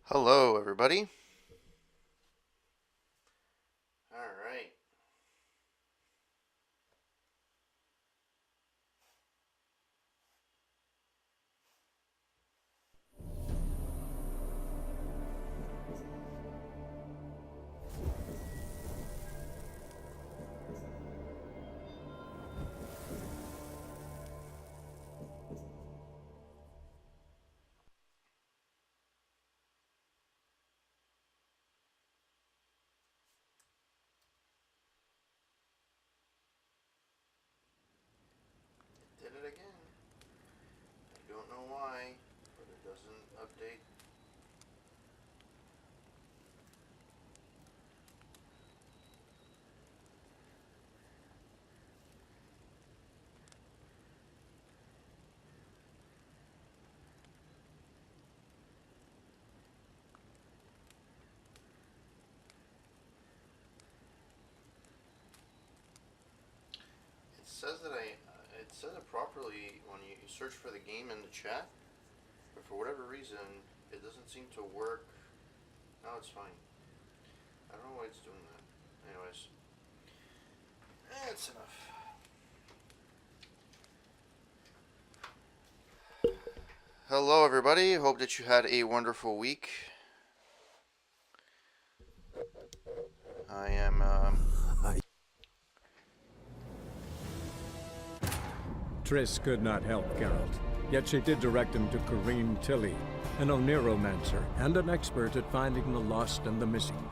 Hello, everybody. All right. It did it again. I don't know why, but it doesn't update. It says that it says it properly when you search for the game in the chat, but for whatever reason, it doesn't seem to work. Now it's fine. I don't know why it's doing that. Anyways, that's enough. Hello, everybody. Hope that you had a wonderful week. I am. Triss could not help Geralt, yet she did direct him to Kareem Tilly, an Oniromancer and an expert at finding the lost and the missing.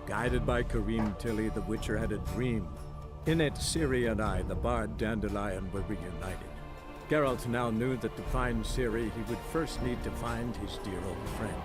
Guided by Kareem Tilly, the Witcher had a dream. In it, Ciri and I, the bard Dandelion, were reunited. Geralt now knew that to find Ciri, he would first need to find his dear old friend.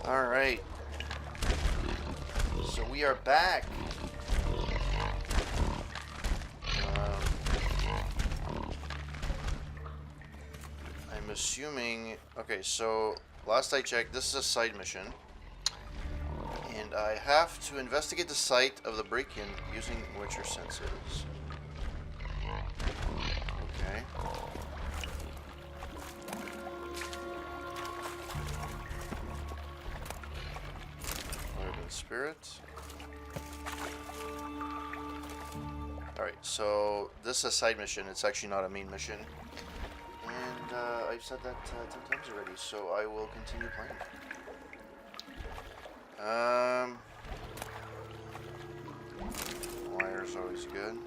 All right. So we are back. I'm assuming. Okay, so last I checked, this is a side mission. And I have to investigate the site of the break-in using Witcher senses. Okay. Urban Spirit. Alright, so this is a side mission. It's actually not a main mission. And I've said that 10 times already, so I will continue playing. Wire's always good.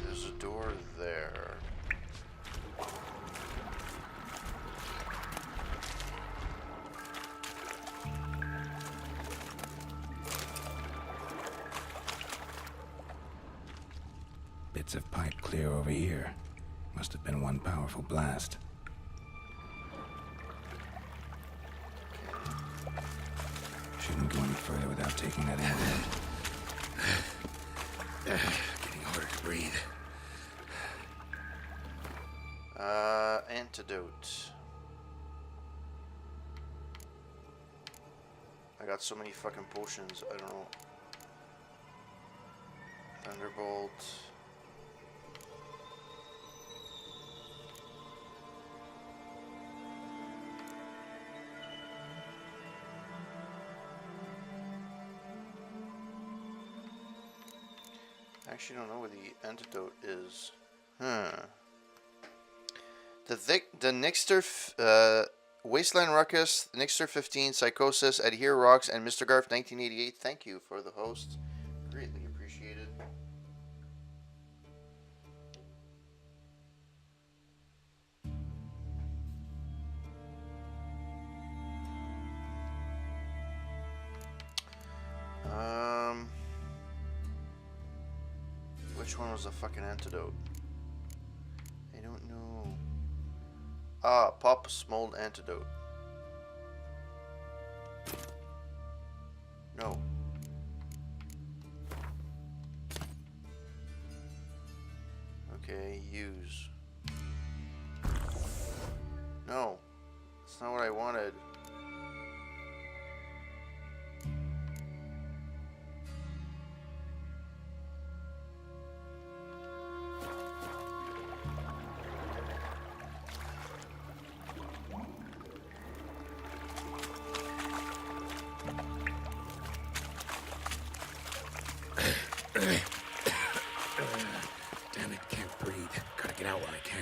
There's a door there. Bits of pipe clear over here. Must have been one powerful blast. Shouldn't go any further without taking that in. Getting harder to breathe. Antidote. I got so many fucking potions, I don't know. Thunderbolt. I actually don't know where the antidote is. The Nixter, Wasteland Ruckus, Nixter 15, Psychosis, Adhere Rocks, and Mr. Garf 1988. Thank you for the host. Greatly appreciated. Which one was the fucking antidote? I don't know. Ah, Pop's Mold Antidote. No. Okay, use. No. That's not what I wanted. Damn it, can't breathe. Gotta get out while I can.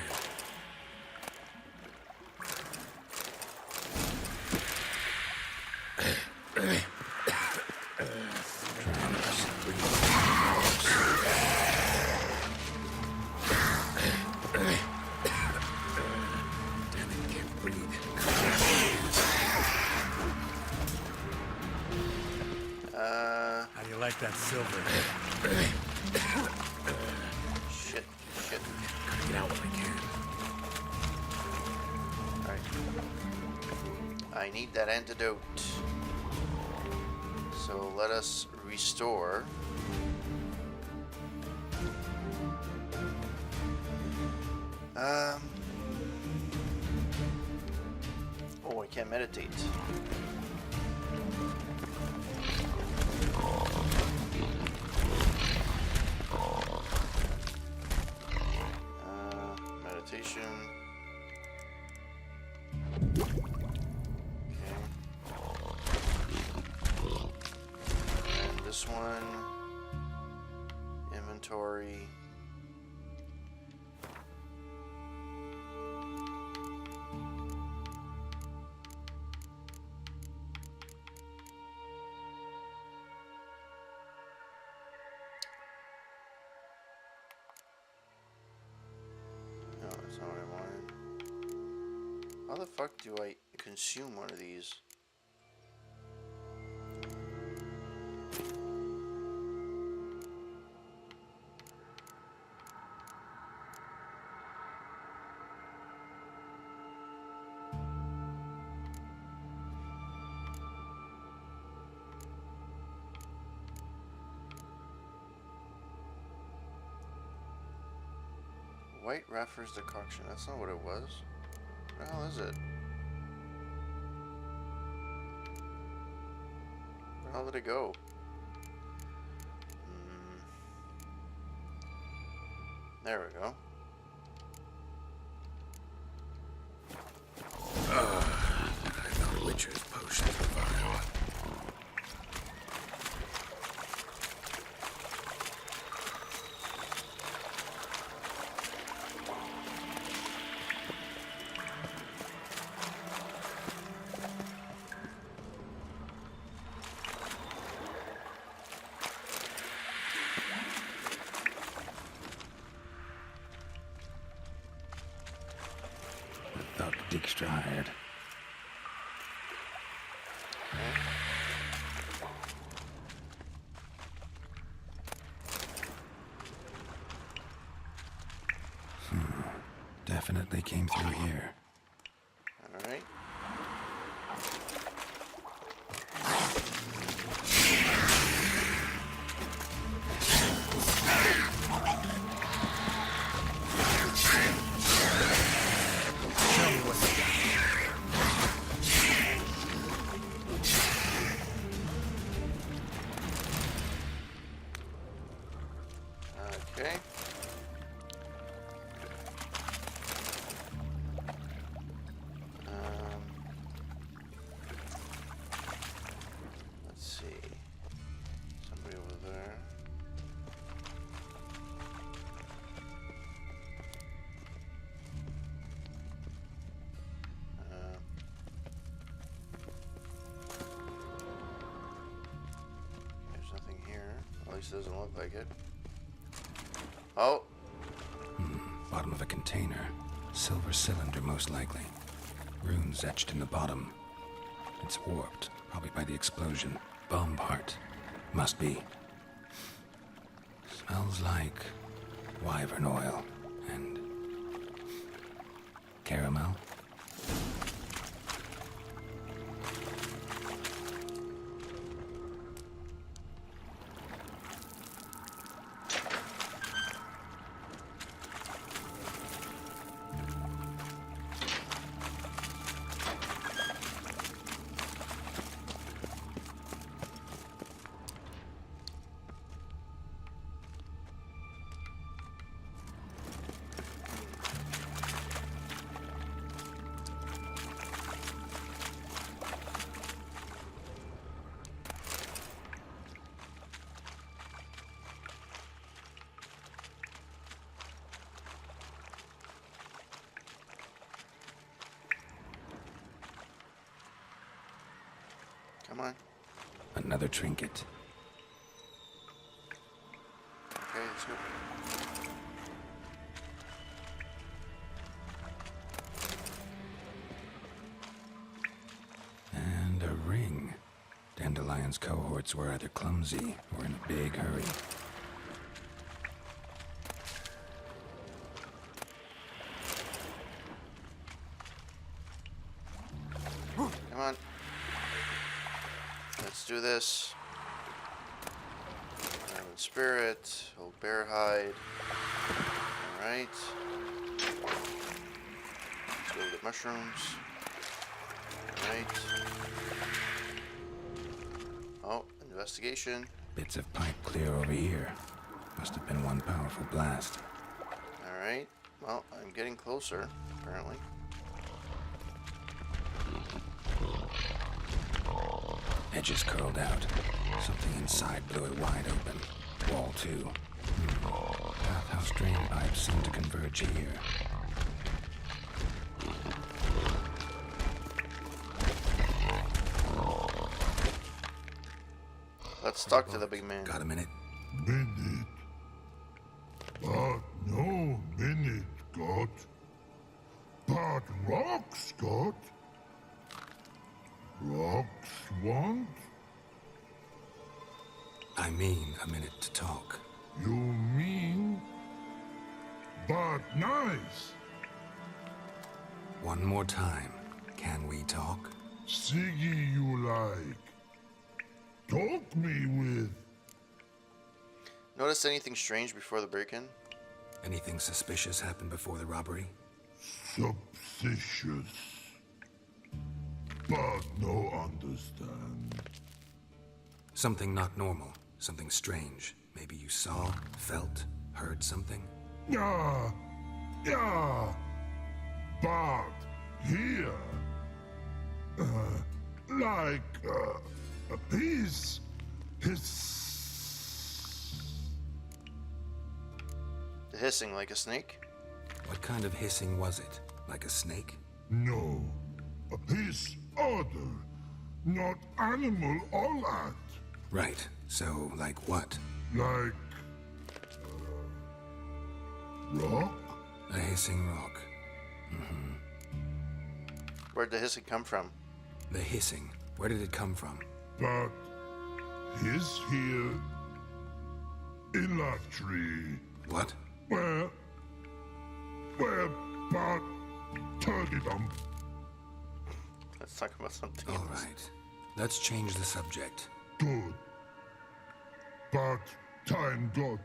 How do you like that silver? Shit. Gotta get out while I can. Alright. I need that antidote. So let us restore. Oh, I can't meditate. Meditation. Okay. And this one. Inventory. No, that's not what I wanted. How the fuck do I consume one of these? White Raffer's decoction. That's not what it was. What the hell is it? Where the hell did it go? There we go. I thought Witcher's potions were vile. Thought Dijkstra hired. Definitely came through here. Alright. Tell me what you got. Okay. Let's see. Somebody over there. least it doesn't look like it. Oh. Bottom of a container. Silver cylinder, most likely. Runes etched in the bottom. It's warped, probably by the explosion. Bomb part. Must be. Smells like wyvern oil and caramel. Come on. Another trinket. Okay, let's go. And a ring. Dandelion's cohorts were either clumsy or in a big hurry. Come on. Let's do this. Iron Spirit, old bear hide. Alright. Let's go get mushrooms. Alright. Oh, investigation. Bits of pipe clear over here. Must have been one powerful blast. Alright. Well, I'm getting closer, apparently. Edges curled out. Something inside blew it wide open. Wall too. Bathhouse drain pipes seem to converge here. Let's talk to the big man. Got a minute? Minute. But no minute, God. But rocks, God. Rocks want? I mean a minute to talk. You mean? But nice. One more time. Can we talk? Siggy you like. Talk me with. Notice anything strange before the break-in? Anything suspicious happened before the robbery? Suspicious. But no understand. Something not normal. Something strange. Maybe you saw, felt, heard something? Yeah. Yeah. But here. A piece. The hissing like a snake? What kind of hissing was it? Like a snake? No. A piece other. Not animal all that. Right. So, like what? Like. Rock? A hissing rock. Where'd the hissing come from? The hissing. Where did it come from? But he's here in that tree. What? Where but turkey dump. Let's talk about something All else. right. Let's change the subject. Good. But time got.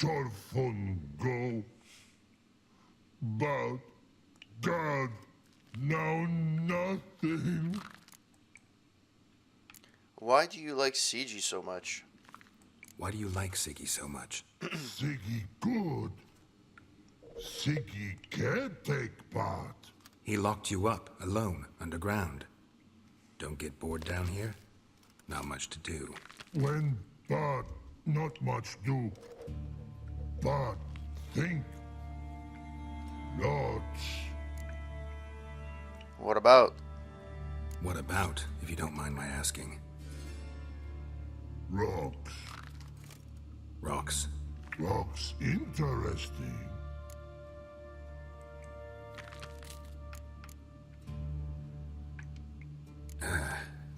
Your fun go. But God, now nothing. Why do you like CG so much? Why do you like Siggy so much? Siggy good. Siggy can't take part. He locked you up, alone, underground. Don't get bored down here? Not much to do. When but not much do. But think. Lots. What about? What about, if you don't mind my asking? Rocks. Rocks. Rocks interesting.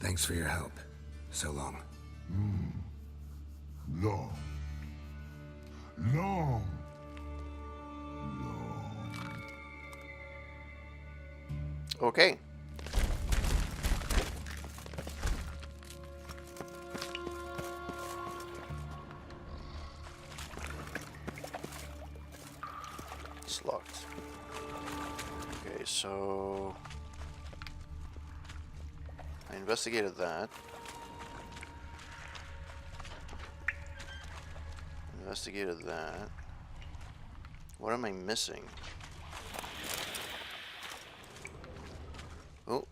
Thanks for your help. So long. Long. Long. Okay. It's locked. Okay, so I investigated that. Investigated that. What am I missing? Oh,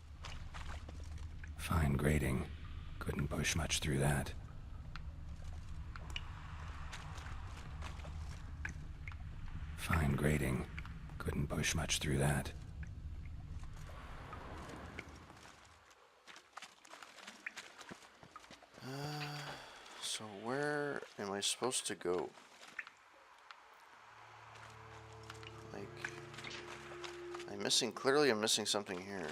Fine grating. Couldn't push much through that. Fine grating. Couldn't push much through that. so where am I supposed to go? Like, clearly I'm missing something here.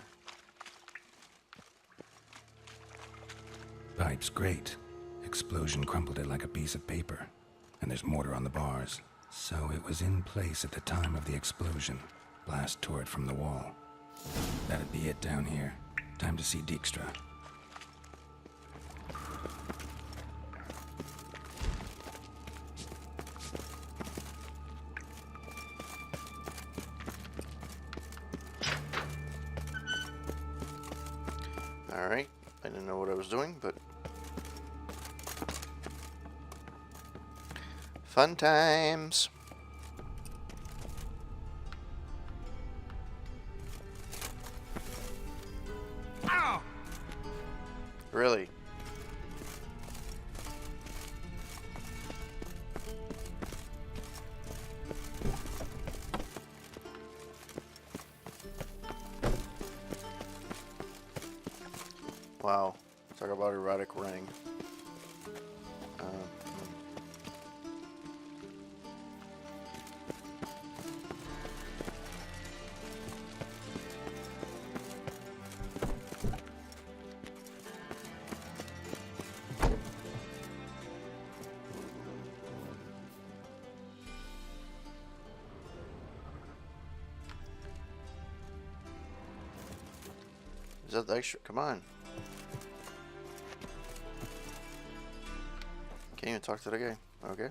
Pipe's great. Explosion crumpled it like a piece of paper. And there's mortar on the bars. So it was in place at the time of the explosion. Blast tore it from the wall. That'd be it down here. Time to see Dijkstra. Alright, I didn't know what I was doing, but fun times. Ow! Really? Wow. Talk about erotic running. Is that the extra? Come on. Can't even talk to the guy. Okay.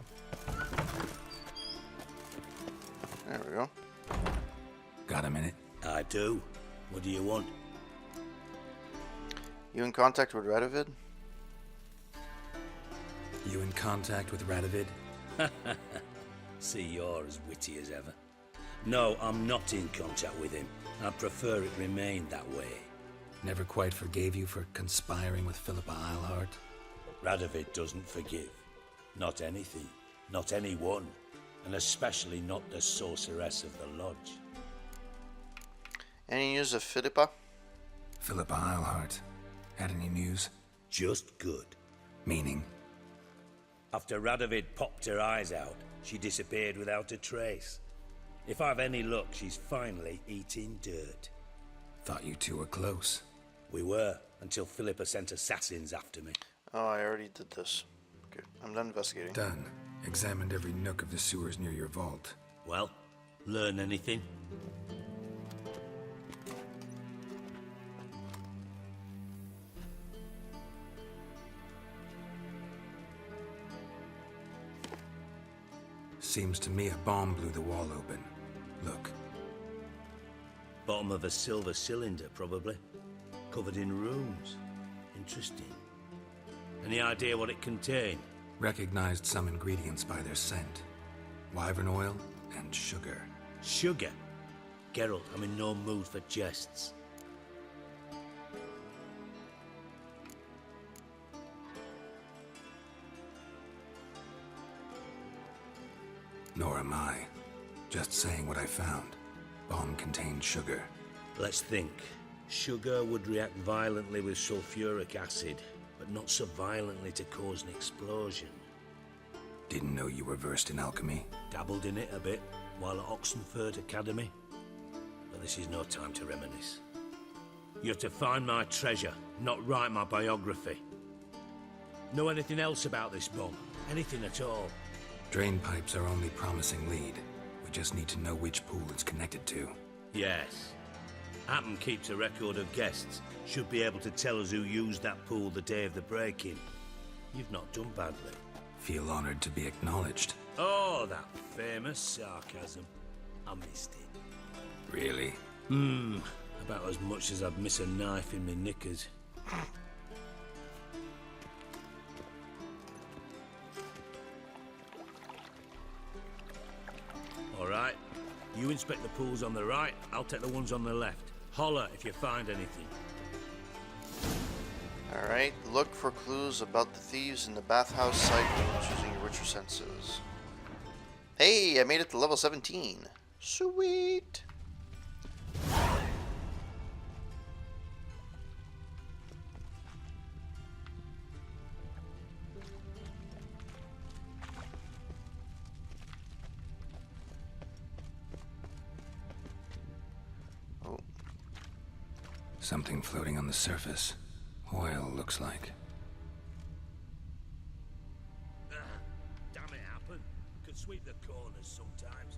There we go. Got a minute? I do. What do you want? You in contact with Radovid? You in contact with Radovid? See, you're as witty as ever. No, I'm not in contact with him. I prefer it remained that way. Never quite forgave you for conspiring with Philippa Eilhart? Radovid doesn't forgive. Not anything. Not anyone. And especially not the sorceress of the lodge. Any news of Philippa? Philippa Eilhart. Had any news? Just good. Meaning? After Radovid popped her eyes out, she disappeared without a trace. If I've any luck, she's finally eating dirt. Thought you two were close. We were, until Philippa sent assassins after me. Oh, I already did this. Okay, I'm done investigating. Done. Examined every nook of the sewers near your vault. Well, learn anything? Seems to me a bomb blew the wall open. Look. Bottom of a silver cylinder, probably. Covered in runes. Interesting. Any idea what it contained? Recognized some ingredients by their scent. Wyvern oil and sugar. Sugar? Geralt, I'm in no mood for jests. Nor am I. Just saying what I found. Bomb contained sugar. Let's think. Sugar would react violently with sulfuric acid, but not so violently to cause an explosion. Didn't know you were versed in alchemy. Dabbled in it a bit while at Oxenford Academy. But this is no time to reminisce. You have to find my treasure, not write my biography. Know anything else about this bomb? Anything at all? Drain pipes are only promising lead. We just need to know which pool it's connected to. Yes. Happen keeps a record of guests. Should be able to tell us who used that pool the day of the break-in. You've not done badly. Feel honored to be acknowledged. Oh, that famous sarcasm. I missed it. Really? About as much as I'd miss a knife in my knickers. All right. You inspect the pools on the right, I'll take the ones on the left. Holler if you find anything. Alright, look for clues about the thieves in the bathhouse site using your richer senses. Hey, I made it to level 17. Sweet! Oh, Something floating on the surface. Oil, looks like. Damn it, happen. Could sweep the corners sometimes.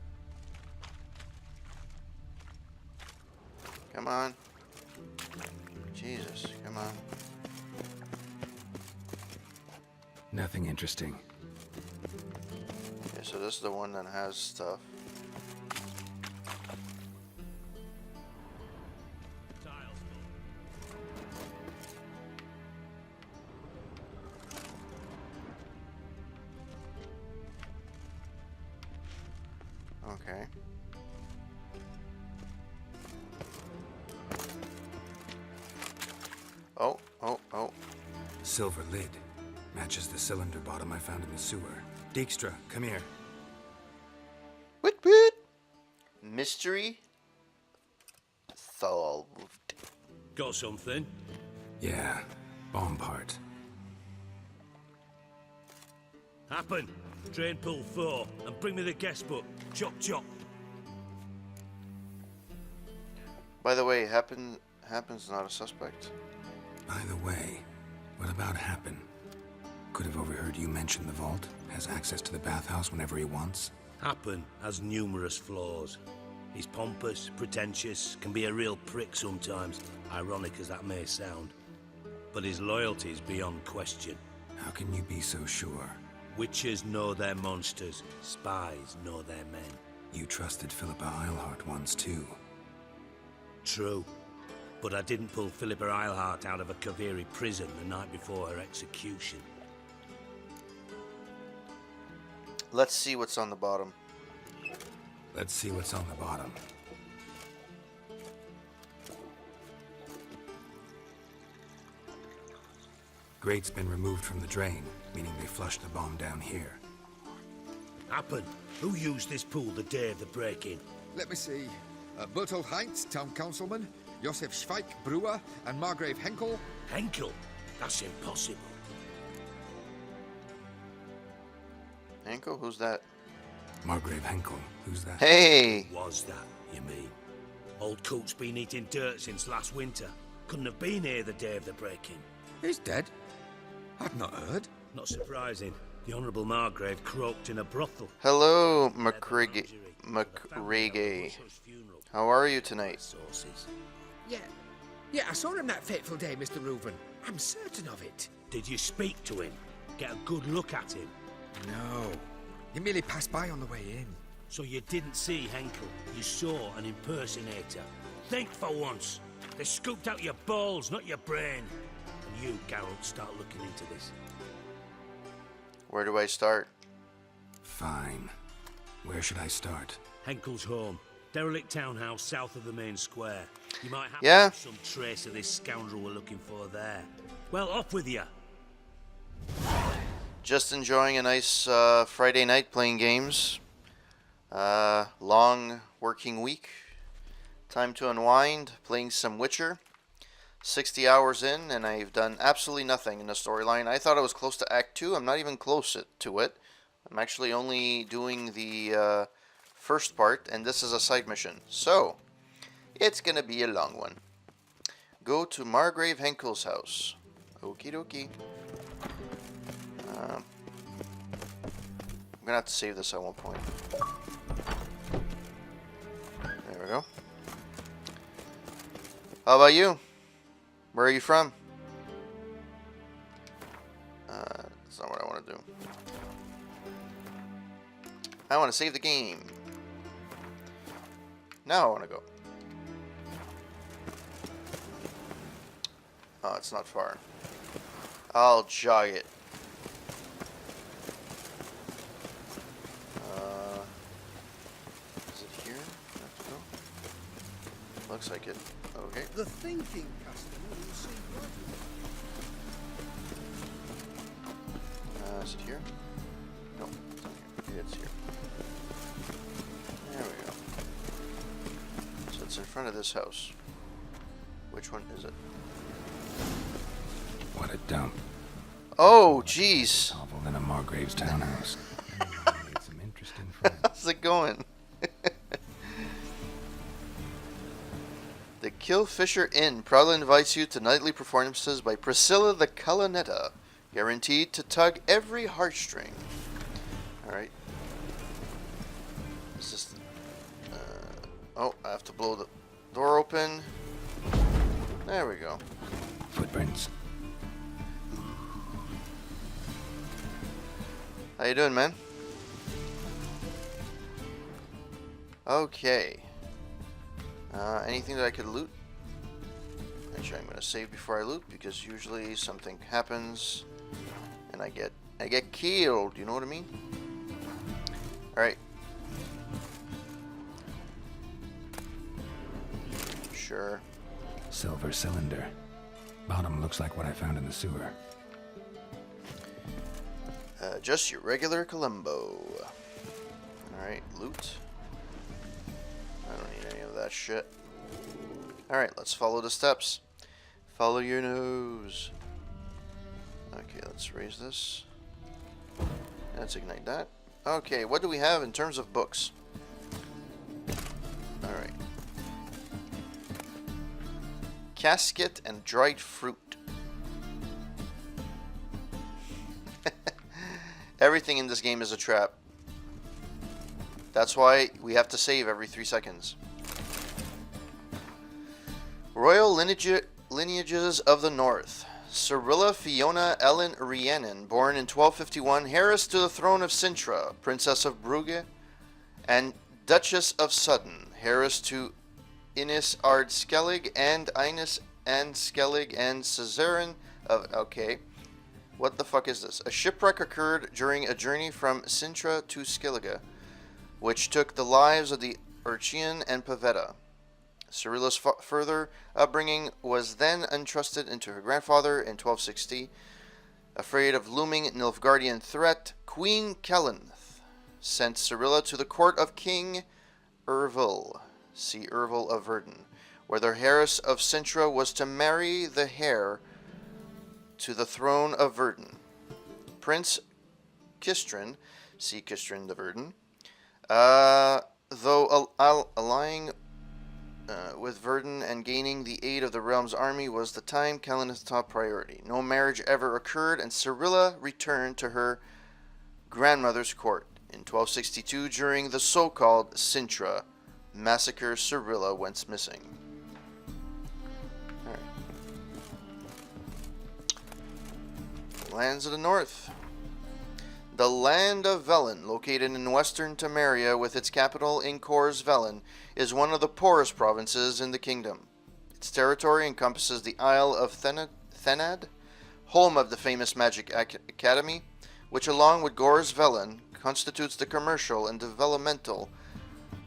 come on. Jesus, come on. Nothing interesting. Okay, so this is the one that has stuff. Tiles. Okay. Oh. Silver lid. Matches the cylinder bottom I found in the sewer. Dijkstra, come here. What? Mystery solved. Got something? Yeah, bomb part. Happen. Drain pool 4 and bring me the guest book. Chop chop. By the way, Happens not a suspect. By the way, what about Happen? Could have overheard you mention the vault. Has access to the bathhouse whenever he wants. Happen has numerous flaws. He's pompous, pretentious, can be a real prick sometimes, ironic as that may sound. But his loyalty is beyond question. How can you be so sure? Witches know their monsters, spies know their men. You trusted Philippa Eilhart once too. True. But I didn't pull Philippa Eilhart out of a Kaviri prison the night before her execution. Let's see what's on the bottom. Let's see what's on the bottom. Grate's been removed from the drain, meaning they flushed the bomb down here. Happen. Who used this pool the day of the break-in? Let me see. Bertolt Heinz, town councilman, Josef Schweik, brewer, and Margrave Henkel. Henkel? That's impossible. Henkel? Who's that? Margrave Henkel, who's that? Hey! Was that, you mean? Old Coot's been eating dirt since last winter. Couldn't have been here the day of the break-in. He's dead. I've not heard. Not surprising. The Honourable Margrave croaked in a brothel. Hello, McRae. How are you tonight? Sources. Yeah, I saw him that fateful day, Mr. Reuven. I'm certain of it. Did you speak to him? Get a good look at him? No. He merely passed by on the way in. So you didn't see Henkel. You saw an impersonator. Think for once. They scooped out your balls, not your brain. And you, Geralt, start looking into this. Where do I start? Fine. Where should I start? Henkel's home. Derelict townhouse south of the main square. You might have Yeah. some trace of this scoundrel we're looking for there. Well, off with you. Just enjoying a nice Friday night playing games. Long working week. Time to unwind, playing some Witcher. 60 hours in, and I've done absolutely nothing in the storyline. I thought I was close to Act 2. I'm not even close to it. I'm actually only doing the first part, and this is a side mission. So, it's going to be a long one. Go to Margrave Henkel's house. Okie dokie. I'm going to have to save this at one point. There we go. How about you? Where are you from? That's not what I want to do. I want to save the game. Now I want to go. Oh, it's not far. I'll jog it. Is it here? I have to go? Looks like it. Okay. The thinking customer will see right. Is it here? No, it's not here. It's here. There we go. So it's in front of this house. Which one is it? What a dump. Oh, jeez. Awful than a Margrave's townhouse. Made some interesting friends. How's it going? The Killfisher Inn proudly invites you to nightly performances by Priscilla the Culinetta, guaranteed to tug every heartstring. Alright. Is this... oh, I have to blow the door open. There we go. Footprints. How you doing, man? Okay. Anything that I could loot? Actually, I'm gonna save before I loot because usually something happens and I get killed. You know what I mean? All right. Sure. Silver cylinder. Bottom looks like what I found in the sewer. Just your regular Columbo. Alright, loot. I don't need any of that shit. Alright, let's follow the steps. Follow your nose. Okay, let's raise this. Let's ignite that. Okay, what do we have in terms of books? Alright. Casket and dried fruit. Everything in this game is a trap. That's why we have to save every 3 seconds. Royal lineages of the North. Cyrilla Fiona Ellen Rhiannon, born in 1251, heiress to the throne of Sintra, Princess of Brugge, and Duchess of Sudden, heiress to Innis Ard Skellig and Ines and Skellig and Caesarin of... Okay. What the fuck is this? A shipwreck occurred during a journey from Sintra to Skellige, which took the lives of the Urchian and Pavetta. Cyrilla's further upbringing was then entrusted into her grandfather in 1260. Afraid of looming Nilfgaardian threat, Queen Kelenth sent Cyrilla to the court of King Ervil, see Ervil of Verdun, where the heiress of Sintra was to marry the heir to the throne of Verdun. Prince Kistrin, see Kistrin de Verdun, though allying with Verdun and gaining the aid of the realm's army was the time Kelenth's top priority. No marriage ever occurred, and Cyrilla returned to her grandmother's court. In 1262, during the so-called Sintra massacre, Cyrilla went missing. Lands of the North. The land of Velen, located in western Temeria with its capital in Kors Velen, is one of the poorest provinces in the kingdom. Its territory encompasses the Isle of Thenad, home of the famous Magic Academy, which along with Gors Velen constitutes the commercial and developmental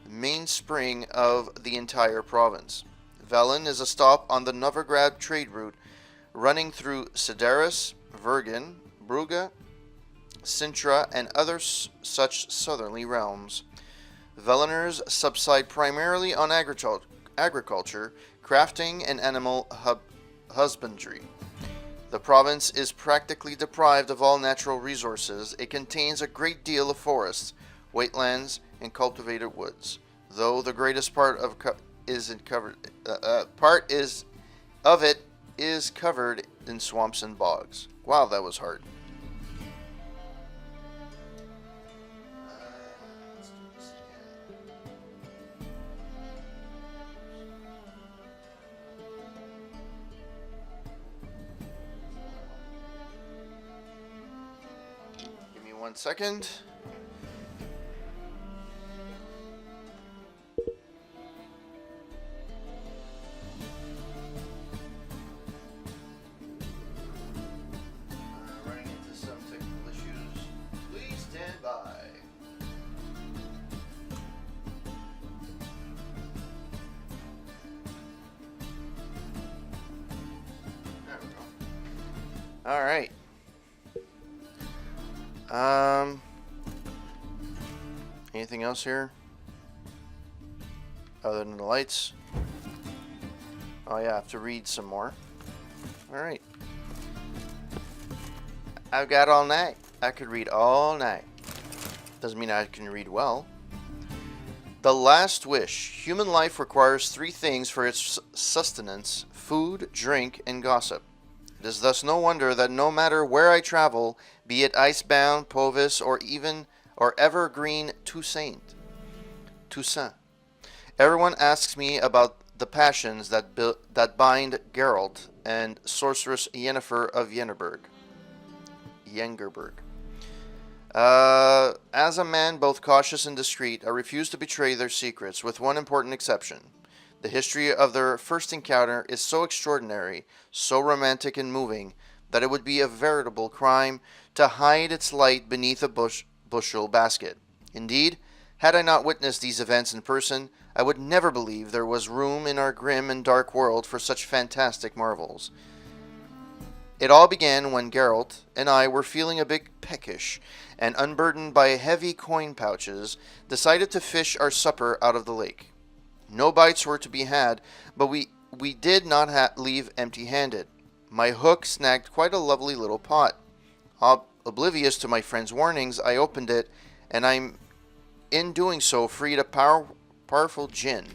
mainspring of the entire province. Velen is a stop on the Novigrad trade route running through Sidaris, Vergen, Brugge, Sintra, and other such southerly realms. Veleners subside primarily on agriculture, crafting, and animal husbandry. The province is practically deprived of all natural resources. It contains a great deal of forests, wetlands, and cultivated woods, though the greatest part of it is covered in swamps and bogs. Wow, that was hard. Give me 1 second. Running into some technical issues. Please stand by. There we go. All right. Anything else here? Other than the lights? Oh yeah, I have to read some more. Alright. I've got all night. I could read all night. Doesn't mean I can read well. The last wish. Human life requires 3 things for its sustenance: food, drink, and gossip. It is thus no wonder that no matter where I travel, be it icebound, Povis, or evergreen Toussaint, everyone asks me about the passions that bind Geralt and sorceress Yennefer of Yengerberg. As a man both cautious and discreet, I refuse to betray their secrets, with one important exception. The history of their first encounter is so extraordinary, so romantic and moving, that it would be a veritable crime to hide its light beneath a bushel basket. Indeed, had I not witnessed these events in person, I would never believe there was room in our grim and dark world for such fantastic marvels. It all began when Geralt and I were feeling a bit peckish, and unburdened by heavy coin pouches, decided to fish our supper out of the lake. No bites were to be had, but we did not leave empty-handed. My hook snagged quite a lovely little pot. Oblivious to my friend's warnings, I opened it, and in doing so, freed a powerful djinn.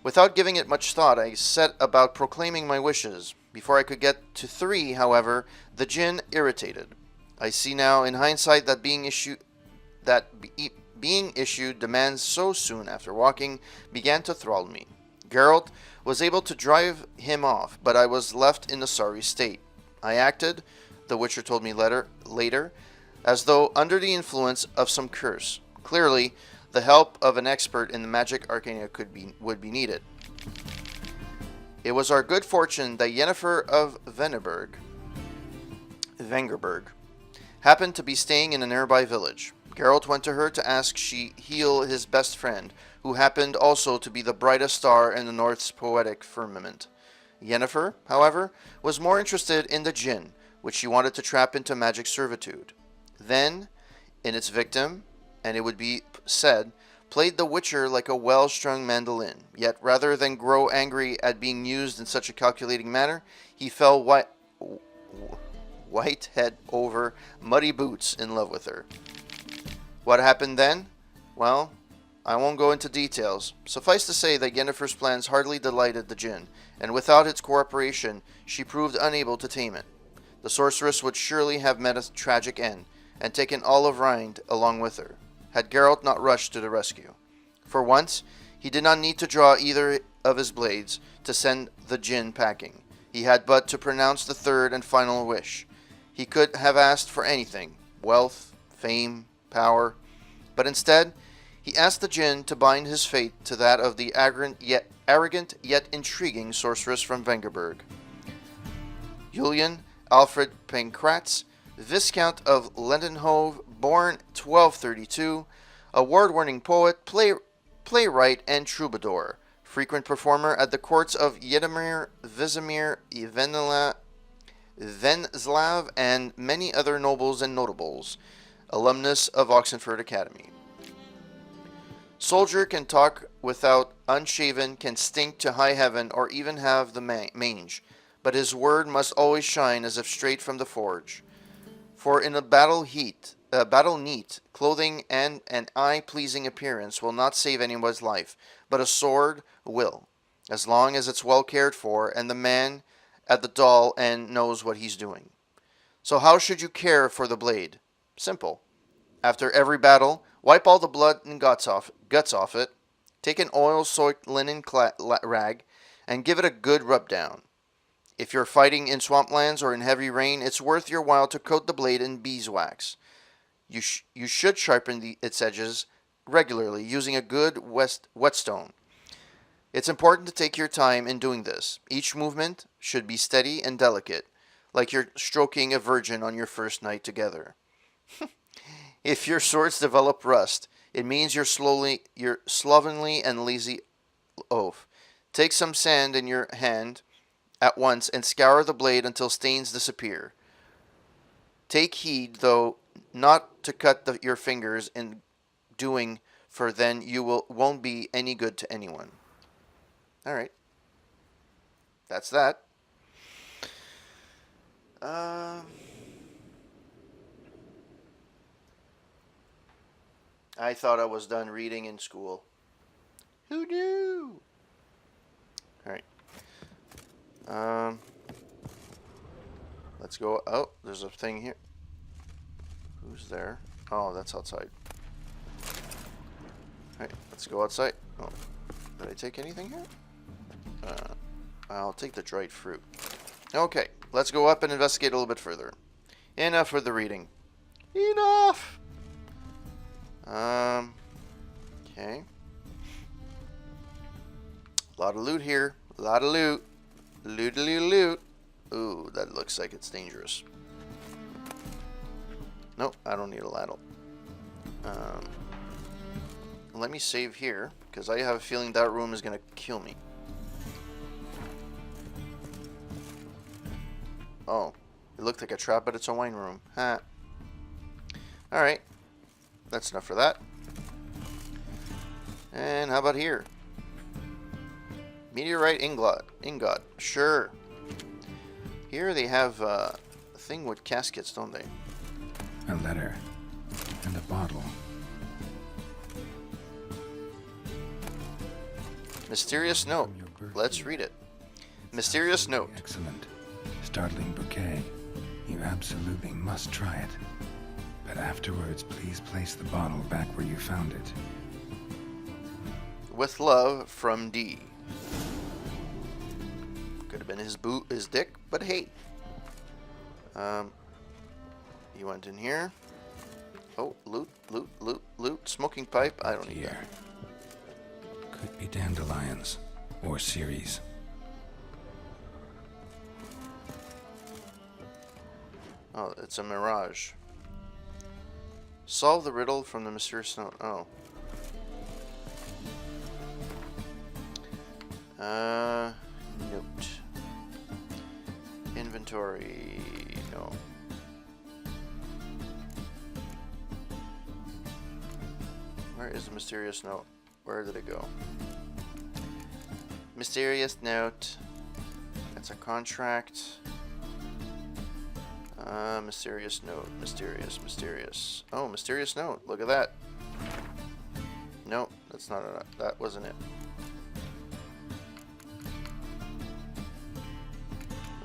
Without giving it much thought, I set about proclaiming my wishes. Before I could get to 3, however, the djinn irritated. I see now, in hindsight, that being issued demands so soon after walking began to thrall me. Geralt was able to drive him off, but I was left in a sorry state. I acted, the Witcher told me later, as though under the influence of some curse. Clearly, the help of an expert in the magic arcana would be needed. It was our good fortune that Yennefer of Vengerberg happened to be staying in a nearby village. Geralt went to her to ask she heal his best friend, who happened also to be the brightest star in the North's poetic firmament. Yennefer, however, was more interested in the djinn, which she wanted to trap into magic servitude. Then, in its victim, and it would be said, played the Witcher like a well-strung mandolin, yet rather than grow angry at being used in such a calculating manner, he fell white head over muddy boots in love with her. What happened then? Well, I won't go into details. Suffice to say that Yennefer's plans hardly delighted the djinn, and without its cooperation, she proved unable to tame it. The sorceress would surely have met a tragic end, and taken all of Rind along with her, had Geralt not rushed to the rescue. For once, he did not need to draw either of his blades to send the djinn packing. He had but to pronounce the third and final wish. He could have asked for anything, wealth, fame, power, but instead, he asked the djinn to bind his fate to that of the arrogant yet intriguing sorceress from Vengerberg. Julian Alfred Pankratz, Viscount of Lendenhove, born 1232, award-winning poet, playwright, and troubadour, frequent performer at the courts of Yedemir, Vizimir, Venslav, and many other nobles and notables, alumnus of Oxenford Academy. Soldier can talk without unshaven, can stink to high heaven, or even have the mange, but his word must always shine as if straight from the forge. For in a battle neat clothing and an eye-pleasing appearance will not save anyone's life, but a sword will, as long as it's well cared for and the man at the dull end knows what he's doing. So how should you care for the blade? Simple. After every battle, wipe all the blood and guts off it, take an oil-soaked linen rag, and give it a good rub down. If you're fighting in swamplands or in heavy rain, it's worth your while to coat the blade in beeswax. You should sharpen its edges regularly using a good whetstone. It's important to take your time in doing this. Each movement should be steady and delicate, like you're stroking a virgin on your first night together. If your swords develop rust, it means you're slovenly and lazy oaf. Take some sand in your hand at once and scour the blade until stains disappear. Take heed, though, not to cut your fingers in doing, for then you won't be any good to anyone. All right. That's that. I thought I was done reading in school. Who knew? All right. Let's go. Oh, there's a thing here. Who's there? Oh, that's outside. Alright, let's go outside. Oh, did I take anything here? I'll take the dried fruit. Okay, let's go up and investigate a little bit further. Enough with the reading. Enough! Okay. A lot of loot here. A lot of loot. Loot. Ooh, that looks like it's dangerous. Nope, I don't need a ladle. Let me save here, because I have a feeling that room is going to kill me. Oh, it looked like a trap, but it's a wine room. Ha. Alright, that's enough for that. And how about here? Meteorite ingot. Sure. Here they have a thing with caskets, don't they? A letter. And a bottle. Mysterious note. Let's read it. Mysterious note. Excellent. Startling bouquet. You absolutely must try it. But afterwards, please place the bottle back where you found it. With love, from D. Could have been his dick, but hey. You went in here. Oh, loot. Smoking pipe. I don't need that. Could be dandelions or Ceres. Oh, it's a mirage. Solve the riddle from the mysterious note. Oh. Note. Inventory. No. Where is the mysterious note? Where did it go? Mysterious note. That's a contract. Mysterious note. Mysterious. Oh, mysterious note. Look at that. Nope, that's not it. That wasn't it.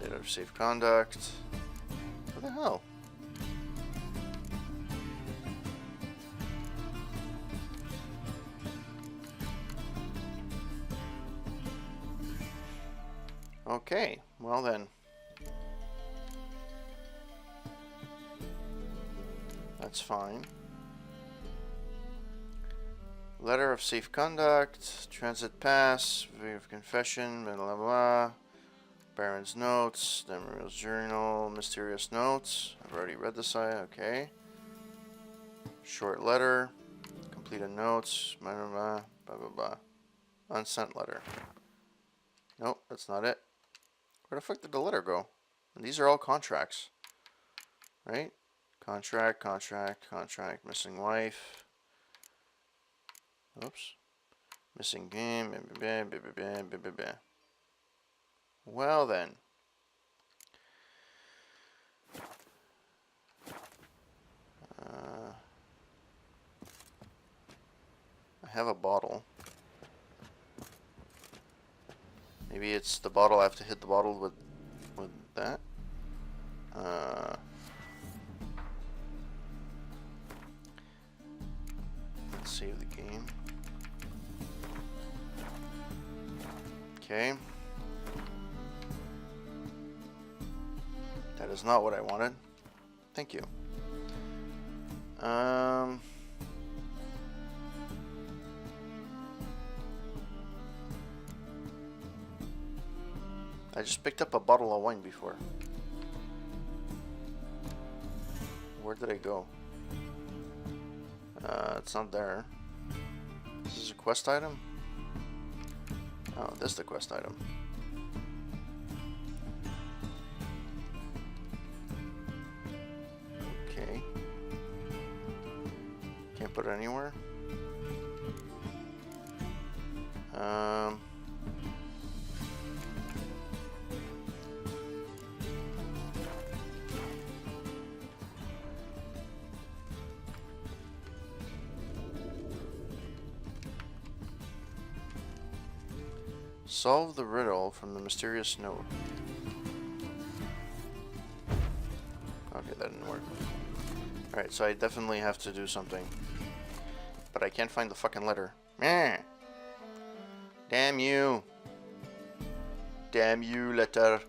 Letter of safe conduct. What the hell? Okay, well then. That's fine. Letter of safe conduct, transit pass, view of confession, blah blah blah. Baron's notes, Demeryl's journal, mysterious notes. I've already read this. Okay. Short letter, completed notes, blah blah blah, blah blah blah. Unsent letter. Nope, that's not it. Where the fuck did the letter go? And these are all contracts, right? Contract, missing wife. Oops. Missing game. Well then. I have a bottle. Maybe it's the bottle. I have to hit the bottle with that. Let's save the game. Okay. That is not what I wanted. Thank you. I just picked up a bottle of wine before. Where did I go? It's not there. This is a quest item? Oh, this is the quest item. Okay. Can't put it anywhere. Solve the riddle from the mysterious note. Okay, that didn't work. Alright, so I definitely have to do something. But I can't find the fucking letter. Meh. Damn you. Damn you, letter.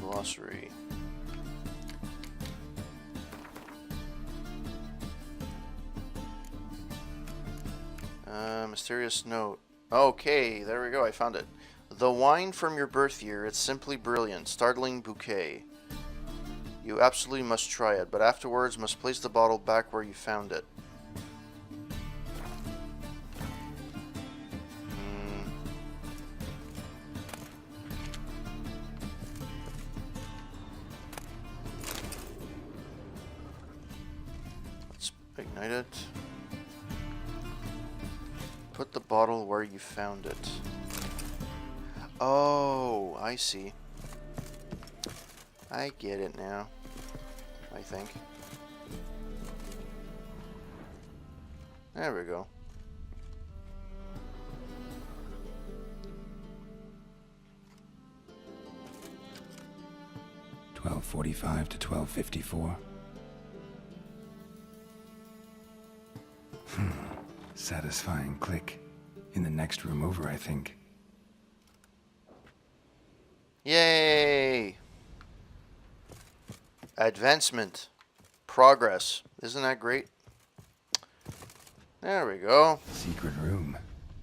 Glossary. Mysterious note. Okay, there we go. I found it. The wine from your birth year. It's simply brilliant. Startling bouquet. You absolutely must try it, but afterwards must place the bottle back where you found it. Let's ignite it. Put the bottle where you found it. Oh, I see. I get it now. I think. There we go. (12:45 to 12:54). Satisfying click. In the next room over, I think. Yay! Advancement. Progress. Isn't that great? There we go. Secret room.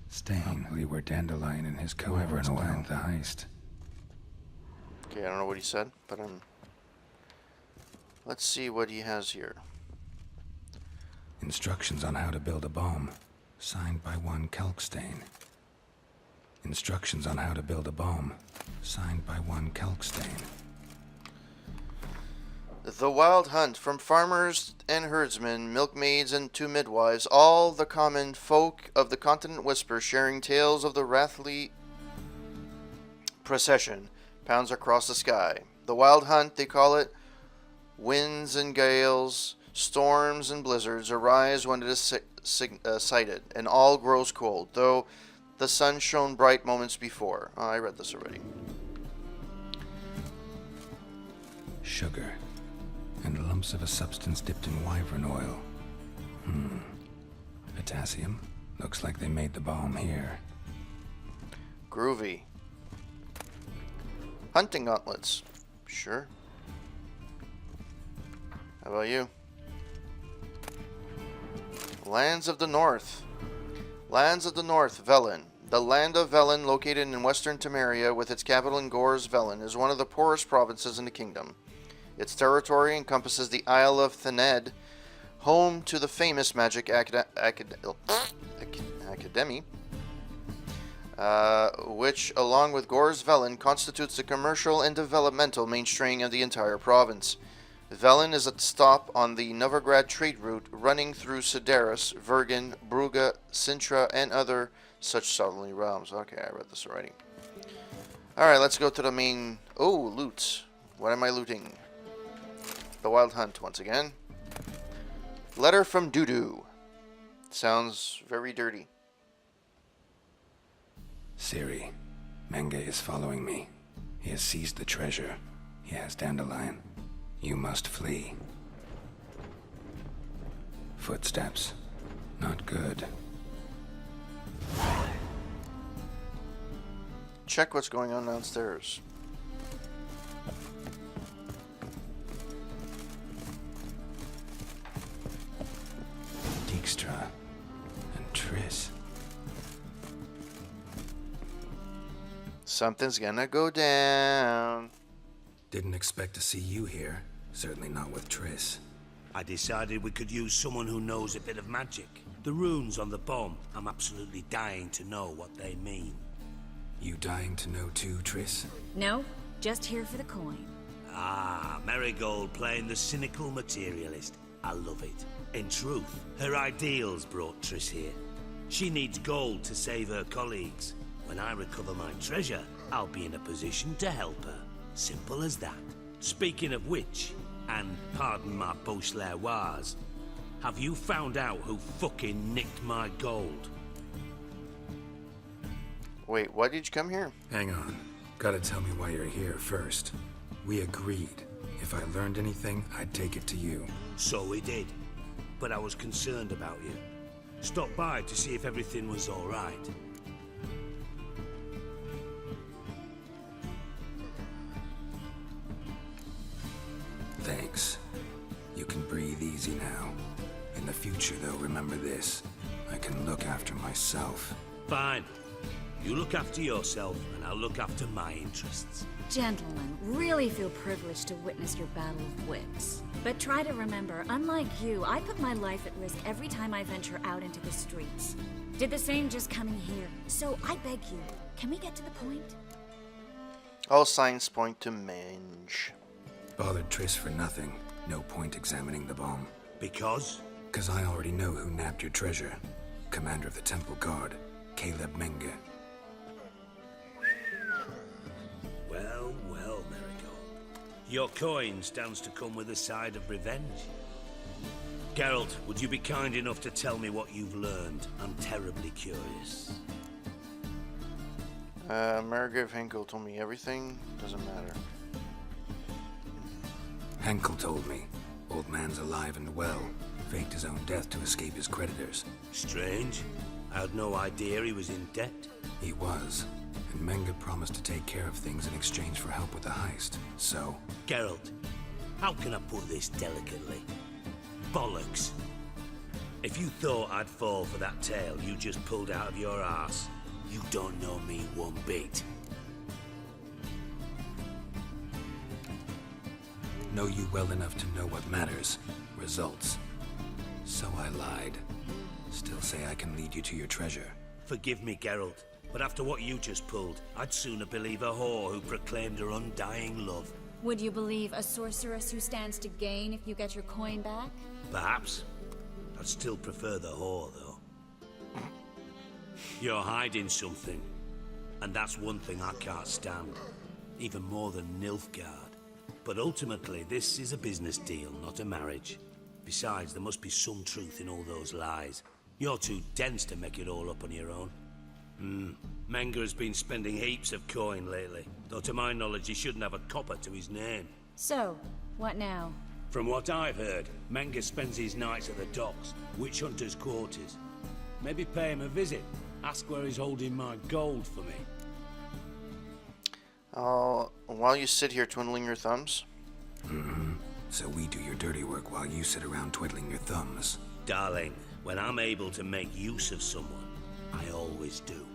Staying. Probably where Dandelion and his cohorts planned the heist. Okay, I don't know what he said, but let's see what he has here. Instructions on how to build a bomb. Signed by one Kalkstein. Instructions on how to build a bomb. Signed by one Kalkstein. The Wild Hunt. From farmers and herdsmen, milkmaids and two midwives, all the common folk of the continent whisper, sharing tales of the wrathly procession pounds across the sky. The Wild Hunt, they call it. Winds and gales, storms and blizzards arise when it is sighted, and all grows cold, though the sun shone bright moments before. Oh, I read this already. Sugar. And lumps of a substance dipped in wyvern oil. Potassium. Looks like they made the bomb here. Groovy. Hunting gauntlets. Sure. How about you? Lands of the North. Lands of the North, Velen. The land of Velen, located in western Temeria with its capital in Gors, Velen, is one of the poorest provinces in the kingdom. Its territory encompasses the Isle of Thaned, home to the famous Magic Academy, which, along with Gor's Velen, constitutes the commercial and developmental mainstream of the entire province. Velen is a stop on the Novigrad trade route running through Sidaris, Vergen, Brugge, Sintra, and other such southerly realms. Okay, I read this already. Alright, let's go to the main... Oh, loot. What am I looting? The Wild Hunt, once again. Letter from Dudu. Sounds very dirty. Ciri, Menge is following me. He has seized the treasure. He has Dandelion. You must flee. Footsteps. Not good. Check what's going on downstairs. Dijkstra and Triss. Something's gonna go down. Didn't expect to see you here. Certainly not with Triss. I decided we could use someone who knows a bit of magic. The runes on the bomb, I'm absolutely dying to know what they mean. You dying to know too, Triss? No, just here for the coin. Ah, Marigold playing the cynical materialist. I love it. In truth, her ideals brought Triss here. She needs gold to save her colleagues. When I recover my treasure, I'll be in a position to help her. Simple as that. Speaking of which, and pardon my Beauclervoise, have you found out who fucking nicked my gold? Wait, why did you come here? Hang on. Gotta tell me why you're here first. We agreed. If I learned anything, I'd take it to you. So we did. But I was concerned about you. Stopped by to see if everything was all right. Thanks. You can breathe easy now. In the future, though, remember this. I can look after myself. Fine. You look after yourself, and I'll look after my interests. Gentlemen, really feel privileged to witness your battle of wits. But try to remember, unlike you, I put my life at risk every time I venture out into the streets. Did the same just coming here. So I beg you, can we get to the point? All signs point to Menge. Bothered Triss for nothing. No point examining the bomb. Because? 'Cause I already know who nabbed your treasure. Commander of the Temple Guard, Caleb Menge. Well, well, Marigold. Your coin stands to come with a side of revenge. Geralt, would you be kind enough to tell me what you've learned? I'm terribly curious. Margrave Henkel told me everything. Doesn't matter. Henkel told me. Old man's alive and well. Faked his own death to escape his creditors. Strange. I had no idea he was in debt. He was. And Menge promised to take care of things in exchange for help with the heist. So... Geralt, how can I put this delicately? Bollocks. If you thought I'd fall for that tale you just pulled out of your arse, you don't know me one bit. Know you well enough to know what matters. Results. So I lied. Still say I can lead you to your treasure. Forgive me, Geralt, but after what you just pulled, I'd sooner believe a whore who proclaimed her undying love. Would you believe a sorceress who stands to gain if you get your coin back? Perhaps. I'd still prefer the whore, though. You're hiding something, and that's one thing I can't stand. Even more than Nilfgaard. But ultimately, this is a business deal, not a marriage. Besides, there must be some truth in all those lies. You're too dense to make it all up on your own. Menge has been spending heaps of coin lately, though to my knowledge he shouldn't have a copper to his name. So, what now? From what I've heard, Menge spends his nights at the docks, witch hunters' quarters. Maybe pay him a visit, ask where he's holding my gold for me. While you sit here twiddling your thumbs? So we do your dirty work while you sit around twiddling your thumbs. Darling, when I'm able to make use of someone, I always do.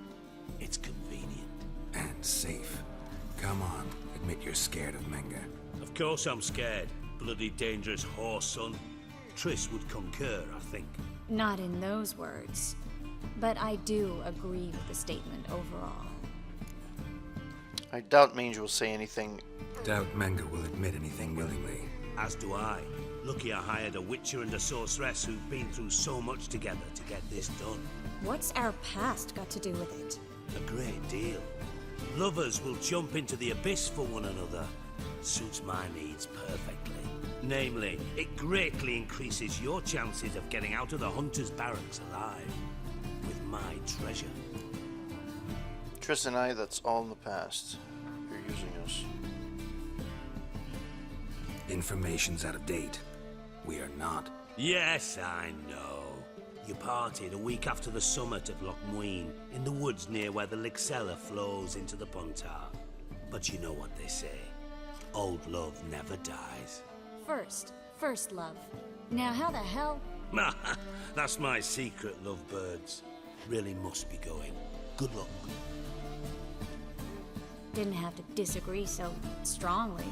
It's convenient. And safe. Come on, Admit you're scared of Menga. Of course I'm scared. Bloody dangerous whore, son. Triss would concur, I think. Not in those words. But I do agree with the statement overall. I doubt Mange will say anything. Doubt Menga will admit anything willingly. As do I. Lucky I hired a witcher and a sorceress who've been through so much together to get this done. What's our past got to do with it? A great deal. Lovers will jump into the abyss for one another. Suits my needs perfectly. Namely, it greatly increases your chances of getting out of the Hunter's barracks alive. With my treasure. Triss and I, that's all in the past. You're using us. Information's out of date. We are not. Yes, I know. You parted a week after the summit of Loch Muin, in the woods near where the Lixella flows into the Puntar. But you know what they say. Old love never dies. First love. Now how the hell? That's my secret, lovebirds. Really must be going. Good luck. Didn't have to disagree so strongly.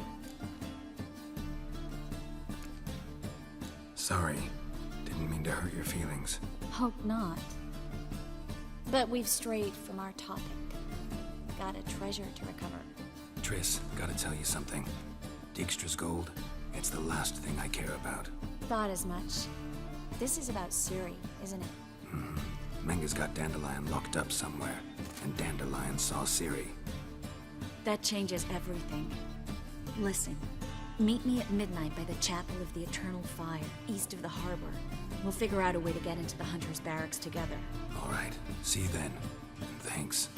Sorry. Didn't mean to hurt your feelings. Hope not. But we've strayed from our topic. Got a treasure to recover. Triss, gotta tell you something. Dijkstra's gold, it's the last thing I care about. Thought as much. This is about Ciri, isn't it? Menga's got Dandelion locked up somewhere, and Dandelion saw Ciri. That changes everything. Listen, meet me at midnight by the Chapel of the Eternal Fire, east of the harbor. We'll figure out a way to get into the Hunter's barracks together. All right, see you then. And thanks.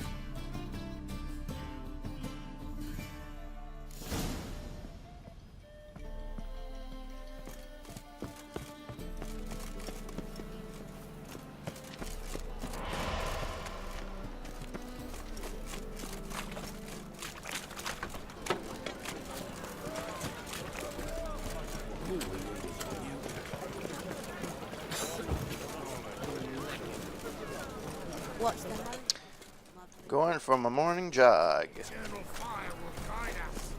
What's the hurry? Going for my morning jog. Eternal fire will guide us.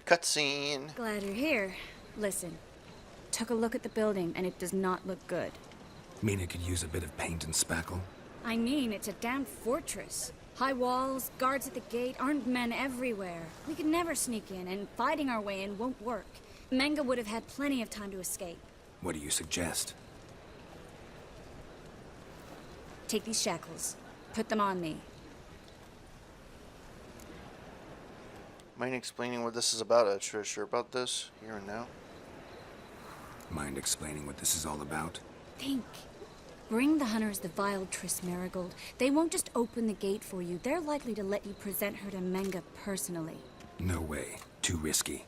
Cutscene. Glad you're here. Listen, took a look at the building and it does not look good. Mean it could use a bit of paint and spackle? I mean, it's a damn fortress. High walls, guards at the gate, armed men everywhere. We could never sneak in, and fighting our way in won't work. Menga would have had plenty of time to escape. What do you suggest? Take these shackles. Put them on me. Mind explaining what this is about, Trish? You're about this here and now? Mind explaining what this is all about? Think. Bring the hunters the vile Triss Marigold. They won't just open the gate for you. They're likely to let you present her to Menga personally. No way. Too risky.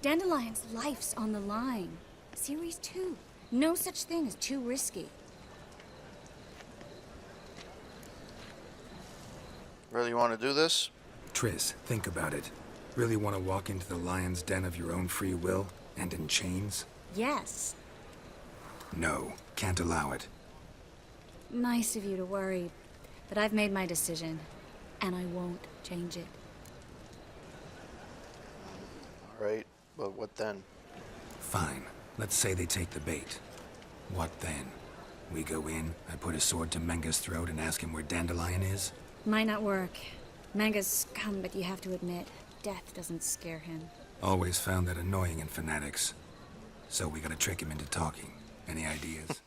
Dandelion's life's on the line. Series 2. No such thing as too risky. Really want to do this? Triss, think about it. Really want to walk into the lion's den of your own free will, and in chains? Yes. No, can't allow it. Nice of you to worry, but I've made my decision, and I won't change it. Alright, but what then? Fine. Let's say they take the bait. What then? We go in, I put a sword to Menga's throat and ask him where Dandelion is? Might not work. Menga's scum, but you have to admit, death doesn't scare him. Always found that annoying in fanatics. So we gotta trick him into talking. Any ideas?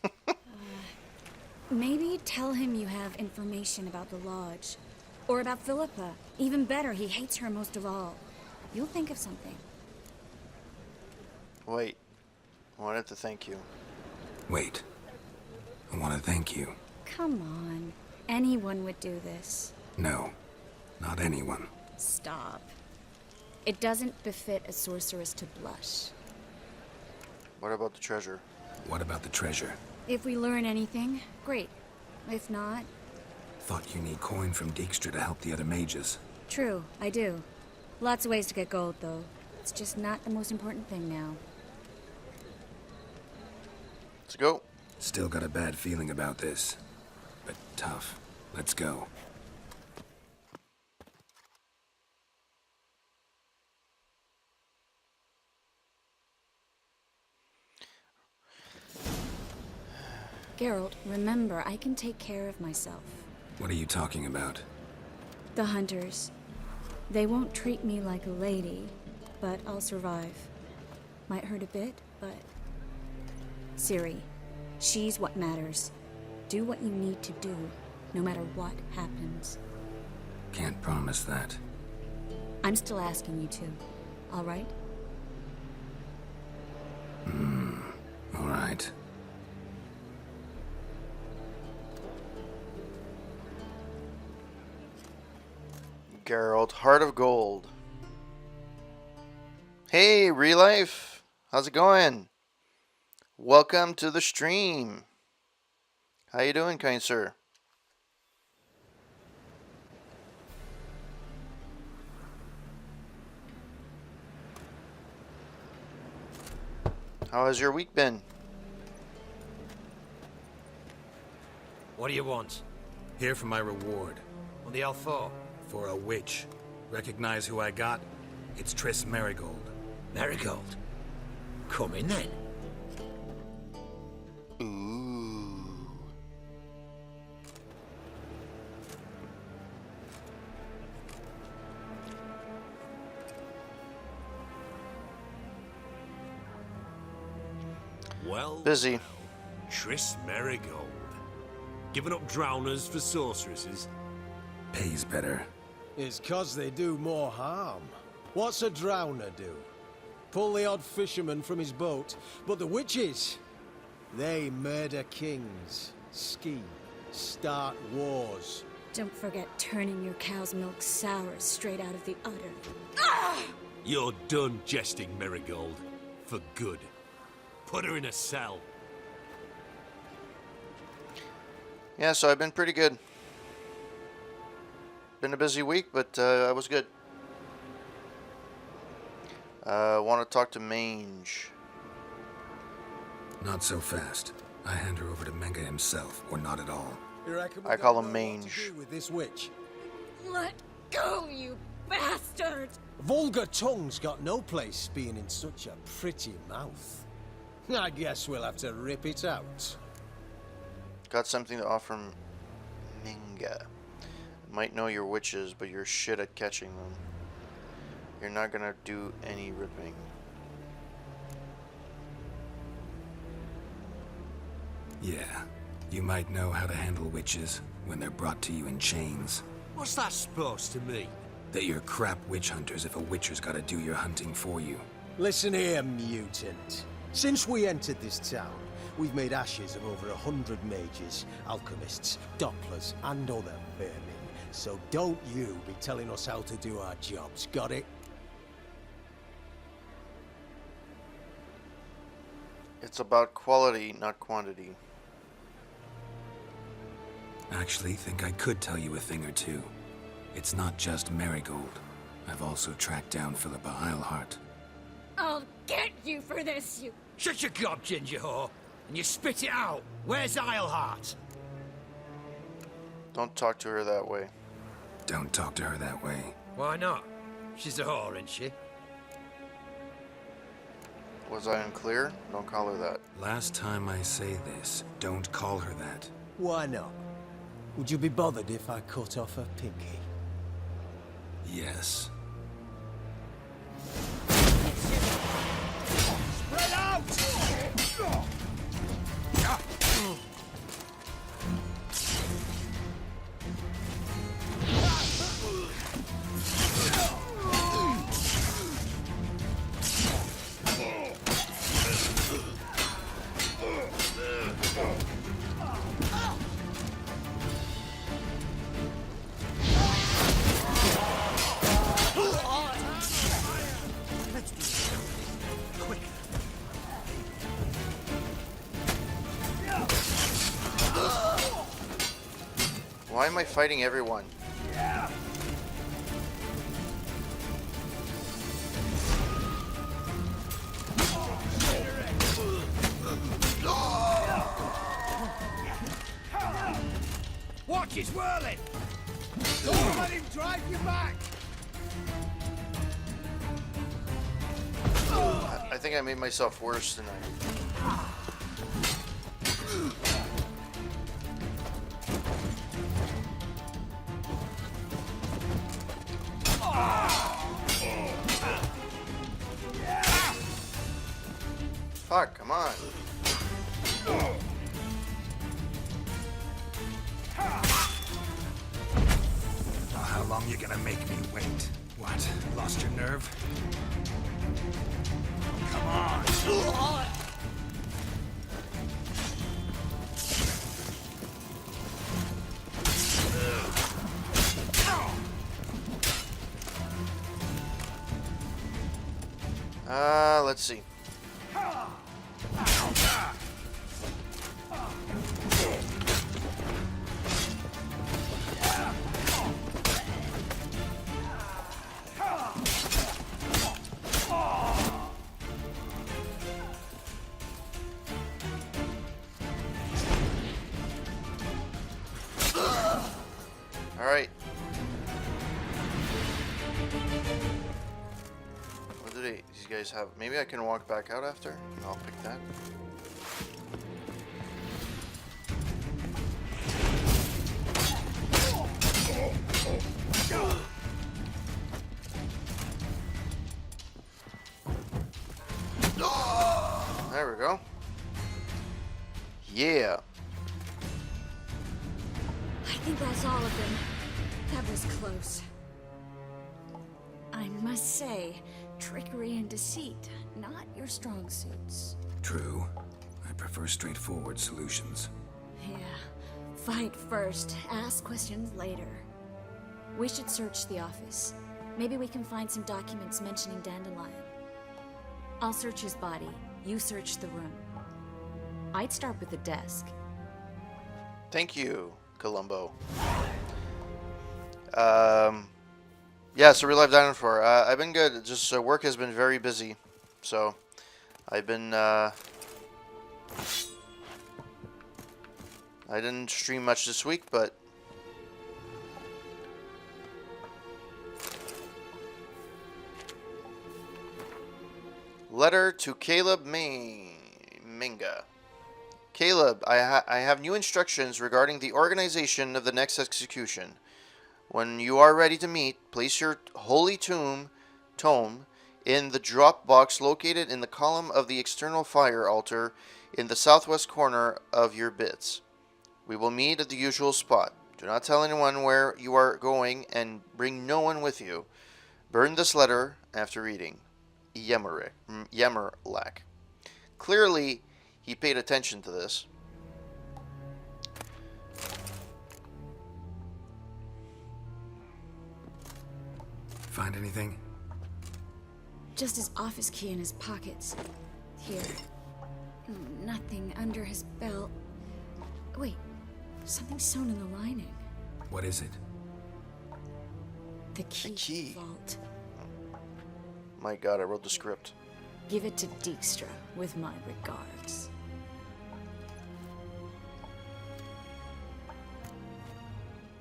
Maybe tell him you have information about the Lodge. Or about Philippa. Even better, he hates her most of all. You'll think of something. Wait. I wanted to thank you. Wait. I want to thank you. Come on. Anyone would do this. No, not anyone. Stop. It doesn't befit a sorceress to blush. What about the treasure? What about the treasure? If we learn anything, great. If not, Thought you need coin from Dijkstra to help the other mages. true, I do. Lots of ways to get gold, though. It's just not the most important thing now. Let's go. Still got a bad feeling about this. But tough. Let's go. Geralt, remember, I can take care of myself. What are you talking about? The hunters. They won't treat me like a lady, but I'll survive. Might hurt a bit, but... Ciri, she's what matters. Do what you need to do, no matter what happens. Can't promise that. I'm still asking you to, all right? All right. Geralt, Heart of Gold. Hey, Real Life. How's it going? Welcome to the stream. How you doing, kind sir? How has your week been? What do you want? Here for my reward. What the hell for? For a witch. Recognize who I got? It's Triss Merigold. Marigold. Come in then. Ooh. Well, Busy. Triss Merigold. Giving up drowners for sorceresses? Pays better. It's 'cause they do more harm. What's a drowner do? Pull the odd fisherman from his boat. But the witches, they murder kings, scheme, start wars. Don't forget turning your cow's milk sour straight out of the udder. You're done jesting, Merigold. For good. Put her in a cell. Yeah, so I've been pretty good. Been a busy week, but I was good. Want to talk to Mange. Not so fast. I hand her over to Menga himself, or not at all. You reckon we I don't call know him what Mange. to do with this witch? Let go, you bastard! Vulgar tongue's got no place being in such a pretty mouth. I guess we'll have to rip it out. Got something to offer Minga. Might know your witches, but you're shit at catching them. You're not gonna do any ripping. Yeah. You might know how to handle witches when they're brought to you in chains. What's that supposed to mean? That you're crap witch hunters if a witcher's gotta do your hunting for you. Listen here, mutant. Since we entered this town, we've made ashes of over 100 mages, alchemists, dopplers, and other vermin. So don't you be telling us how to do our jobs, got it? It's about quality, not quantity. Actually, think I could tell you a thing or two. It's not just Merigold. I've also tracked down Philippa Eilhart. I'll get you for this, you... Shut your gob, ginger whore, and you spit it out. Where's Eilhart? Don't talk to her that way. Don't talk to her that way. Why not? She's a whore, isn't she? Was I unclear? Don't call her that. Last time I say this, don't call her that. Why not? Would you be bothered if I cut off her pinky? Yes. Spread out! Why am I fighting everyone? Watch his whirling! Don't let him drive you back! I think I made myself worse than I... Fuck, come on. How long you gonna make me wait? What? Lost your nerve? Come on! Let's see. All right. What do these guys have? Maybe I can walk back out after. I'll pick that. There we go. Yeah. I think that's all of them. That was close. I must say, trickery and deceit, not your strong suits. True. I prefer straightforward solutions. Yeah. Fight first, ask questions later. We should search the office. Maybe we can find some documents mentioning Dandelion. I'll search his body. You search the room. I'd start with the desk. Thank you, Columbo. Yeah, so Real Life Dinosaur. I've been good. Just work has been very busy, so I've been. I didn't stream much this week, but letter to Caleb Minga. Caleb, I have new instructions regarding the organization of the next execution. When you are ready to meet, place your holy tome in the drop box located in the column of the external fire altar in the southwest corner of your bits. We will meet at the usual spot. Do not tell anyone where you are going and bring no one with you. Burn this letter after reading. Yemerlak. Clearly, he paid attention to this. Find anything? Just his office key in his pockets. Here. Nothing under his belt. Wait, something sewn in the lining. What is it? The key. Vault. My God, I wrote the script. Give it to Dijkstra with my regards.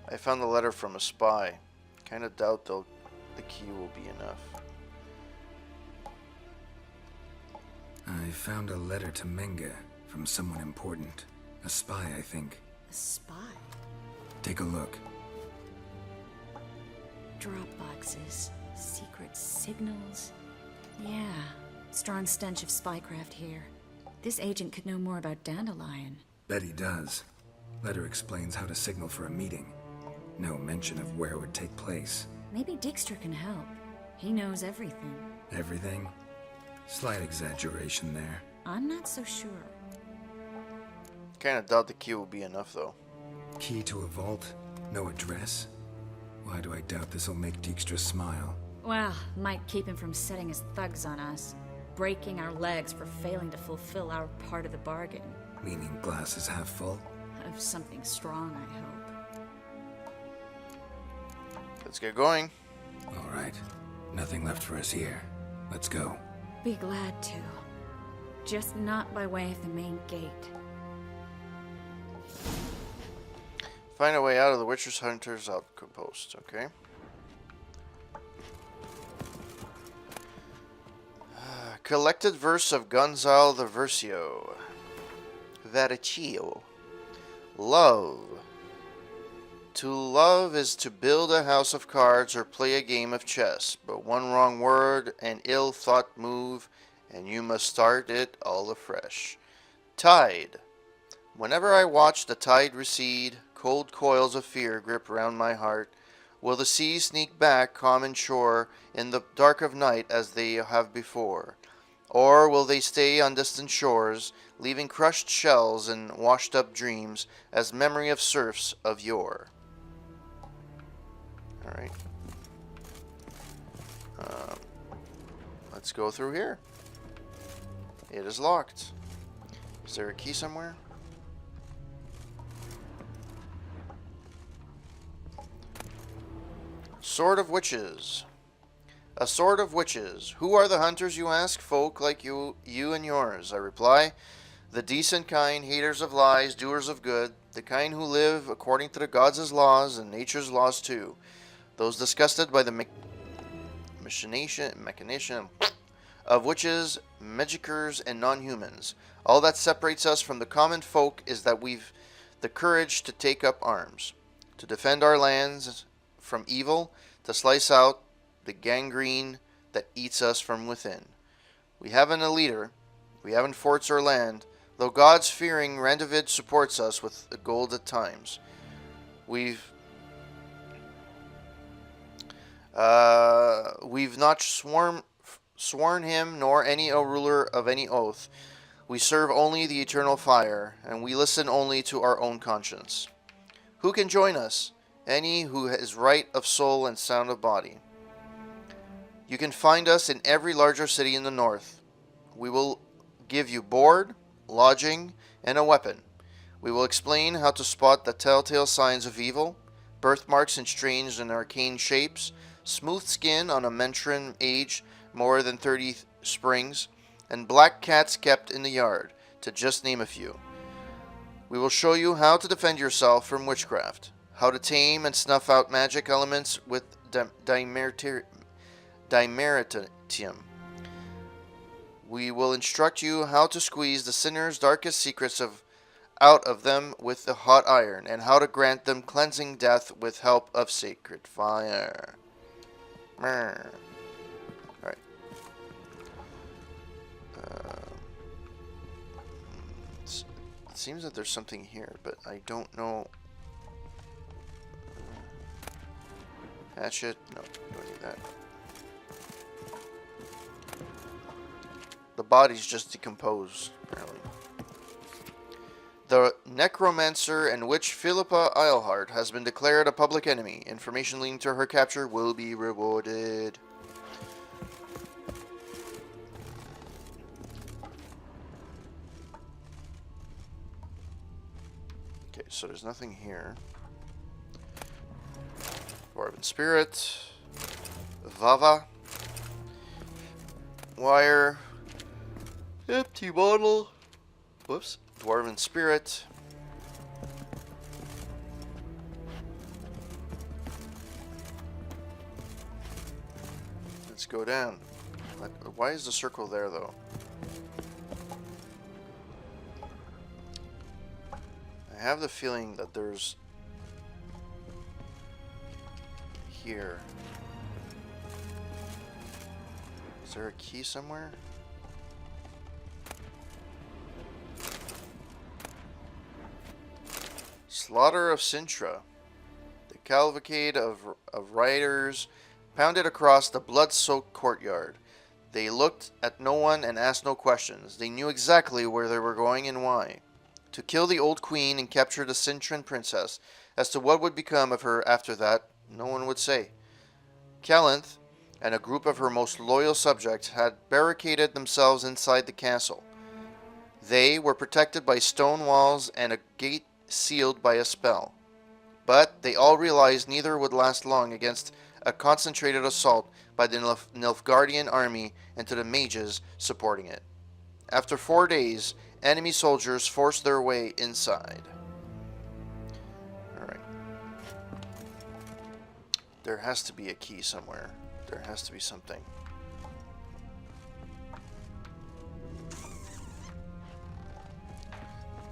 I found the letter from a spy. Kinda doubt though the key will be enough. I found a letter to Menga from someone important. A spy, I think. A spy? Take a look. Drop boxes, secret signals. Yeah, strong stench of spycraft here. This agent could know more about Dandelion. Bet he does. Letter explains how to signal for a meeting. No mention of where it would take place. Maybe Dijkstra can help. He knows everything. Everything? Slight exaggeration there. I'm not so sure. Kinda doubt the key will be enough though. Key to a vault? No address? Why do I doubt this'll make Dijkstra smile? Well, might keep him from setting his thugs on us. Breaking our legs for failing to fulfill our part of the bargain. Meaning glass is half full? Of something strong, I hope. Let's get going. All right. Nothing left for us here. Let's go. Be glad to. Just not by way of the main gate. Find a way out of the Witcher's Hunter's outpost, okay? Collected verse of Gonzalo the Versio. Vericchio. Love. To love is to build a house of cards or play a game of chess, but one wrong word, an ill-thought move, and you must start it all afresh. Tide. Whenever I watch the tide recede, cold coils of fear grip round my heart. Will the seas sneak back, calm and sure, in the dark of night as they have before? Or will they stay on distant shores, leaving crushed shells and washed-up dreams as memory of serfs of yore? Alright. Let's go through here. It is locked. Is there a key somewhere? Sword of Witches. A sword of witches. Who are the hunters, you ask? Folk like you and yours. I reply, the decent kind, haters of lies, doers of good, the kind who live according to the gods' laws and nature's laws too. Those disgusted by the machination of witches, magicers, and non-humans. All that separates us from the common folk is that we've the courage to take up arms, to defend our lands from evil, to slice out the gangrene that eats us from within. We haven't a leader, we haven't forts or land, though God's fearing Randavid supports us with the gold at times. We've not sworn him nor any ruler of any oath. We serve only the eternal fire, and we listen only to our own conscience. Who can join us? Any who is right of soul and sound of body. You can find us in every larger city in the north. We will give you board, lodging, and a weapon. We will explain how to spot the telltale signs of evil, birthmarks in strange and arcane shapes, smooth skin on a Mentran age more than 30 springs, and black cats kept in the yard, to just name a few. We will show you how to defend yourself from witchcraft, how to tame and snuff out magic elements with Dimeritium. We will instruct you how to squeeze the sinner's darkest secrets out of them with the hot iron, and how to grant them cleansing death with help of sacred fire. Alright. It seems that there's something here, but I don't know. Hatchet? No, don't need that. The body's just decomposed, apparently. The necromancer and witch Philippa Eilhart has been declared a public enemy. Information leading to her capture will be rewarded. Okay, so there's nothing here. Dwarven Spirit. Vava. Wire. Empty bottle. Whoops. Dwarven Spirit. Let's go down. Why is the circle there, though? I have the feeling that there's... here. Is there a key somewhere? Slaughter of Sintra. The cavalcade of riders pounded across the blood-soaked courtyard. They looked at no one and asked no questions. They knew exactly where they were going and why. To kill the old queen and capture the Cintran princess. As to what would become of her after that, no one would say. Calanth and a group of her most loyal subjects had barricaded themselves inside the castle. They were protected by stone walls and a gate sealed by a spell. But they all realized neither would last long against a concentrated assault by the Nilfgaardian army and to the mages supporting it. After 4 days, enemy soldiers forced their way inside. Alright. There has to be a key somewhere. There has to be something.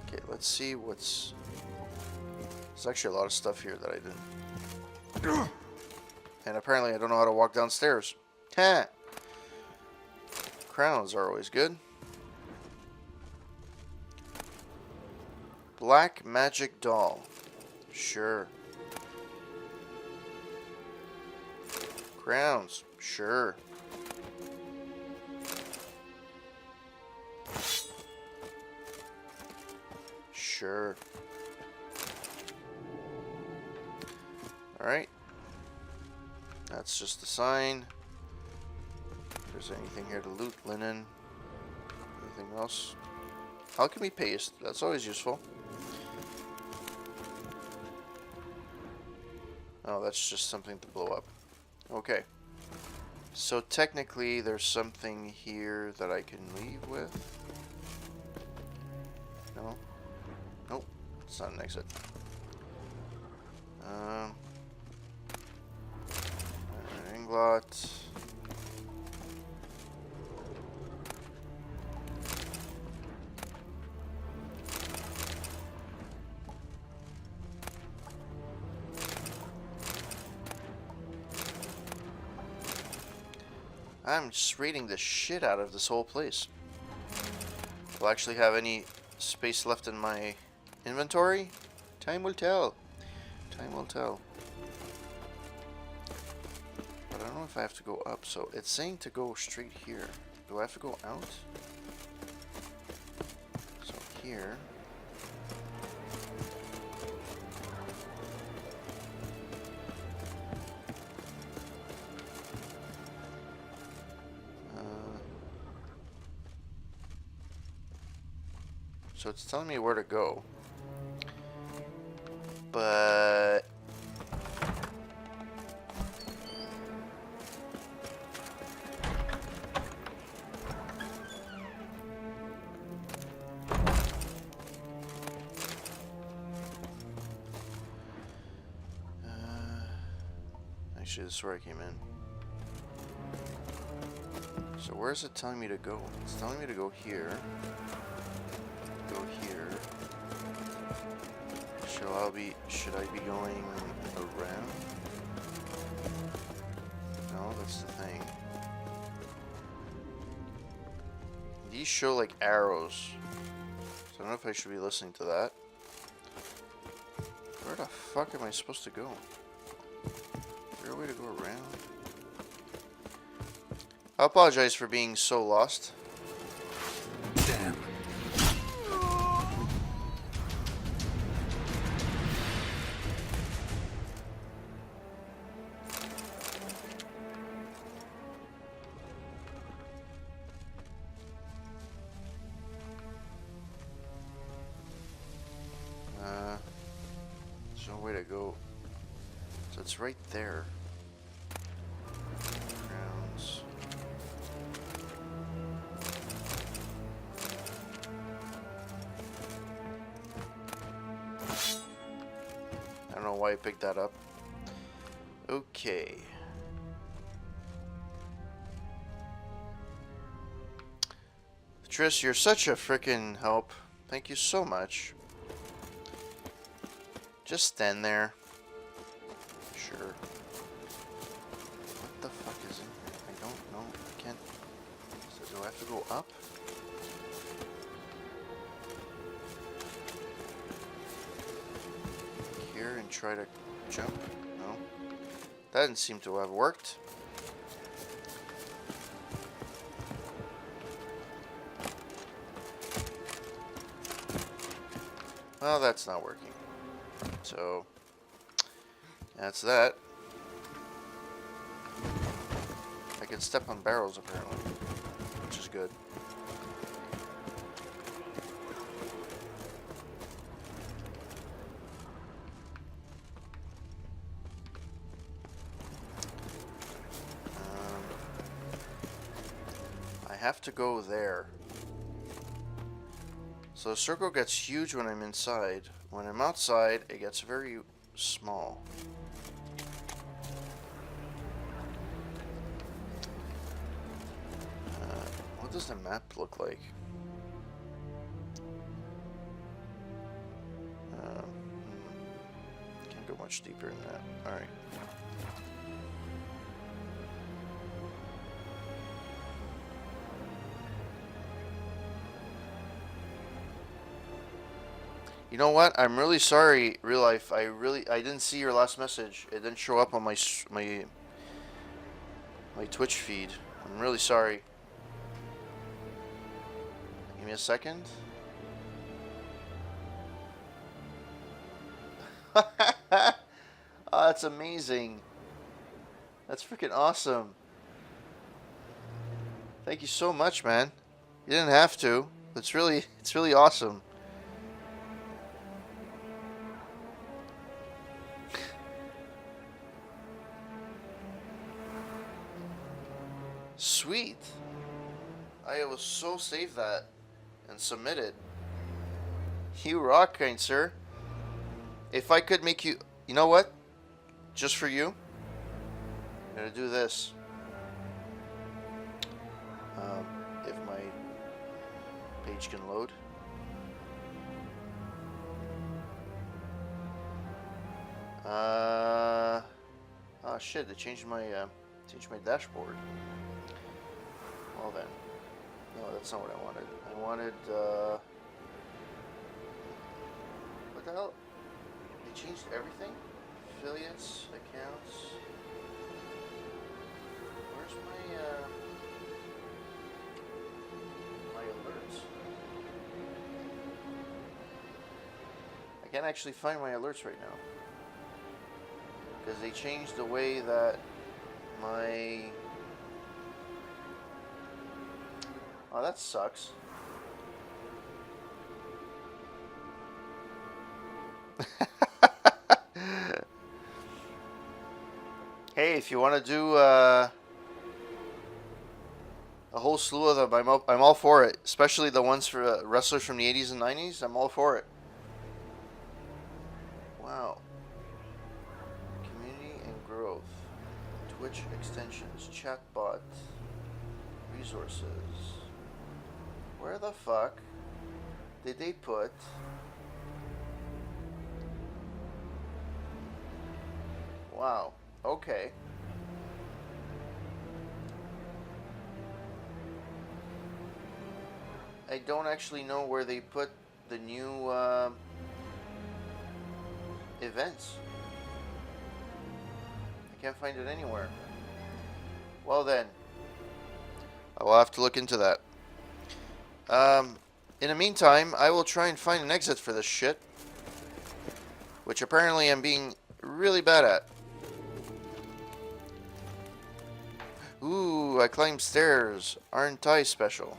Okay, let's see what's... There's actually a lot of stuff here that I didn't... And apparently I don't know how to walk downstairs. Heh! Crowns are always good. Black magic doll. Sure. Crowns. Sure. Sure. Alright. That's just a sign. If there's anything here to loot, linen. Anything else? Alchemy paste. That's always useful. Oh, that's just something to blow up. Okay. So technically there's something here that I can leave with. No? Nope. It's not an exit. Inglot. I'm just raiding the shit out of this whole place. Will I actually have any space left in my inventory? Time will tell. Time will tell. But I don't know if I have to go up, so it's saying to go straight here. Do I have to go out? So here. So it's telling me where to go. But... actually, this is where I came in. So where is it telling me to go? It's telling me to go here. Go here. Should I be going around? No, that's the thing. These show like arrows. So I don't know if I should be listening to that. Where the fuck am I supposed to go? Is there a way to go around? I apologize for being so lost. Damn. There's no way to go. So it's right there. Grounds. I don't know why I picked that up. Okay. Triss, you're such a frickin' help. Thank you so much. Just stand there. Sure. What the fuck is in here? I don't know. I can't. So do I have to go up? Here and try to jump? No. That didn't seem to have worked. Well, that's not working. So, that's that. I can step on barrels apparently, which is good. have to go there. So the circle gets huge when I'm inside. When I'm outside, it gets very small. What does the map look like? Can't go much deeper than that. Alright. You know what? I'm really sorry, real life. I didn't see your last message. It didn't show up on my Twitch feed. I'm really sorry. Give me a second. Oh, that's amazing. That's freaking awesome. Thank you so much, man. You didn't have to. It's really awesome. Sweet. I will so save that and submit it. You rock, kind sir. If I could make you... You know what? Just for you, I'm gonna do this. If my page can load. Oh shit, they changed my dashboard. Well then. No, that's not what I wanted. I wanted, what the hell? They changed everything? Affiliates, accounts. Where's my alerts? I can't actually find my alerts right now. Because they changed the way that my... Oh, that sucks. Hey, if you want to do a whole slew of them, I'm all for it. Especially the ones for wrestlers from the 80s and 90s. I'm all for it. Wow. Community and growth. Twitch extensions. Chatbot. Resources. Where the fuck did they put... Wow. Okay. I don't actually know where they put the new events. I can't find it anywhere. Well then, I will have to look into that. In the meantime, I will try and find an exit for this shit, which apparently I'm being really bad at. Ooh, I climbed stairs. Aren't I special?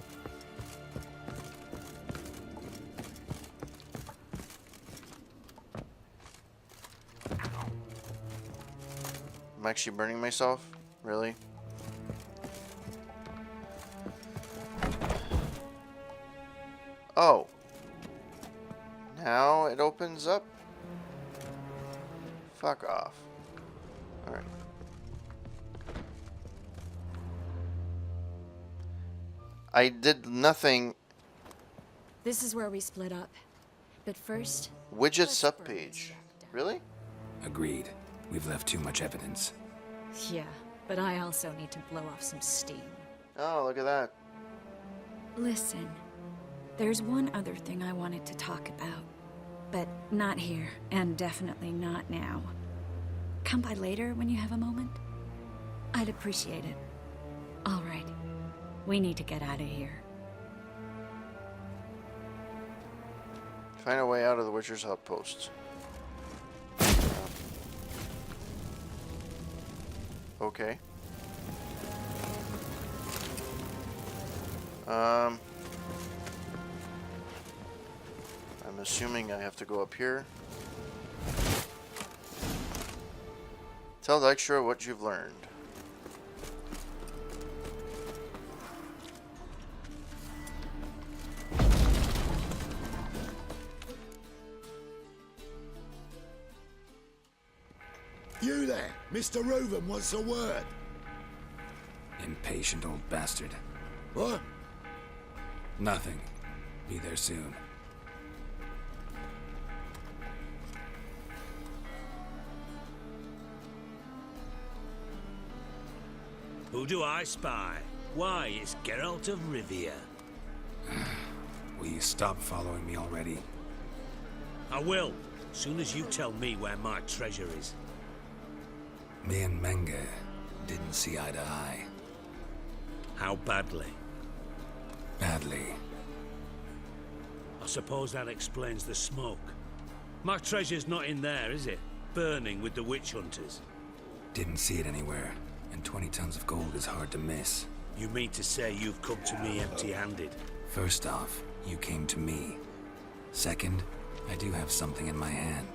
I'm actually burning myself? Really? Oh. Now it opens up? Fuck off. Alright. I did nothing. This is where we split up. But first... Widget subpage. Really? Agreed. We've left too much evidence. Yeah, but I also need to blow off some steam. Oh, look at that. Listen, there's one other thing I wanted to talk about. But not here, and definitely not now. Come by later when you have a moment? I'd appreciate it. All right. We need to get out of here. Find a way out of the Witcher's outposts. Okay. I'm assuming I have to go up here. Tell Dykstra what you've learned. Mr. Reuven wants a word. Impatient old bastard. What? Nothing. Be there soon. Who do I spy? Why, it's Geralt of Rivia. Will you stop following me already? I will, soon as you tell me where my treasure is. Me and Menge didn't see eye to eye. How badly? Badly. I suppose that explains the smoke. My treasure's not in there, is it? Burning with the witch hunters. Didn't see it anywhere, and 20 tons of gold is hard to miss. You mean to say you've come to me empty-handed? First off, you came to me. Second, I do have something in my hand.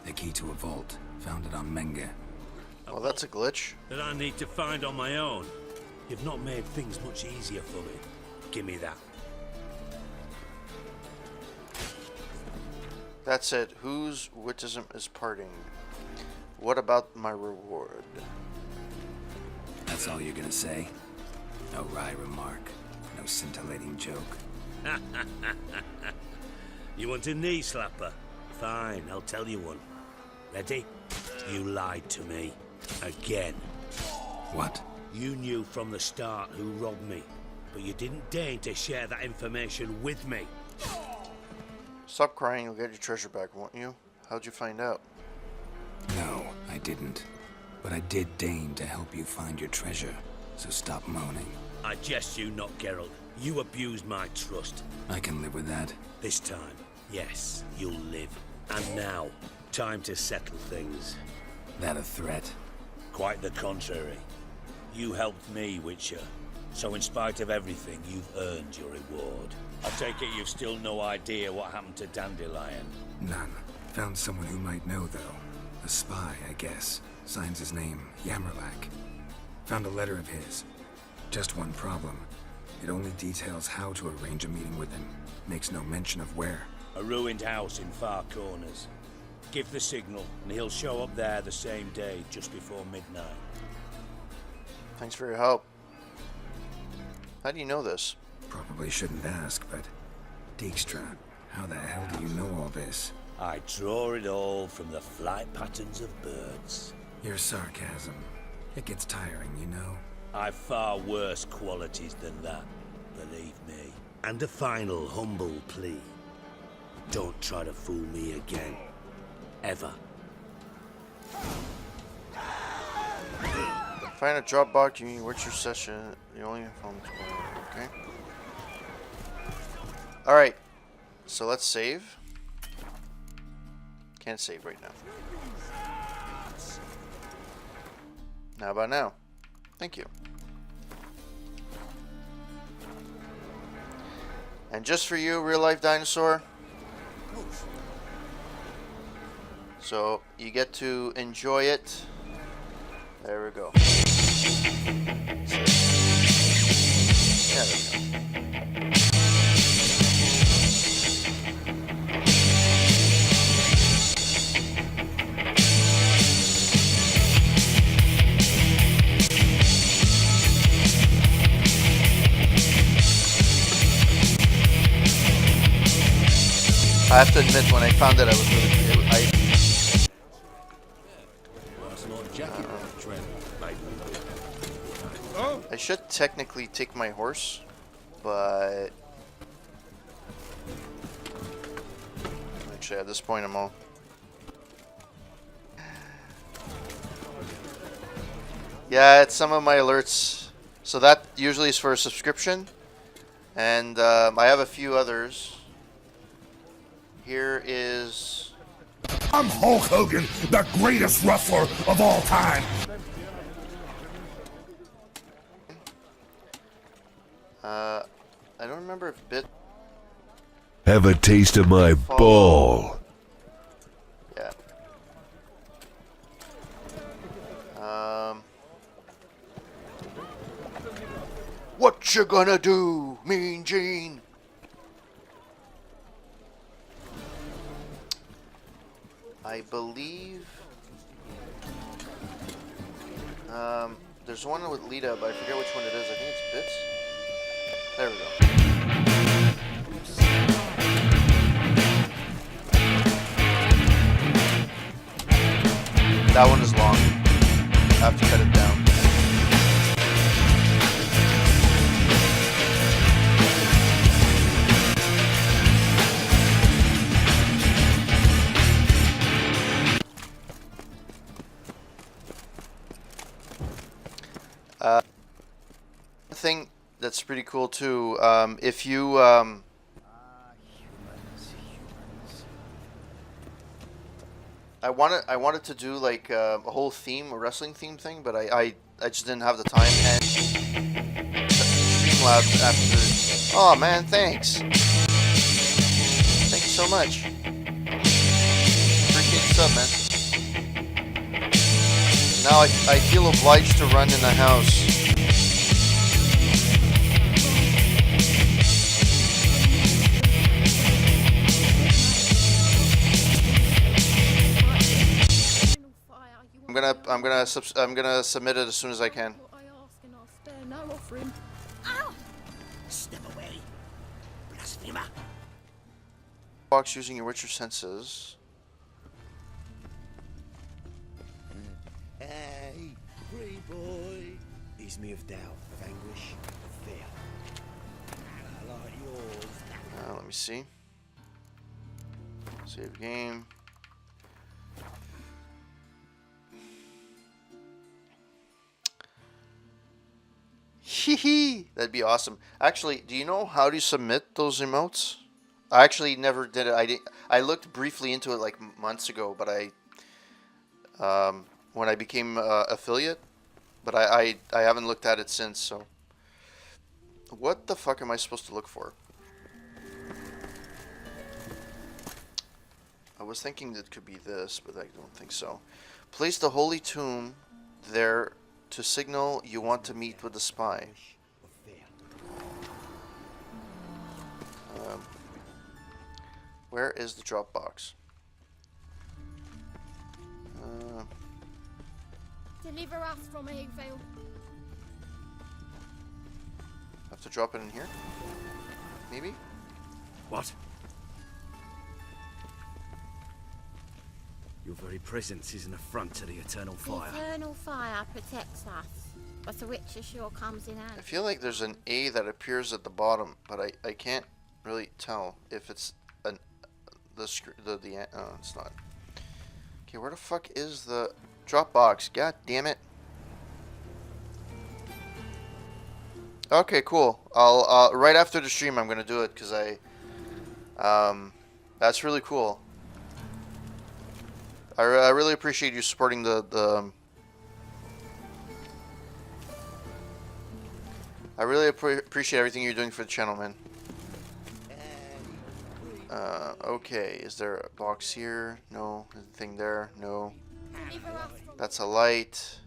The key to a vault. Found it on Menge. Well, that's a glitch. That I need to find on my own. You've not made things much easier for me. Give me that. That's it. Whose witticism is parting? What about my reward? That's all you're gonna say? No wry remark. No scintillating joke. You want a knee slapper? Fine, I'll tell you one. Ready? You lied to me. Again. What? You knew from the start who robbed me, but you didn't deign to share that information with me. Stop crying, you'll get your treasure back, won't you? How'd you find out? No, I didn't. But I did deign to help you find your treasure, so stop moaning. I jest you not, Geralt. You abused my trust. I can live with that. This time, yes, you'll live. And now, time to settle things. That a threat? Quite the contrary. You helped me, Witcher. So in spite of everything, you've earned your reward. I take it you've still no idea what happened to Dandelion. None. Found someone who might know, though. A spy, I guess. Signs his name, Yammerlak. Found a letter of his. Just one problem. It only details how to arrange a meeting with him. Makes no mention of where. A ruined house in Far Corners. Give the signal, and he'll show up there the same day, just before midnight. Thanks for your help. How do you know this? Probably shouldn't ask, but... Dijkstra, how the hell do you know all this? I draw it all from the flight patterns of birds. Your sarcasm. It gets tiring, you know? I've far worse qualities than that, believe me. And a final humble plea. Don't try to fool me again. Ever. Find a Dropbox during Witcher session. The only phone. Okay. Alright. So let's save. Can't save right now. How about now? Thank you. And just for you, real life dinosaur. So you get to enjoy it. There we go. Yeah, there we go. I have to admit, when I found it, I was really. I should technically take my horse, but actually at this point I'm all. Yeah, it's some of my alerts. So that usually is for a subscription, and I have a few others. Here is. I'm Hulk Hogan, the greatest wrestler of all time. I don't remember if Bit. Have a taste of my ball. Yeah. What you gonna do, Mean Gene? I believe There's one with Lita, but I forget which one it is. I think it's Bits. There we go. That one is long. I have to cut it down. Thing that's pretty cool too. If you I wanted to do like a whole theme, a wrestling theme thing, but I just didn't have the time. And Streamlabs after. Oh man, thanks. Thank you so much. Appreciate the sub, man. Now I feel obliged to run in the house. I'm gonna submit it as soon as I can. Step away, blasphemer. Box using your Witcher senses. Hey, free boy. Ease me of doubt, of anguish, of fear. I like yours. Let me see. Save game. Hee. That'd be awesome. Actually, do you know how to submit those emotes? I actually never did it. I looked briefly into it like months ago, but when I became affiliate, but I haven't looked at it since. So, what the fuck am I supposed to look for? I was thinking that it could be this, but I don't think so. Place the holy tomb there to signal you want to meet with the spy. Where is the drop box? Deliver us from Eggvale. Have to drop it in here? Maybe? What? Your very presence is an affront to the Eternal Fire. The Eternal Fire protects us, but the Witcher sure comes in handy. I feel like there's an A that appears at the bottom, but I can't really tell if it's it's not. Okay, where the fuck is the drop box? God damn it. Okay, cool. I'll right after the stream I'm gonna do it because that's really cool. I really appreciate you supporting the I really appreciate everything you're doing for the channel, man. Okay, is there a box here? No. Anything there? No. That's a light.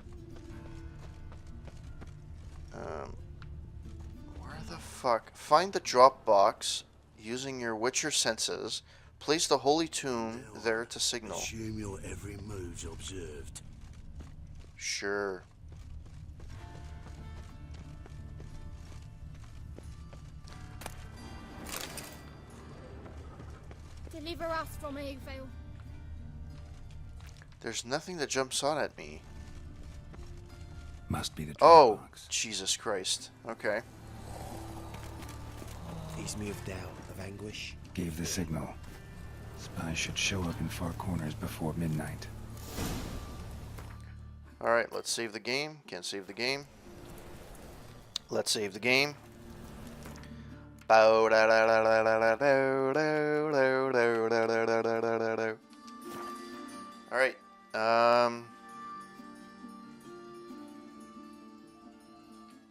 Where the fuck? Find the drop box using your Witcher senses. Place the holy tomb there to signal. Assume your every move's observed. Sure. Deliver us from Eggvale. There's nothing that jumps out at me. Must be the drop box. Jesus Christ. Okay. Ease me of doubt, of anguish. Gave the signal. Spies should show up in far corners before midnight. Alright, let's save the game. Can't save the game. Let's save the game. Alright.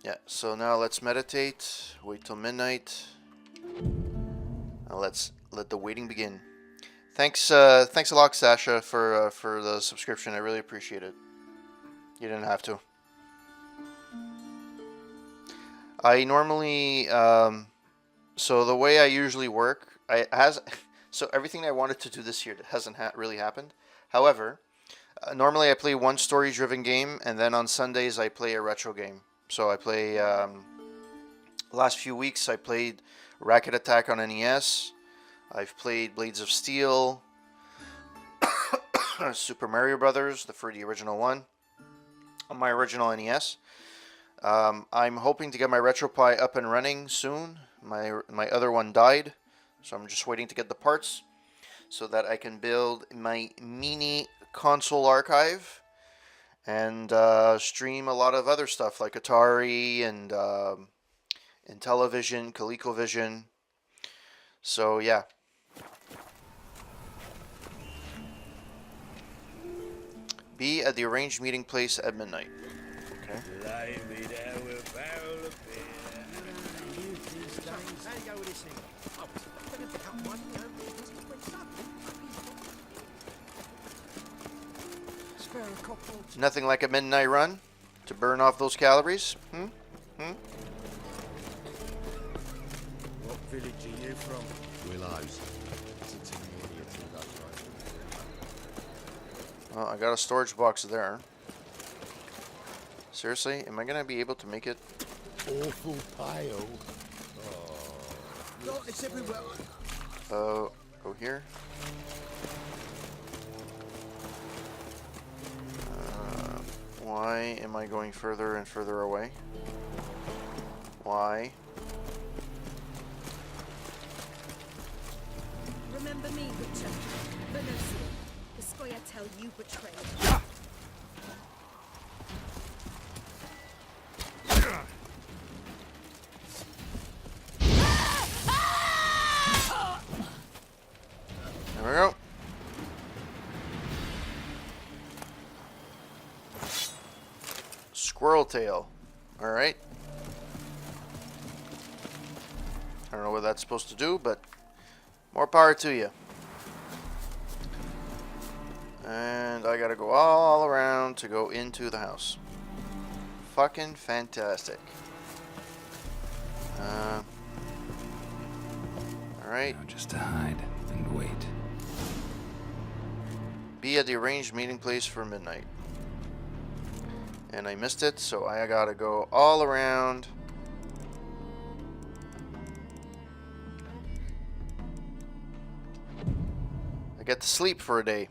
Yeah, so now let's meditate. Wait till midnight. Now let's let the waiting begin. Thanks a lot, Sasha, for the subscription. I really appreciate it. You didn't have to. I normally, so the way I usually work, so everything I wanted to do this year hasn't really happened. However, Normally I play one story-driven game, and then on Sundays I play a retro game. So I play, last few weeks I played Racket Attack on NES. I've played Blades of Steel, Super Mario Brothers, for the original one, on my original NES. I'm hoping to get my RetroPie up and running soon. My other one died, so I'm just waiting to get the parts so that I can build my mini console archive and stream a lot of other stuff like Atari and Intellivision, ColecoVision. So yeah. Be at the arranged meeting place at midnight. Okay. Nothing like a midnight run to burn off those calories. What village are you from? Willows. Well, I got a storage box there. Seriously, am I gonna be able to make it? Awful pale. Oh, it's everywhere. Go here. Why am I going further and further away? Why? Remember me, Witcher. Venusia. The Scoia'tael you betrayed. There we go. Squirrel tail. Alright. I don't know what that's supposed to do, but more power to you. And I gotta go all around to go into the house. Fucking fantastic. Alright. Now just to hide and wait. Be at the arranged meeting place for midnight. And I missed it, so I gotta go all around. I get to sleep for a day.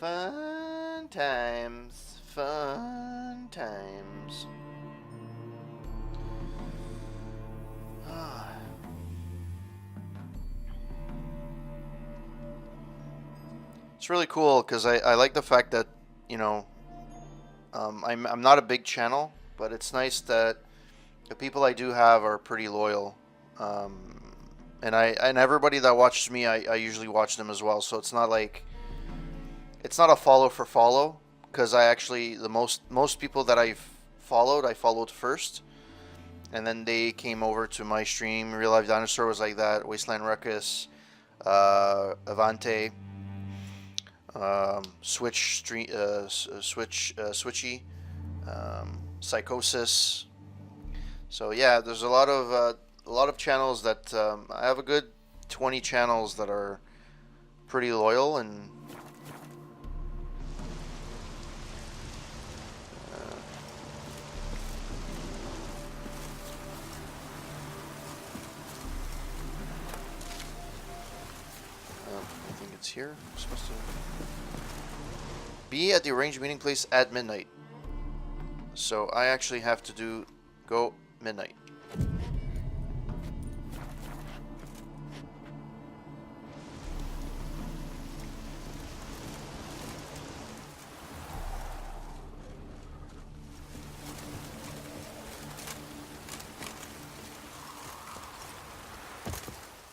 Fun times, fun times. It's really cool because I like the fact that, you know, I'm not a big channel, but it's nice that the people I do have are pretty loyal. And everybody that watches me, I usually watch them as well. So it's not like, it's not a follow for follow, because I actually, the most people that I followed first, and then they came over to my stream. Real Life Dinosaur was like that. Wasteland Ruckus, Avante, Switchy, Psychosis. So yeah, there's a lot of channels that I have a good 20 channels that are pretty loyal, and I think it's here. I'm supposed to be at the arranged meeting place at midnight. So I actually have to go midnight.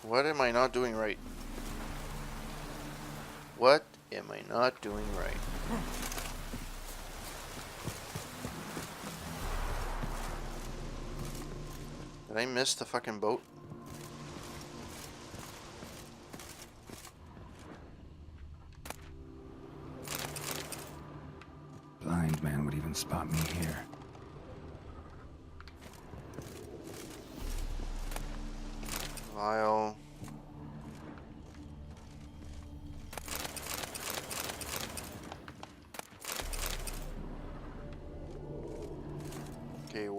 What am I not doing right? What am I not doing right? Did I miss the fucking boat? Blind man would even spot me here. Vial.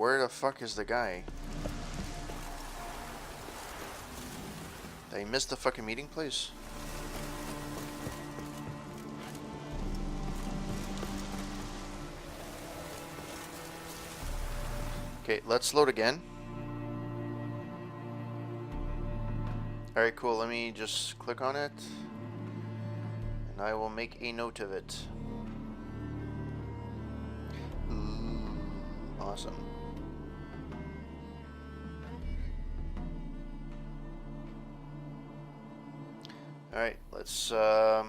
where the fuck is the guy? Did I miss the fucking meeting place? Okay, let's load again. Alright, cool. Let me just click on it. And I will make a note of it. Ooh, awesome. Alright, let's, let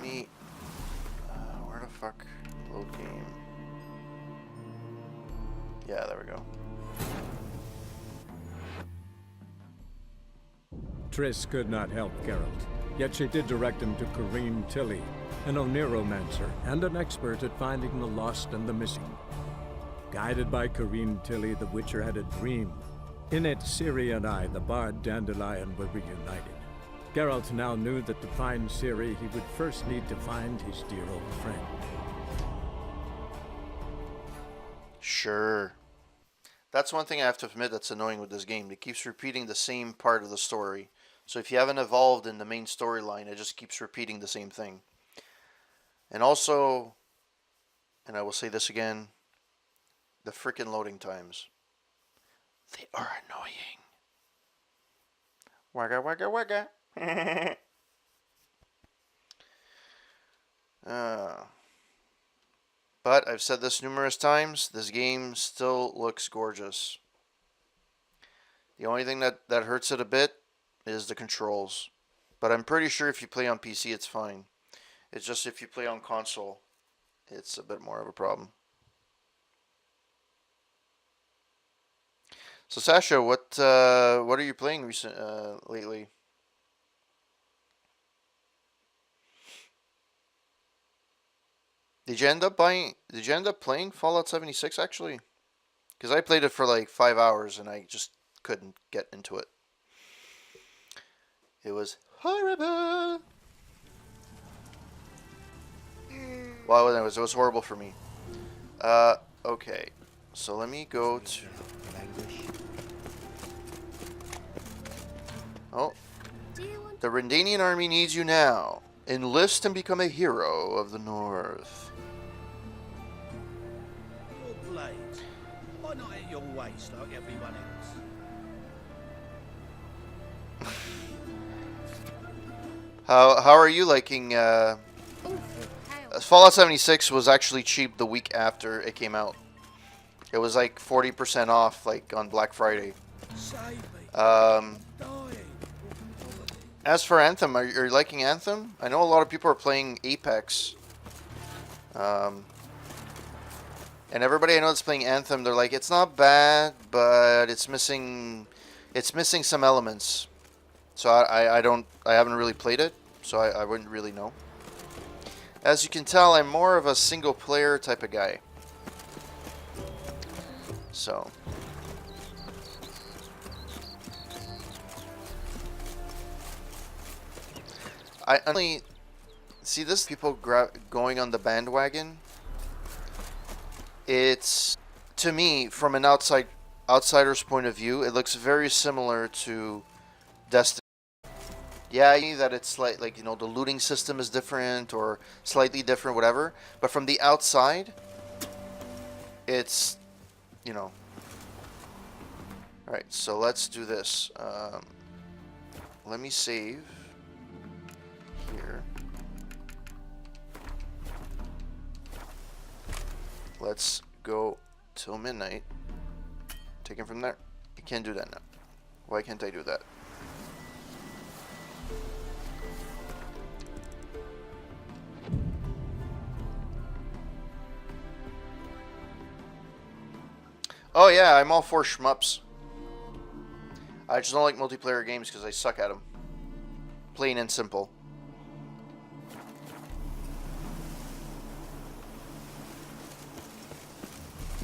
me, where the fuck, load game. Yeah, there we go. Triss could not help Geralt, yet she did direct him to Kareem Tilly, an Oniromancer and an expert at finding the lost and the missing. Guided by Kareem Tilly, the Witcher had a dream. In it, Ciri and I, the bard Dandelion, were reunited. Geralt now knew that to find Ciri, he would first need to find his dear old friend. Sure. That's one thing I have to admit that's annoying with this game. It keeps repeating the same part of the story. So if you haven't evolved in the main storyline, it just keeps repeating the same thing. And also, and I will say this again, the frickin' loading times. They are annoying. Wagga wagga wagga. But I've said this numerous times, this game still looks gorgeous. The only thing that hurts it a bit is the controls. But I'm pretty sure if you play on PC it's fine. It's just if you play on console, it's a bit more of a problem. So Sasha, what are you playing lately? Did you end up playing Fallout 76 actually? Because I played it for like 5 hours and I just couldn't get into it. It was horrible. Well, it was horrible for me. Okay. So let me go to... Oh. The Redanian army needs you now. Enlist and become a hero of the North. Your blades. Why not at your waist like everyone else? How are you liking Fallout 76 was actually cheap the week after it came out. It was like 40% off, like on Black Friday. As for Anthem, are you liking Anthem? I know a lot of people are playing Apex. And everybody I know that's playing Anthem, they're like, it's not bad, but it's missing some elements. So I haven't really played it, so I wouldn't really know. As you can tell, I'm more of a single player type of guy. So I only see this people going on the bandwagon. It's, to me, from an outsider's point of view, it looks very similar to Destiny. Yeah, that it's like you know, the looting system is different or slightly different, whatever. But from the outside, it's, you know. All right, so let's do this. Let me save here. Let's go till midnight. Take him from there. I can't do that now. Why can't I do that? Oh yeah, I'm all for shmups. I just don't like multiplayer games because I suck at them. Plain and simple.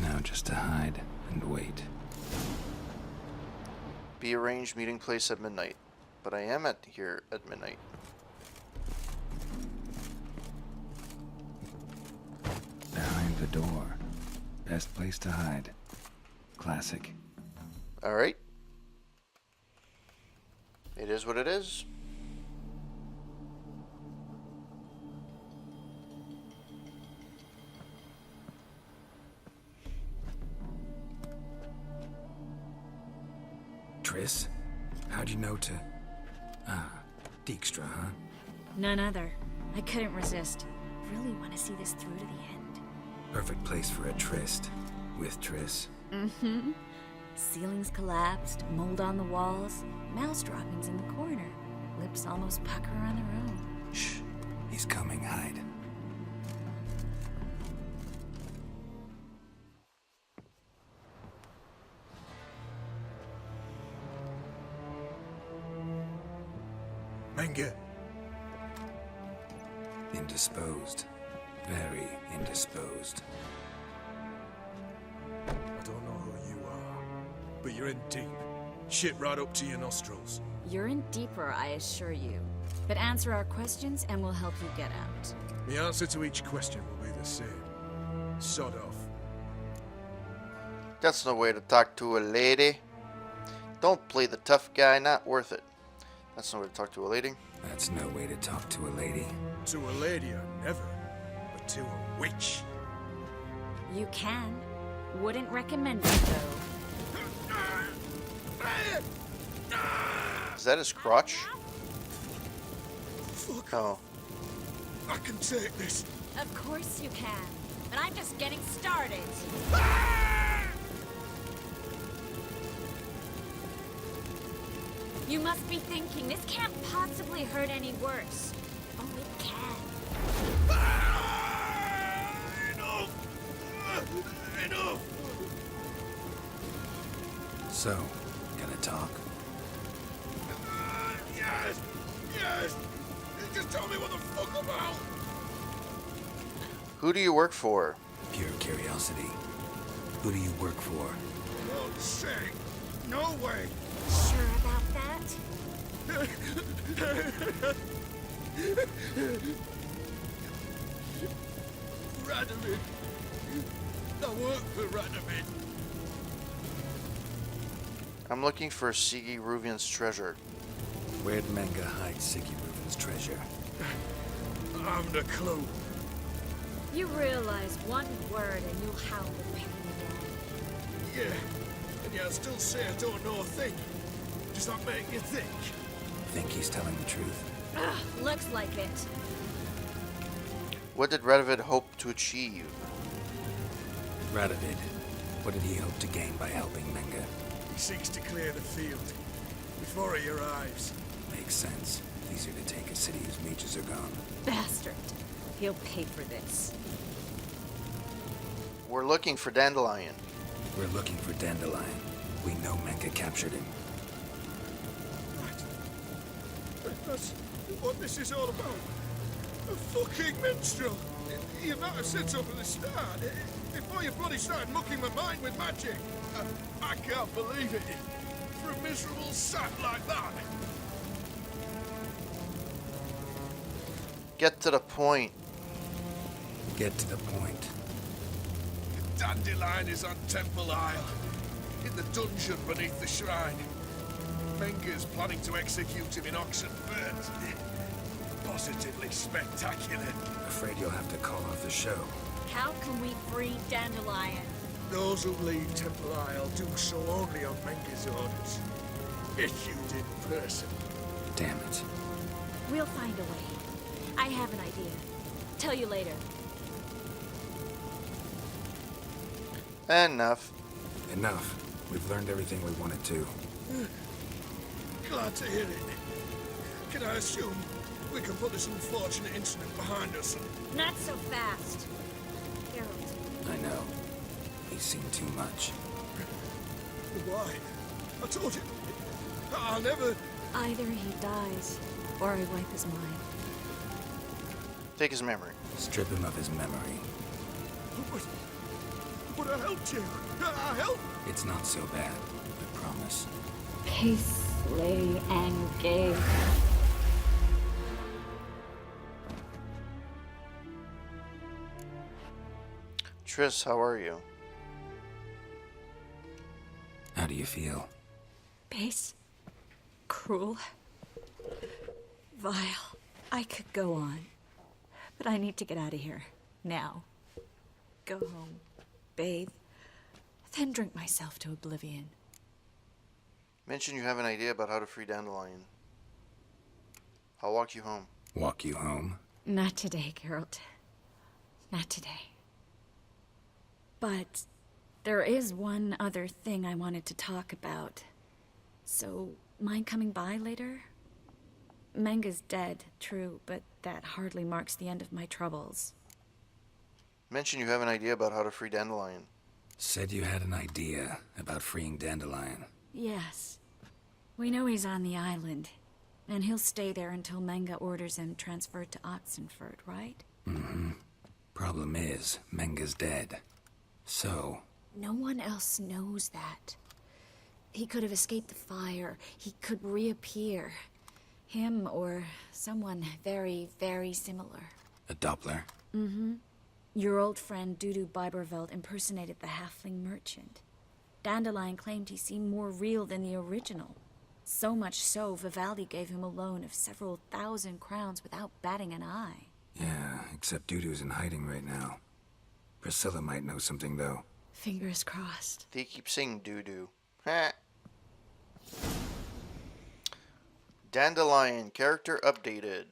Now just to hide and wait. Be arranged meeting place at midnight. But I am here at midnight. Behind the door. Best place to hide. Classic. Alright. It is what it is. Triss? How'd you know to... Ah, Dijkstra, huh? None other. I couldn't resist. Really want to see this through to the end. Perfect place for a tryst. With Triss. Mm-hmm. Ceilings collapsed, mold on the walls, mouse droppings in the corner. Lips almost pucker on their own. Shh. He's coming, hide. Menge. Indisposed. Very indisposed. I don't know who you are, but you're in deep. Shit right up to your nostrils. You're in deeper, I assure you. But answer our questions and we'll help you get out. The answer to each question will be the same. Sod off. That's no way to talk to a lady. Don't play the tough guy, not worth it. That's no way to talk to a lady. That's no way to talk to a lady. To a lady, I never. But to a witch. You can. Wouldn't recommend it, though. Is that his crotch? Fuck. Oh. I can take this. Of course you can. But I'm just getting started. You must be thinking, this can't possibly hurt any worse. Oh, it can. Enough! Enough! So, gonna talk? Yes! Yes! Just tell me what the fuck about! Who do you work for? Pure curiosity. Who do you work for? God's sake! No way! Sure about that? Radovid! I work for Radovid! I'm looking for Sigi Ruvian's treasure. Where'd Menge hide Sigi Ruvin's treasure? I'm the clue. You realize one word and you'll howl with pain again. Yeah, and yet I still say I don't know a thing. Does that make you think? Think he's telling the truth? Ugh, looks like it. What did Radovid hope to achieve? Radovid. What did he hope to gain by helping Menge? He seeks to clear the field before he arrives. Makes sense. Easier to take a city whose mages are gone. Bastard. He'll pay for this. We're looking for Dandelion. We're looking for Dandelion. We know Menge captured him. That's what this is all about. A fucking minstrel. You might have said so from the start. Before you bloody started mucking my mind with magic. I can't believe it. For a miserable sap like that. Get to the point. Get to the point. Dandelion is on Temple Isle. In the dungeon beneath the shrine. Menge's planning to execute him in Oxenfurt. Positively spectacular. Afraid you'll have to call off the show. How can we free Dandelion? Those who leave Temple Isle do so only on Menge's orders. Issued in person. Damn it. We'll find a way. I have an idea. Tell you later. Enough. Enough. We've learned everything we wanted to. Glad to hear it. Can I assume we can put this unfortunate incident behind us and... Not so fast. Geralt. I know. He's seen too much. Why? I told you. I'll never... Either he dies, or I wipe his mind. Take his memory. Strip him of his memory. But I helped you. I helped. It's not so bad. I promise. Peacefully engage. Triss, how are you? How do you feel? Base. Cruel. Vile. I could go on. But I need to get out of here. Now. Go home. Bathe. Then drink myself to oblivion. Mention you have an idea about how to free Dandelion. I'll walk you home. Walk you home? Not today, Geralt. Not today. But there is one other thing I wanted to talk about. So, mind coming by later? Menga's dead, true, but that hardly marks the end of my troubles. Mention you have an idea about how to free Dandelion. Said you had an idea about freeing Dandelion. Yes. We know he's on the island, and he'll stay there until Menga orders him transferred to Oxenfurt, right? Mm-hmm. Problem is, Menga's dead. So... No one else knows that. He could have escaped the fire. He could reappear. Him or someone very, very similar. A Doppler? Mm-hmm. Your old friend Dudu Biberveld impersonated the halfling merchant. Dandelion claimed he seemed more real than the original. So much so, Vivaldi gave him a loan of several thousand crowns without batting an eye. Yeah, except Dudu's in hiding right now. Priscilla might know something, though. Fingers crossed. They keep saying doo-doo. Heh. Dandelion, character updated.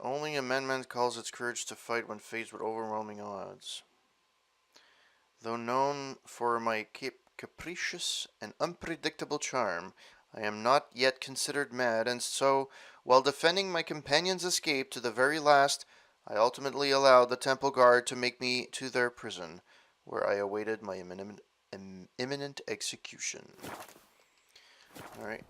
Only amendment calls its courage to fight when faced with overwhelming odds. Though known for my capricious and unpredictable charm, I am not yet considered mad, and so, while defending my companion's escape to the very last, I ultimately allowed the temple guard to make me to their prison, where I awaited my imminent execution. Alright.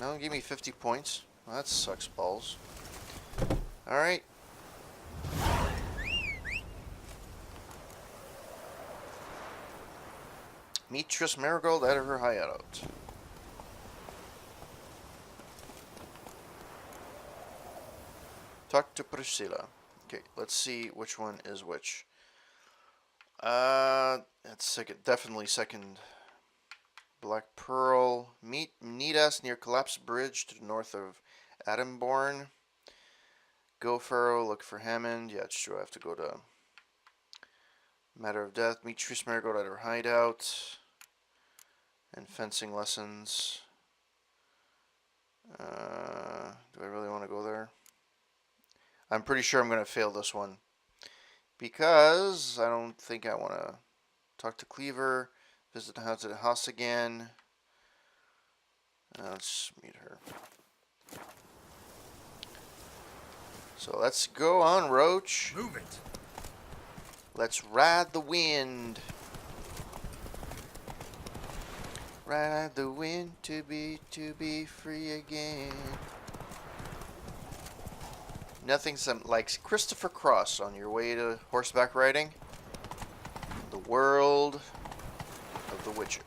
Now give me 50 points. Well, that sucks balls. Alright. Meet Triss Merigold at her hideout. Talk to Priscilla. Okay, let's see which one is which. That's second, definitely second. Black Pearl. Meet us near Collapsed Bridge to the north of Adamborn. Go Pharaoh, look for Hammond. Yeah, it's true, I have to go to Matter of Death. Meet Triss Merigold at her hideout. And fencing lessons. Do I really want to go there? I'm pretty sure I'm going to fail this one. Because I don't think I want to talk to Cleaver. Visit the house again. Let's meet her. So let's go on, Roach. Move it. Let's ride the wind. Ride the wind to be free again. Nothing like Christopher Cross on your way to horseback riding. The world of The Witcher.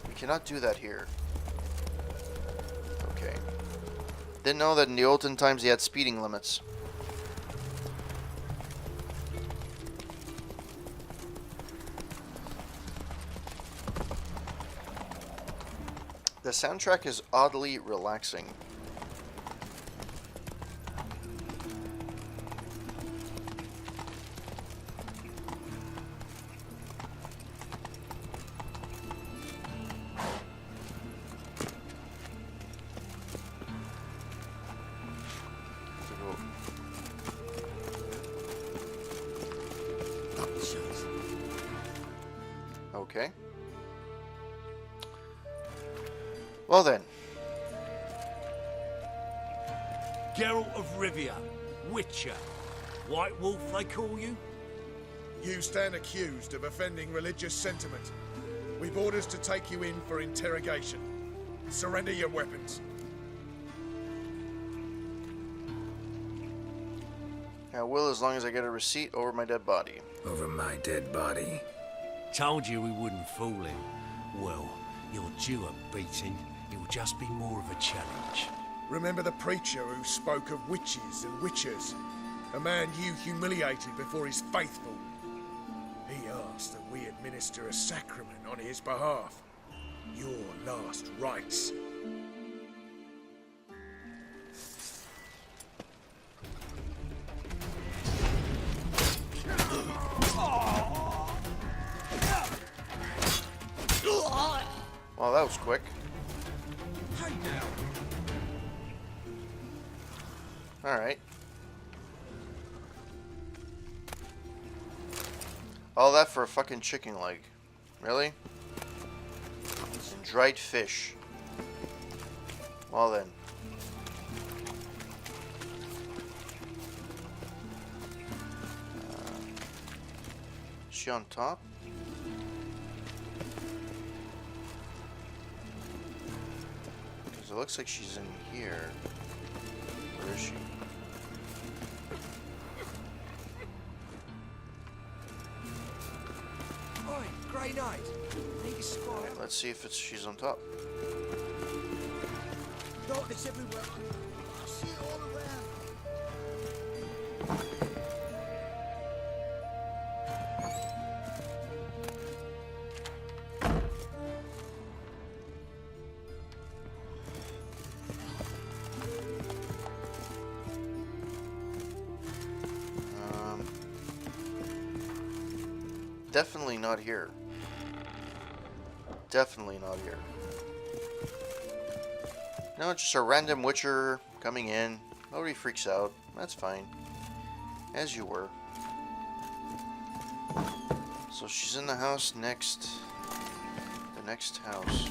We cannot do that here. Okay. Didn't know that in the olden times they had speeding limits. The soundtrack is oddly relaxing. Okay. Well then. Geralt of Rivia, Witcher. White Wolf, they call you? You stand accused of offending religious sentiment. We've orders to take you in for interrogation. Surrender your weapons. I will, as long as I get a receipt over my dead body. Over my dead body? Told you we wouldn't fool him. Well, you're due a beating. It'll just be more of a challenge. Remember the preacher who spoke of witches and witchers? A man you humiliated before his faithful. He asked that we administer a sacrament on his behalf. Your last rites. Well, that was quick. Alright. All that for a fucking chicken leg. Really? And dried fish. Well then. Is she on top? Because it looks like she's in here. Where is she? Oi, Grey Knight. Need a spy. Let's see if she's on top. Darkness everywhere. I see it all around. Definitely not here. Definitely not here. No, just a random witcher coming in. Nobody freaks out. That's fine. As you were. So she's in the house next. The next house.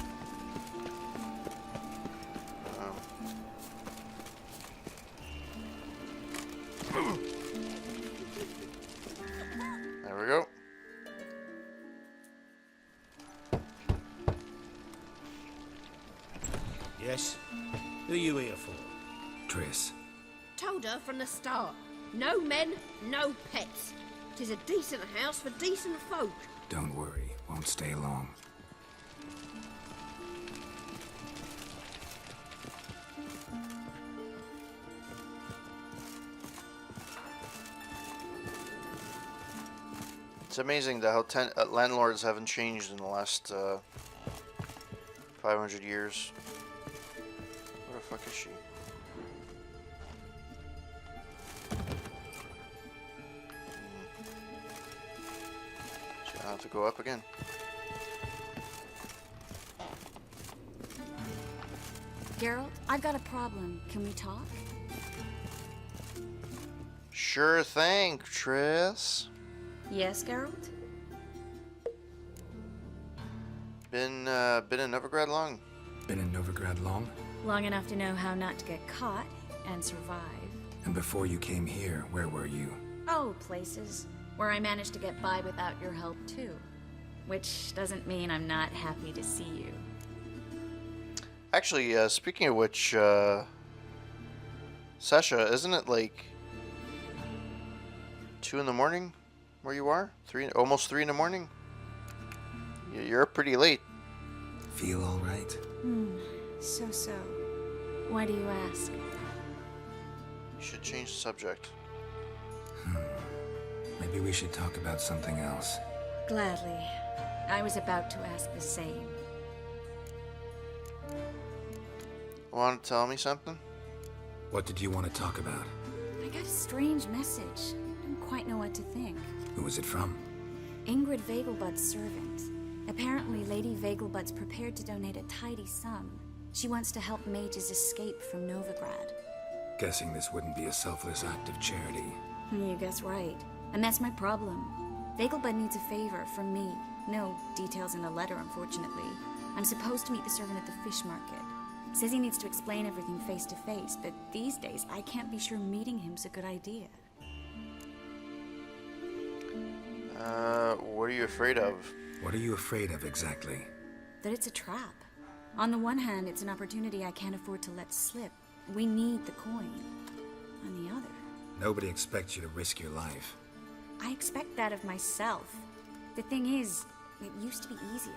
There we go. Yes? Who are you here for? Triss. Told her from the start. No men, no pets. 'Tis a decent house for decent folk. Don't worry, won't stay long. It's amazing that how landlords haven't changed in the last 500 years. Where the fuck is she? So I have to go up again. Geralt, I've got a problem. Can we talk? Sure thing, Triss. Yes, Geralt? Been in Novigrad long? Been in Novigrad long? Long enough to know how not to get caught and survive. And before you came here, where were you? Oh, places where I managed to get by without your help, too. Which doesn't mean I'm not happy to see you. Actually, speaking of which, Sasha, isn't it like 2 in the morning where you are? Almost 3 in the morning? You're up pretty late. Feel all right? So. Why do you ask? You should change the subject. Maybe we should talk about something else. Gladly. I was about to ask the same. Want to tell me something? What did you want to talk about? I got a strange message. Don't quite know what to think. Who was it from? Ingrid Vegelbud's servant. Apparently, Lady Vegelbud's prepared to donate a tidy sum. She wants to help mages escape from Novigrad. Guessing this wouldn't be a selfless act of charity. You guess right. And that's my problem. Vegelbud needs a favor from me. No details in the letter, unfortunately. I'm supposed to meet the servant at the fish market. Says he needs to explain everything face to face, but these days I can't be sure meeting him's a good idea. What are you afraid of? What are you afraid of exactly? That it's a trap. On the one hand, it's an opportunity I can't afford to let slip. We need the coin. On the other... Nobody expects you to risk your life. I expect that of myself. The thing is, It used to be easier.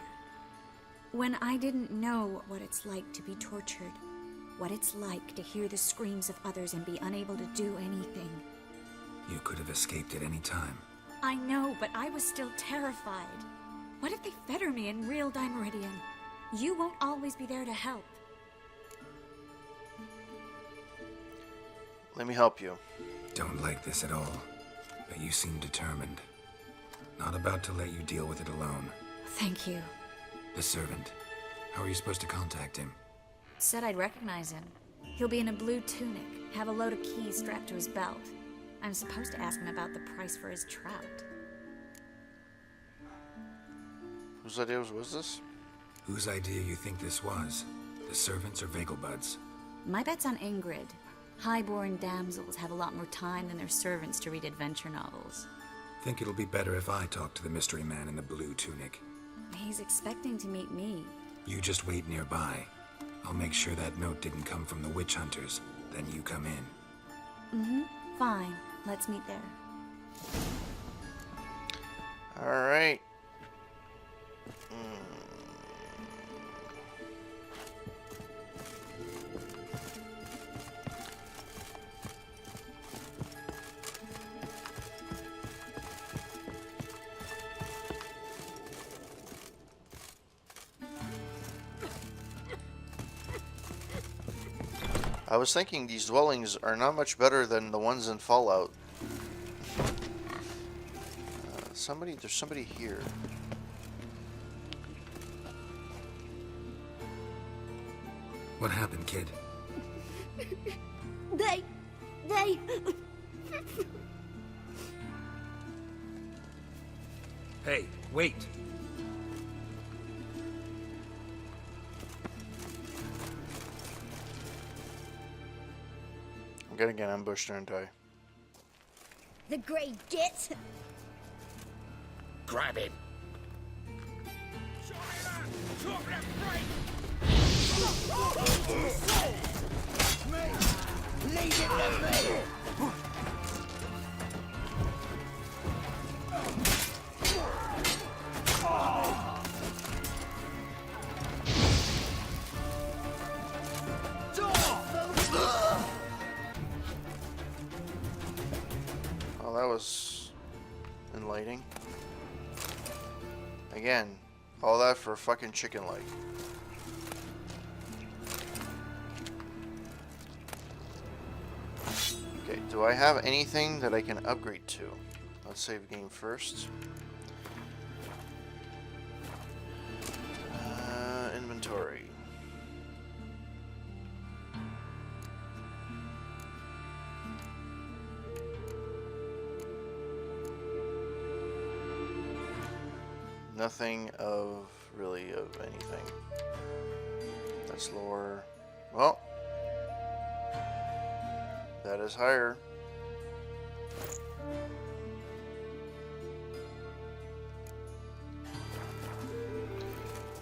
When I didn't know what it's like to be tortured, what it's like to hear the screams of others and be unable to do anything. You could have escaped at any time. I know, but I was still terrified. What if they fetter me in real Dimeridian? You won't always be there to help. Let me help you. Don't like this at all, but you seem determined. Not about to let you deal with it alone. Thank you. The servant. How are you supposed to contact him? Said I'd recognize him. He'll be in a blue tunic, have a load of keys strapped to his belt. I'm supposed to ask him about the price for his trout. Whose idea was this? Whose idea you think this was? The servants or Vegelbud's? My bet's on Ingrid. Highborn damsels have a lot more time than their servants to read adventure novels. Think it'll be better if I talk to the mystery man in the blue tunic. He's expecting to meet me. You just wait nearby. I'll make sure that note didn't come from the witch hunters. Then you come in. Mm-hmm. Fine. Let's meet there. Alright. I was thinking these dwellings are not much better than the ones in Fallout. There's somebody here. What happened, kid? They... Hey, wait! I'm gonna get ambushed, aren't I? The Grey Git. Grab him. Leave it to me! Oh, that was enlightening. Again, all that for a fucking chicken leg. Okay, do I have anything that I can upgrade to? Let's save game first. Inventory. Nothing of really of anything. That's lower. Well, that is higher.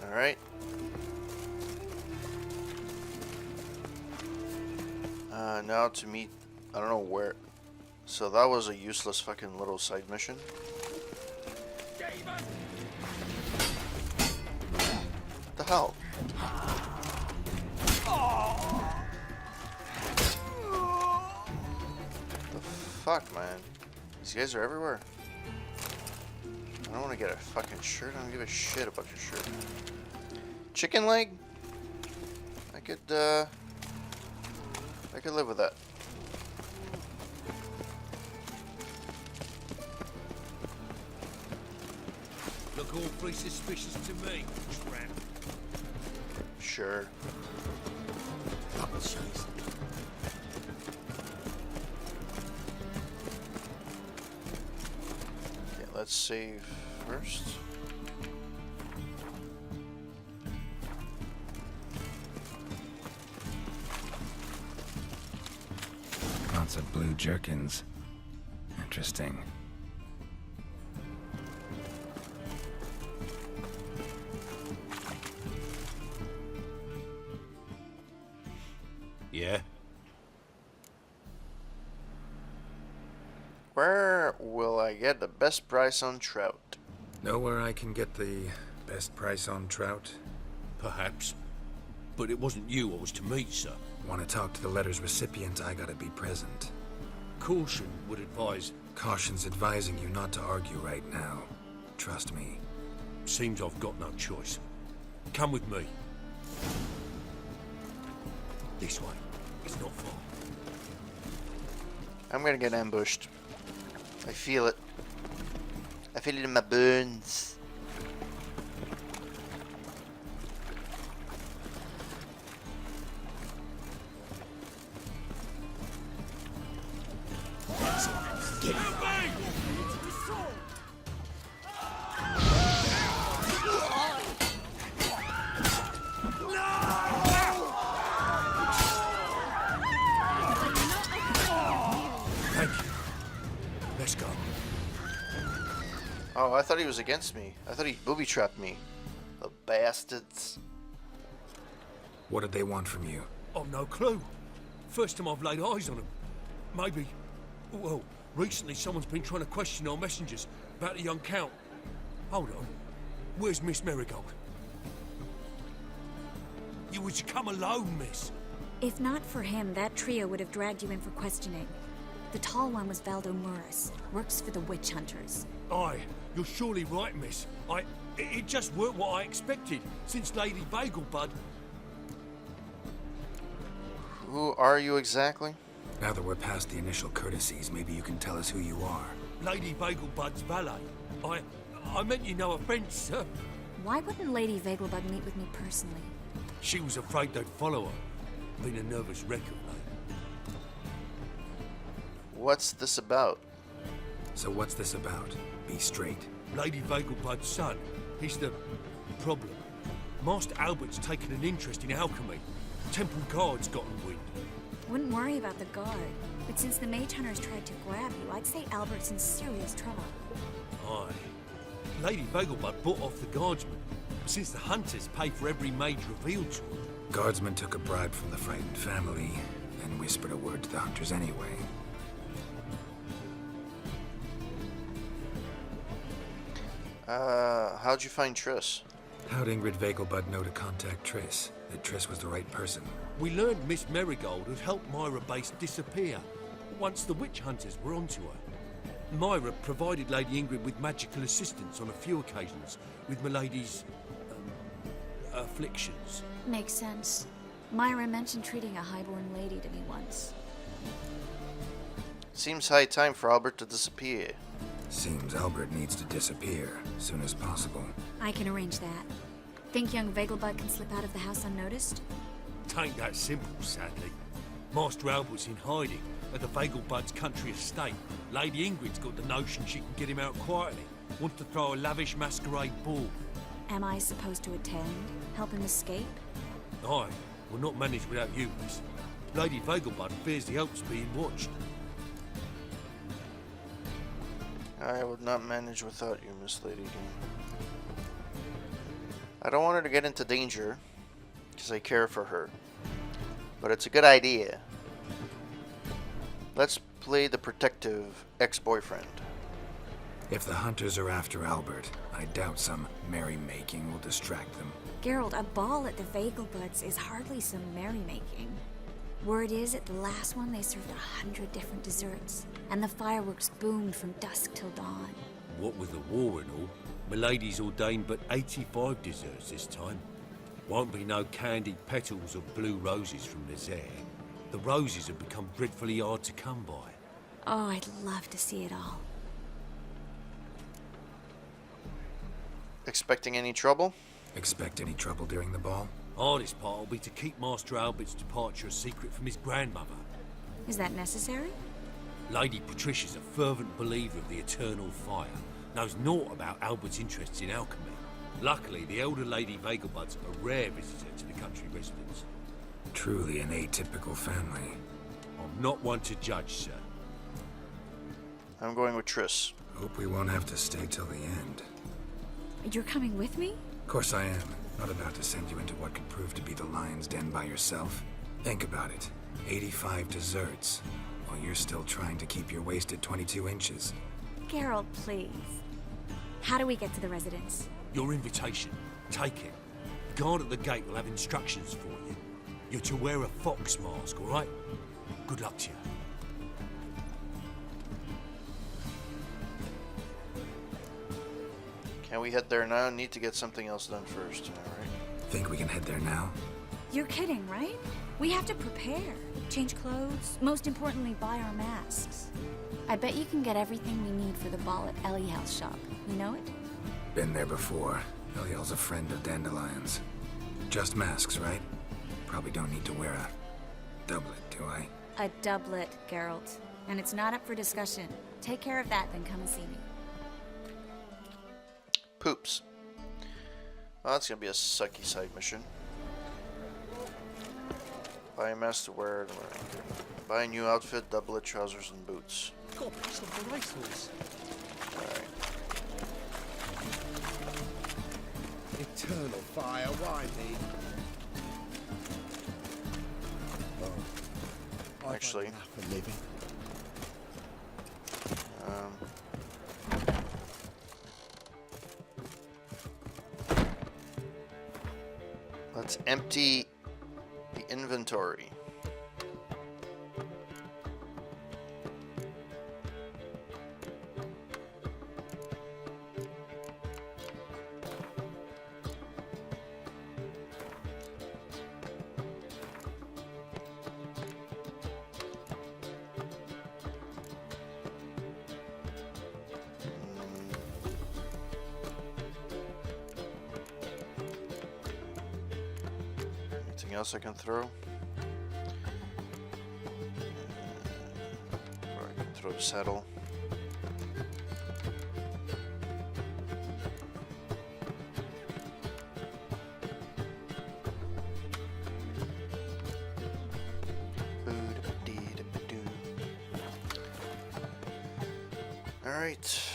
All right. Now to meet, I don't know where. So that was a useless fucking little side mission. What the hell? The fuck, man? These guys are everywhere. I don't want to get a fucking shirt. I don't give a shit about your shirt. Chicken leg? I could live with that. Look all pretty suspicious to me, tramp. Sure. Okay, let's save first. Lots of blue jerkins. Interesting. Yeah? Where will I get the best price on trout? Know where I can get the best price on trout? Perhaps. But it wasn't you I was to meet, sir. Want to talk to the letter's recipient, I gotta be present. Caution would advise... Caution's advising you not to argue right now. Trust me. Seems I've got no choice. Come with me. This way. It's not far. I'm gonna get ambushed. I feel it. I feel it in my bones. Thank you. Let's go. Oh, I thought he was against me. I thought he booby-trapped me. The bastards. What did they want from you? I've no clue. First time I've laid eyes on them. Maybe... Well, recently someone's been trying to question our messengers about the young Count. Hold on. Where's Miss Marigold? You was to come alone, miss. If not for him, that trio would have dragged you in for questioning. The tall one was Valdo Murris, works for the witch hunters. Aye, you're surely right, miss. It just weren't what I expected, since Lady Bagelbud... Who are you exactly? Now that we're past the initial courtesies, maybe you can tell us who you are. Lady Bagelbud's valet. I meant you no offence, sir. Why wouldn't Lady Vegelbud meet with me personally? She was afraid they'd follow her. Been a nervous wreck of late. What's this about? So what's this about? Be straight. Lady Vegelbud's son. He's the problem. Master Albert's taken an interest in alchemy. Temple Guard's gotten wind. Wouldn't worry about the guard, but since the mage hunters tried to grab you, I'd say Albert's in serious trouble. Aye. Lady Vegelbud bought off the guardsmen, since the hunters pay for every mage revealed to them. Guardsmen took a bribe from the frightened family, and whispered a word to the hunters anyway. How'd you find Triss? How'd Ingrid Vegelbud know to contact Triss? That Triss was the right person? We learned Miss Marigold had helped Myra Base disappear, once the witch hunters were onto her. Myra provided Lady Ingrid with magical assistance on a few occasions, with Milady's... afflictions. Makes sense. Myra mentioned treating a highborn lady to me once. Seems high time for Albert to disappear. Seems Albert needs to disappear, soon as possible. I can arrange that. Think young Vegelbud can slip out of the house unnoticed? Tain't that simple, sadly. Master Albert's in hiding at the Vegelbud's country estate. Lady Ingrid's got the notion she can get him out quietly. Wants to throw a lavish masquerade ball. Am I supposed to attend? Help him escape? Aye, will not manage without you, miss. Lady Vegelbud fears the help's being watched. I would not manage without you, Miss Lady. I don't want her to get into danger, because I care for her. But it's a good idea. Let's play the protective ex-boyfriend. If the hunters are after Albert, I doubt some merrymaking will distract them. Geralt, a ball at the Vegelbuds is hardly some merrymaking. Word is, at the last one they served 100 different desserts, and the fireworks boomed from dusk till dawn. What with the war and all, Milady's ordained but 85 desserts this time. Won't be no candied petals or blue roses from Nazaire. The roses have become dreadfully hard to come by. Oh, I'd love to see it all. Expecting any trouble? Expect any trouble during the ball? Hardest part will be to keep Master Albert's departure a secret from his grandmother. Is that necessary? Lady Patricia's a fervent believer of the eternal fire. Knows naught about Albert's interests in alchemy. Luckily, the elder Lady Vegelbud's a rare visitor to the country residence. Truly an atypical family. I'm not one to judge, sir. I'm going with Triss. Hope we won't have to stay till the end. You're coming with me? Of course I am. Not about to send you into what could prove to be the lion's den by yourself. Think about it. 85 desserts, while you're still trying to keep your waist at 22 inches. Geralt, please. How do we get to the residence? Your invitation. Take it. Guard at the gate will have instructions for you. You're to wear a fox mask, all right? Good luck to you. Can we head there now? Need to get something else done first. Alright. Think we can head there now? You're kidding, right? We have to prepare. Change clothes. Most importantly, buy our masks. I bet you can get everything we need for the ball at Eliel's shop. You know it? Been there before. Eliel's a friend of Dandelion's. Just masks, right? Probably don't need to wear a doublet, do I? A doublet, Geralt. And it's not up for discussion. Take care of that, then come and see me. Poops. Well, that's gonna be a sucky side mission. Buy a mask to wear. Buy a new outfit, doublet, trousers, and boots. Got a piece of the racehorse. Alright. Eternal fire, why me? Oh, Actually, for living. Let's empty the inventory. Anything else I can throw? Or I can throw the saddle. All right.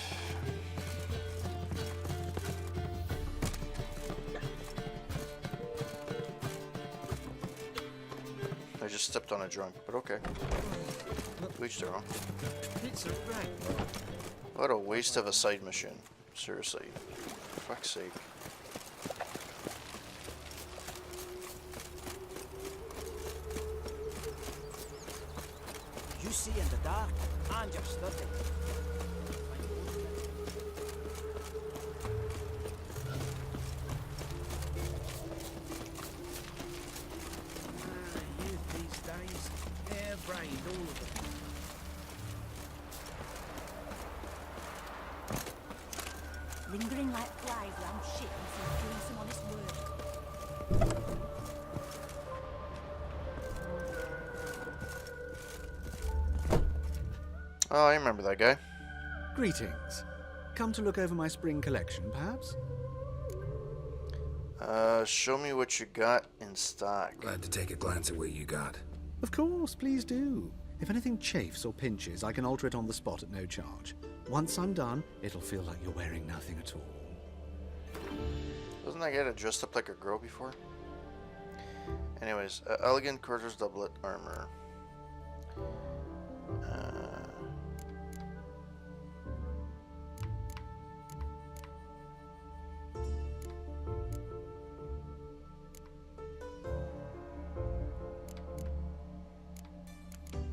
I just stepped on a drunk, but okay. To each their own. It's a rag. What a waste of a side mission. Seriously. For fuck's sake. You see in the dark, and you're studying. Youth these days, hair-brained, all of them. Lingering like flies round shit instead of doing some honest work. Oh, I remember that guy. Greetings. Come to look over my spring collection, perhaps? Show me what you got in stock. Glad to take a glance at what you got. Of course, please do. If anything chafes or pinches, I can alter it on the spot at no charge. Once I'm done, it'll feel like you're wearing nothing at all. Wasn't that guy that dressed up like a girl before? Anyways, elegant quarters doublet armor.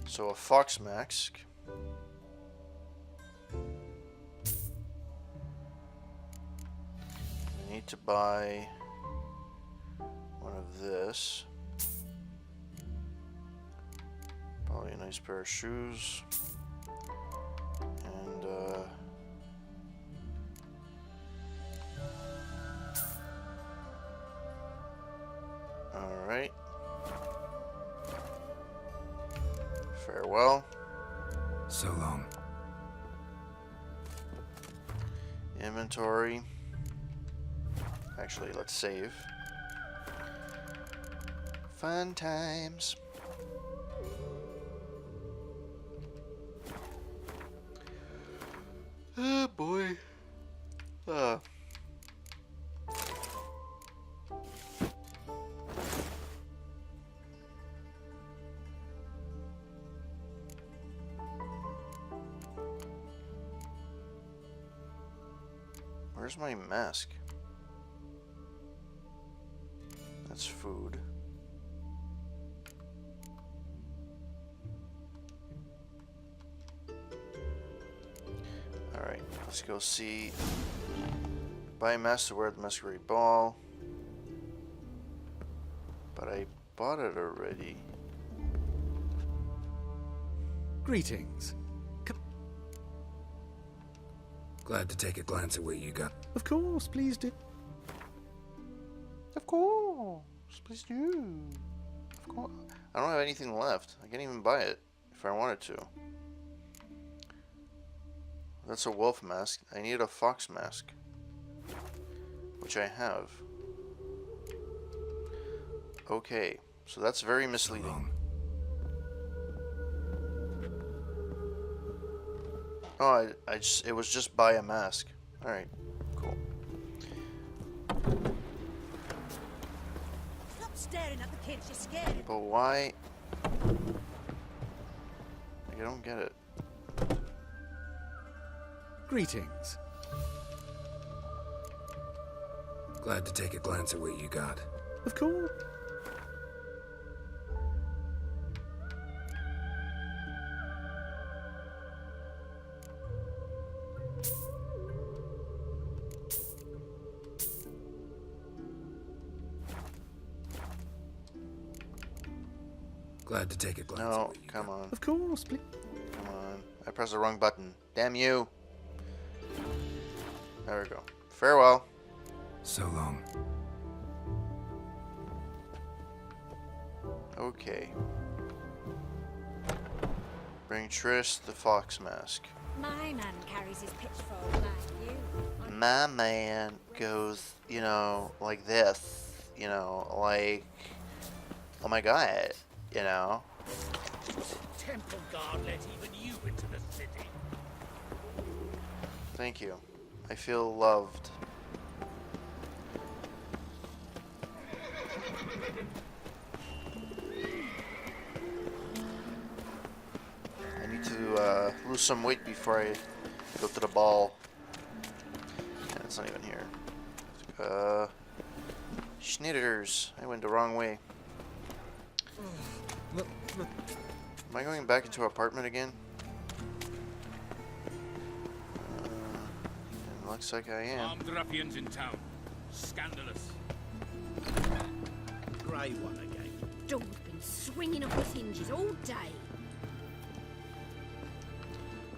So a fox mask. I need to buy one of this. Probably a nice pair of shoes. And alright. Farewell. So long. Inventory. Actually, let's save. Fun times. Oh boy. Where's my mask? That's food. Alright, let's go see. Buy a mask to wear at the Masquerade Ball. But I bought it already. Greetings. Glad to take a glance at what you got. Of course, please do. Of course, please do. Of course. I don't have anything left. I can't even buy it if I wanted to. That's a wolf mask. I need a fox mask, which I have. Okay, so that's very misleading. Oh, it was just buy a mask. Alright, cool. Stop staring at the kids, you're scared. But why? I don't get it. Greetings. Glad to take a glance at what you got. Of course. Glad to take a glance. No, come on. Of course, please. Come on. I pressed the wrong button. Damn you. There we go. Farewell. So long. Okay. Bring Triss the fox mask. My man carries his pitchfork like you. My man goes, you know, like this. You know, like, oh my god, you know. Temple Guard let even you into the city. Thank you. I feel loved. I need to lose some weight before I go to the ball. Yeah, it's not even here. Schnitters. I went the wrong way. Am I going back into our apartment again? It looks like I am. Armed ruffians in town. Scandalous. Grey one again. Door's been swinging off its hinges all day.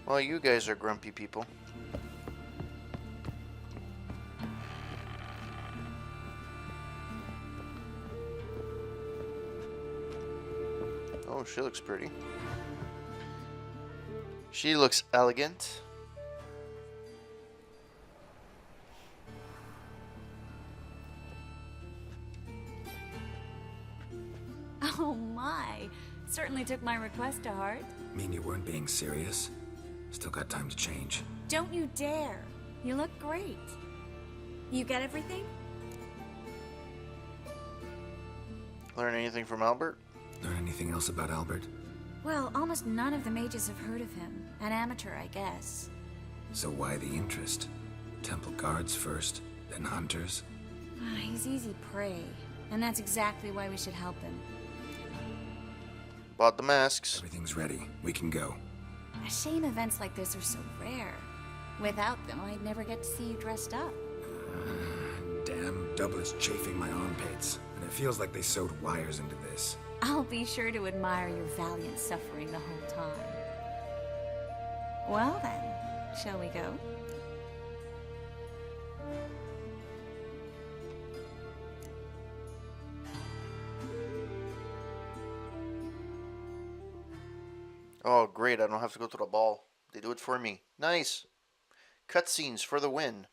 Well, you guys are grumpy people. Oh, she looks pretty. She looks elegant. Oh my. Certainly took my request to heart. Mean you weren't being serious? Still got time to change. Don't you dare. You look great. You get everything? Learn anything from Albert? Learn anything else about Albert? Well, almost none of the mages have heard of him. An amateur, I guess. So why the interest? Temple guards first, then hunters? He's easy prey. And that's exactly why we should help him. Bought the masks. Everything's ready. We can go. A shame events like this are so rare. Without them, I'd never get to see you dressed up. Damn doublet's chafing my armpits, and it feels like they sewed wires into this. I'll be sure to admire your valiant suffering the whole time. Well then, shall we go? Oh, great. I don't have to go to the ball. They do it for me. Nice. Cutscenes for the win.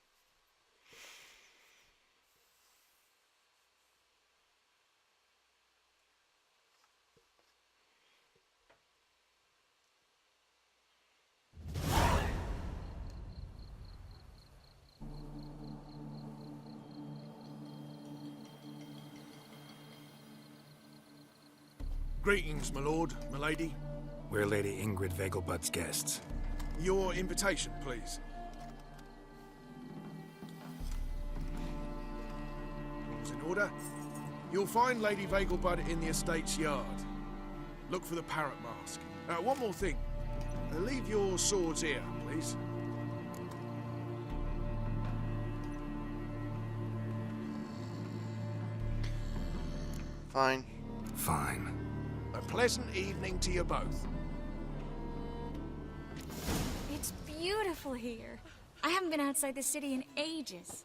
Greetings, my lord, my lady. We're Lady Ingrid Vegelbud's guests. Your invitation, please. in order. You'll find Lady Vegelbud in the estate's yard. Look for the parrot mask. One more thing. Leave your swords here, please. Fine. Fine. A pleasant evening to you both. It's beautiful here. I haven't been outside the city in ages.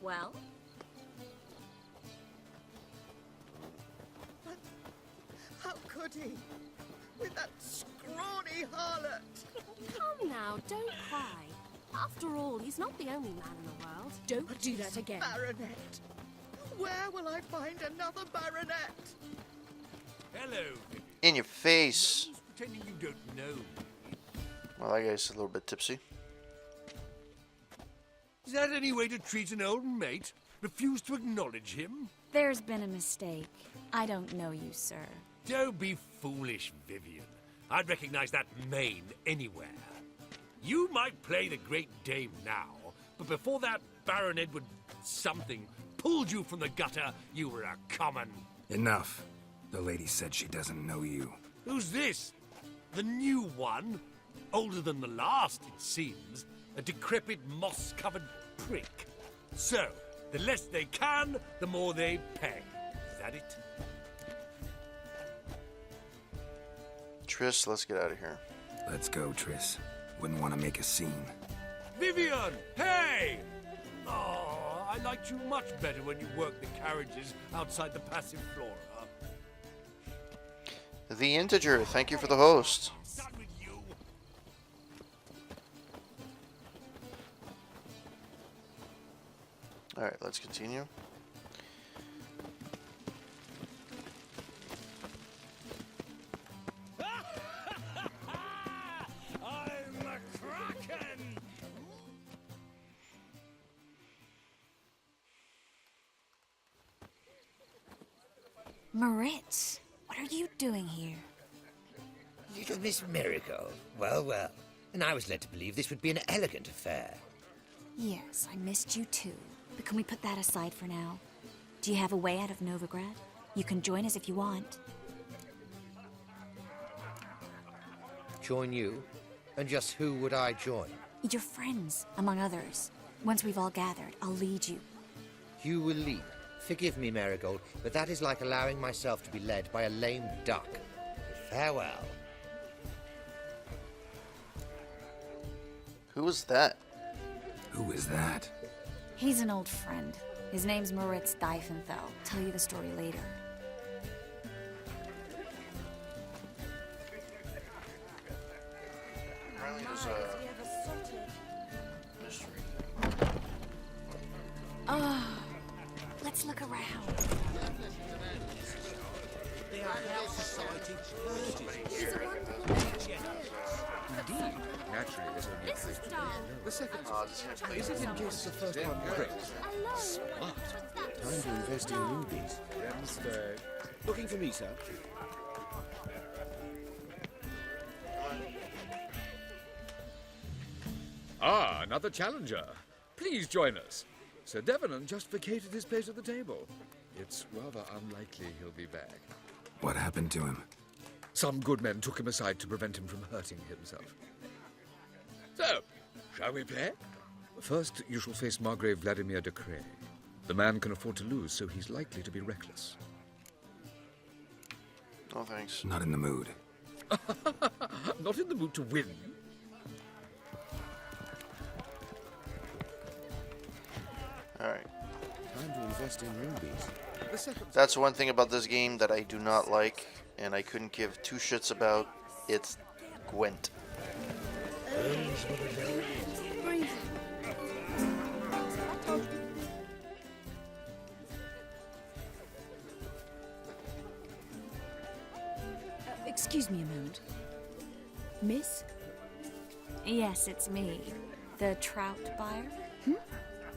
Well? How could he? With that scrawny harlot! Come now, don't cry. After all, he's not the only man in the world. Don't do that again. Baronet! Where will I find another baronet? Hello. In your face. Pretending you don't know. Well, that guy's a little bit tipsy. Is that any way to treat an old mate? Refuse to acknowledge him? There's been a mistake. I don't know you, sir. Don't be foolish, Vivian. I'd recognize that mane anywhere. You might play the Great Dame now, but before that Baron Edward something pulled you from the gutter, you were a common... Enough. The lady said she doesn't know you. Who's this? The new one? Older than the last, it seems. A decrepit, moss-covered prick. So, the less they can, the more they pay. Is that it? Triss, let's get out of here. Let's go, Triss. Wouldn't want to make a scene. Vivian! Hey! Oh, I liked you much better when you worked the carriages outside the Passive Flora. The Integer, thank you for the host. Alright, let's continue. I'm a kraken! Moritz, what are you doing here? Little Miss Miracle. Well, well. And I was led to believe this would be an elegant affair. Yes, I missed you too. But can we put that aside for now? Do you have a way out of Novigrad? You can join us if you want. Join you? And just who would I join? Your friends, among others. Once we've all gathered, I'll lead you. You will lead. Forgive me, Marigold, but that is like allowing myself to be led by a lame duck. Farewell. Who was that? Who is that? He's an old friend. His name's Moritz Diefenthal. Tell you the story later. Apparently there's a mystery thing. Oh, let's look around. They are now society Indeed. Naturally, there's only This is Dom. the second. Is it in case the first one breaks? Smart. Time to invest in rubies. Looking for me, sir? Ah, another challenger. Please join us. Sir Devenant just vacated his place at the table. It's rather unlikely he'll be back. What happened to him? Some good men took him aside to prevent him from hurting himself. So, shall we play? First, you shall face Margrave Vladimir de Cray. The man can afford to lose, so he's likely to be reckless. No thanks. Not in the mood. Not in the mood to win. Alright. Time to invest in rubies. That's one thing about this game that I do not like, and I couldn't give two shits about. It's Gwent. Excuse me a moment. Miss? Yes, it's me. The trout buyer?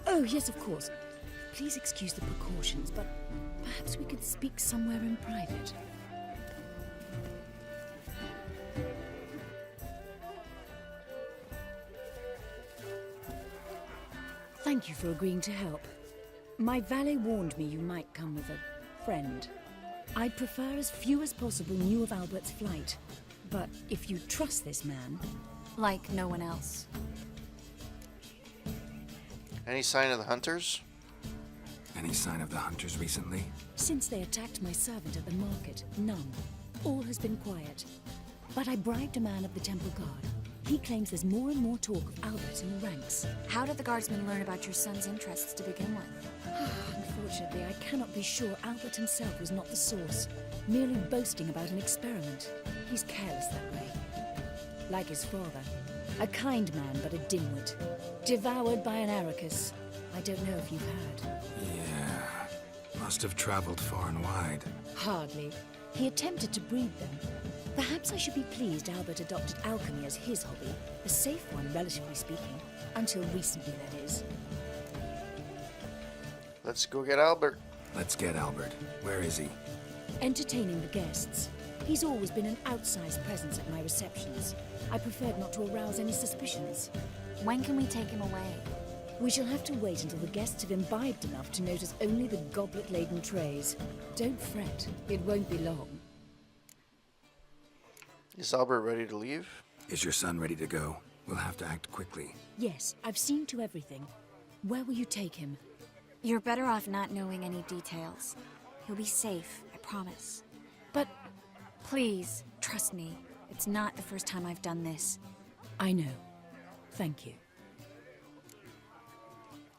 Oh, yes, of course. Please excuse the precautions, but perhaps we could speak somewhere in private. Thank you for agreeing to help. My valet warned me you might come with a friend. I'd prefer as few as possible knew of Albert's flight. But if you trust this man... Like no one else. Any sign of the hunters? Any sign of the hunters recently? Since they attacked my servant at the market, none. All has been quiet. But I bribed a man of the Temple Guard. He claims there's more and more talk of Albert in the ranks. How did the guardsmen learn about your son's interests to begin with? Unfortunately, I cannot be sure Albert himself was not the source, merely boasting about an experiment. He's careless that way. Like his father. A kind man, but a dimwit. Devoured by an Arrakis. I don't know if you've heard. Yeah. Must have traveled far and wide. Hardly. He attempted to breed them. Perhaps I should be pleased Albert adopted alchemy as his hobby. A safe one, relatively speaking. Until recently, that is. Let's go get Albert. Let's get Albert. Where is he? Entertaining the guests. He's always been an outsized presence at my receptions. I preferred not to arouse any suspicions. When can we take him away? We shall have to wait until the guests have imbibed enough to notice only the goblet-laden trays. Don't fret. It won't be long. Is Albert ready to leave? Is your son ready to go? We'll have to act quickly. Yes, I've seen to everything. Where will you take him? You're better off not knowing any details. He'll be safe, I promise. But... Please, trust me. It's not the first time I've done this. I know. Thank you.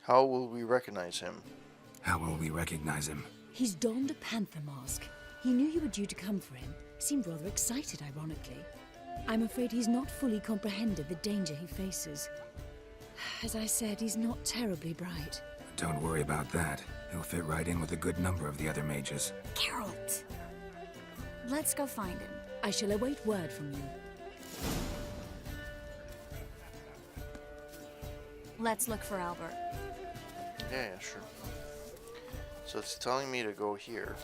How will we recognize him? How will we recognize him? He's donned a panther mask. He knew you were due to come for him. Seemed rather excited, ironically. I'm afraid he's not fully comprehended the danger he faces. As I said, he's not terribly bright. Don't worry about that. He'll fit right in with a good number of the other mages. Geralt! Let's go find him. I shall await word from you. Let's look for Albert. Yeah, sure. So it's telling me to go here.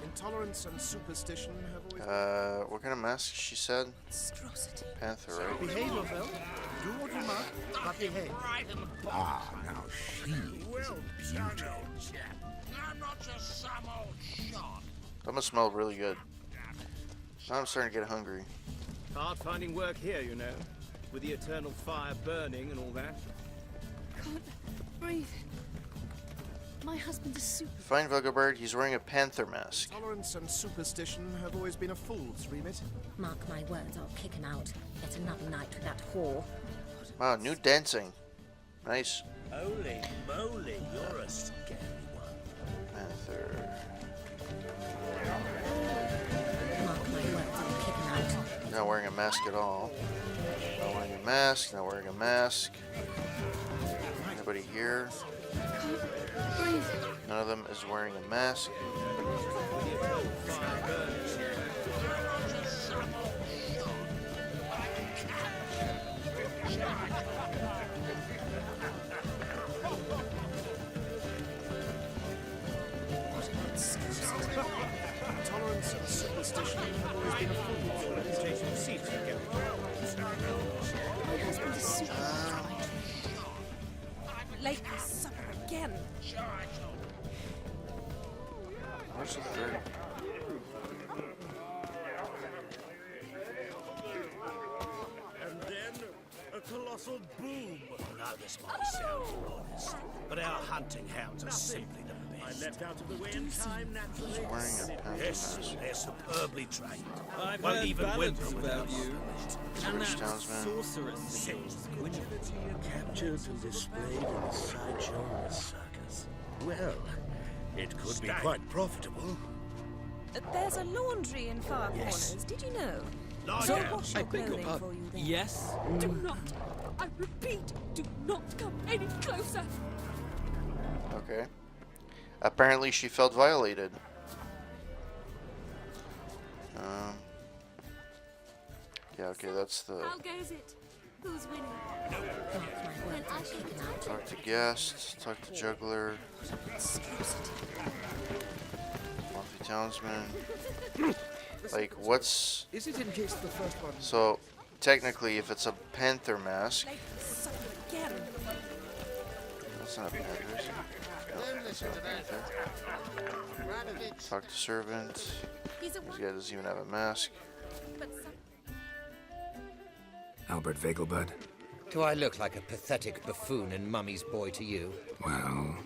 Intolerance and superstition have always... What kind of mask she said? Panther, right? Behave yourself. Do what you must, but behave. Ah, now she is a beauty. I'm not just some old shot. That must smell really good. Now I'm starting to get hungry. Hard finding work here, you know, with the eternal fire burning and all that. Can't breathe. My husband is super. Find Vugabird, he's wearing a panther mask. Tolerance and superstition have always been a fool's remit. Mark my words, I'll kick him out. Yet another night with that whore. Wow, new dancing. Nice. Holy moly, you're a scary one. Panther. Mark my words, I'll kick him out. Not wearing a mask at all. Not wearing a mask, not wearing a mask. Anybody here? None of them is wearing a mask. Tolerance and superstition have always been a fool's remit. Change your seats again. My husband is super. Late for supper again. Where's the third? And then a colossal boom. Now this might sound modest, but our hunting hounds are simply the best. I left out of the way in time naturally. He's wearing a panther Yes, mask. they're superbly trained. I've Well, heard even ballads Wimper would about know. you. And British that townsman. sorceress. Captured and displayed in a sideshow in the circus. Well, it could be quite profitable. There's a laundry in Far Yes. Corners, did you know? Large So house. wash your clothing for you there. Yes? Do not, I repeat, do not come any closer. Okay. Apparently she felt violated. Yeah, okay, that's the... How goes it? Who's winning? Then I shall return to Talk to guest, talk to juggler. Monthly townsman. Like, what's... Is it in case the first one... So, technically, if it's a panther mask... That's not a panther, is it? No, that's not a panther. Talk to servant. This guy doesn't even have a mask. Albert Vegelbud? Do I look like a pathetic buffoon and Mummy's boy to you? Well...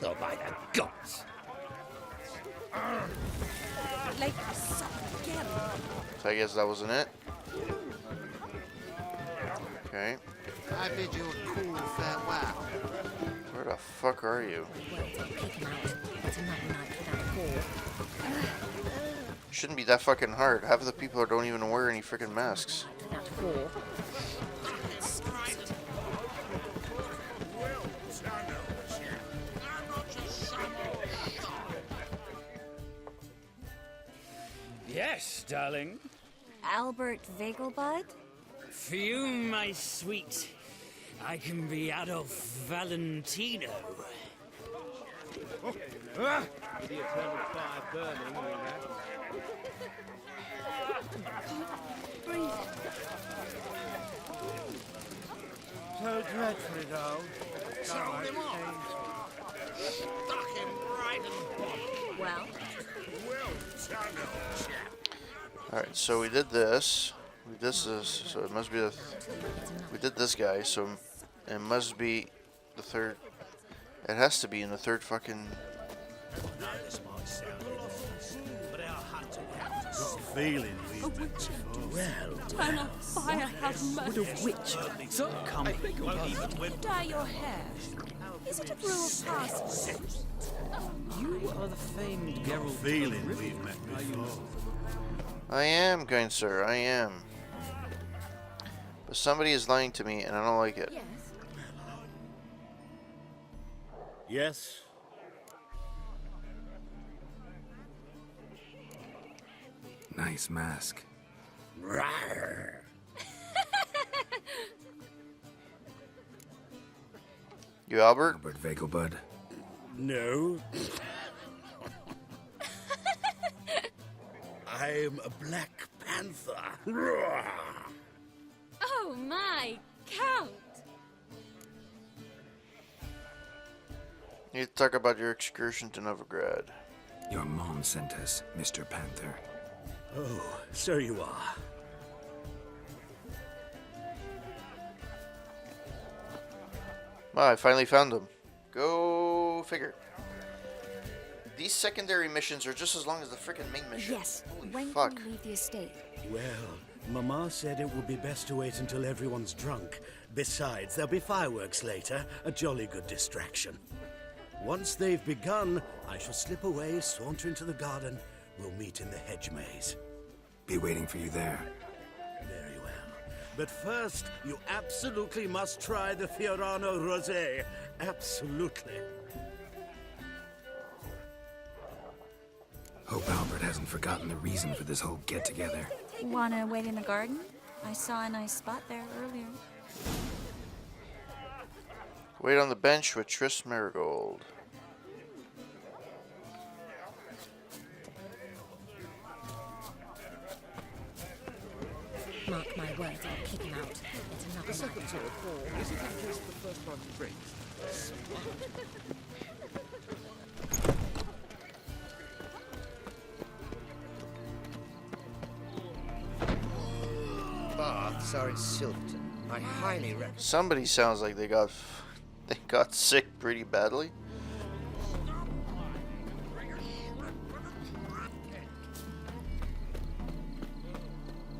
Oh, by the gods! So I guess that wasn't it. Okay. I bid you a cool farewell. Where the fuck are you? Shouldn't be that fucking hard. Half of the people don't even wear any freaking masks. Yes, darling. Albert Vegelbud? For you, my sweet, I can be Adolf Valentino. With the eternal fire burning, we have. So dreadfully dull. Sold him off. Stuck him right in the bottom. Well. Well done, old chap. Alright, so we did this. We did this, so it must be the... We did this guy, so it must be the third... It has to be in the third fucking... Feeling Well, turn on fire, have mercy. Would a witch come Dye your hair. Is it a brew of passage? You are the famed Geralt. Feeling we've met before. I am, kind sir, I am. But somebody is lying to me, and I don't like it. Yes? Nice mask. Rawr. You Albert? Albert Vegelbud. No. I'm a Black Panther. Roar. Oh my, Count! You need to talk about your excursion to Novigrad. Your mom sent us, Mr. Panther. Oh, so you are. Well, I finally found them. Go figure. These secondary missions are just as long as the freaking main mission. Yes. Holy When fuck. can we leave the estate? Well, Mama said it would be best to wait until everyone's drunk. Besides, there'll be fireworks later, a jolly good distraction. Once they've begun, I shall slip away, saunter into the garden. We'll meet in the hedge maze. Be waiting for you there. Very well. But first, you absolutely must try the Fiorano Rosé. Absolutely. Hope Albert hasn't forgotten the reason for this whole get-together. Wanna wait in the garden? I saw a nice spot there earlier. Wait on the bench with Triss Marigold. Mark my words, I'll kick him out. It's another The second night. or four, is it in case the first one breaks? Baths are in Silverton. I highly recommend. Somebody sounds like they got sick pretty badly.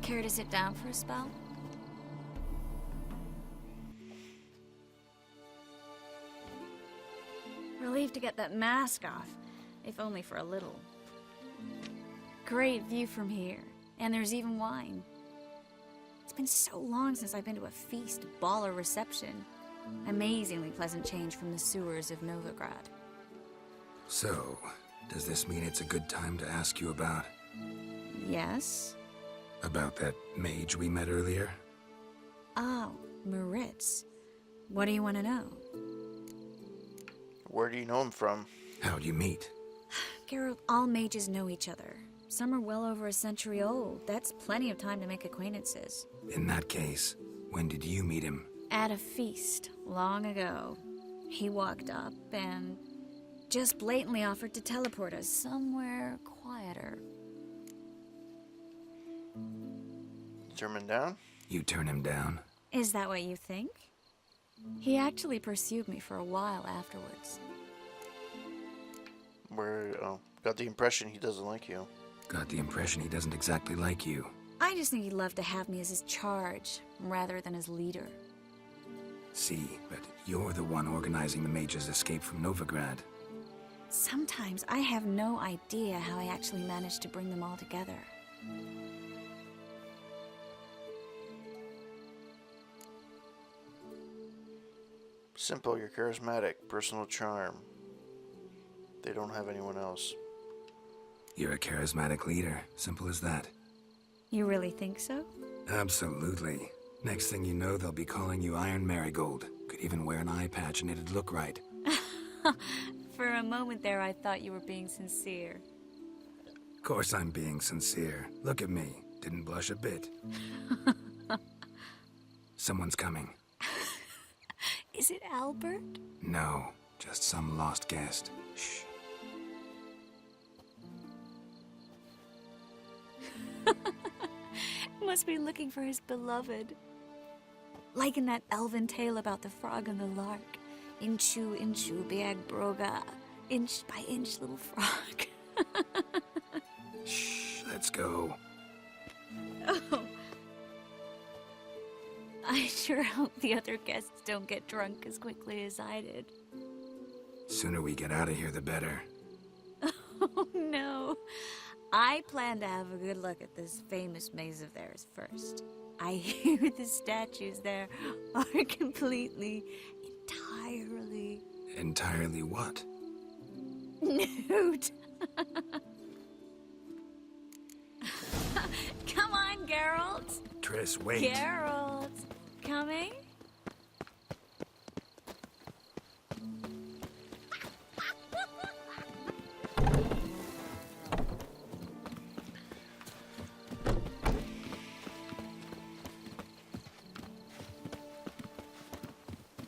Care to sit down for a spell? Relieved to get that mask off, if only for a little. Great view from here, and there's even wine. It's been so long since I've been to a feast, ball, or reception. Amazingly pleasant change from the sewers of Novigrad. So, does this mean it's a good time to ask you about... Yes? About that mage we met earlier? Oh, Moritz. What do you want to know? Where do you know him from? How'd you meet? Geralt, all mages know each other. Some are well over a century old. That's plenty of time to make acquaintances. In that case, when did you meet him? At a feast, long ago. He walked up and just blatantly offered to teleport us somewhere quieter. Turn him down? You turn him down? Is that what you think? He actually pursued me for a while afterwards. Got the impression he doesn't like you. Got the impression he doesn't exactly like you. I just think he'd love to have me as his charge, rather than his leader. See, but you're the one organizing the mage's escape from Novigrad. Sometimes I have no idea how I actually managed to bring them all together. Simple, you're charismatic, personal charm. They don't have anyone else. You're a charismatic leader. Simple as that. You really think so? Absolutely. Next thing you know, they'll be calling you Iron Marigold. Could even wear an eye patch and it'd look right. For a moment there, I thought you were being sincere. Of course I'm being sincere. Look at me. Didn't blush a bit. Someone's coming. Is it Albert? No, just some lost guest. Shh. Must be looking for his beloved. Like in that elven tale about the frog and the lark. Inchu, inchu, biag broga. Inch by inch, little frog. Shh, let's go. Oh. I sure hope the other guests don't get drunk as quickly as I did. Sooner we get out of here, the better. Oh, no. I plan to have a good look at this famous maze of theirs first. I hear the statues there are entirely... Entirely what? nude. Come on, Geralt. Triss, wait. Geralt, coming?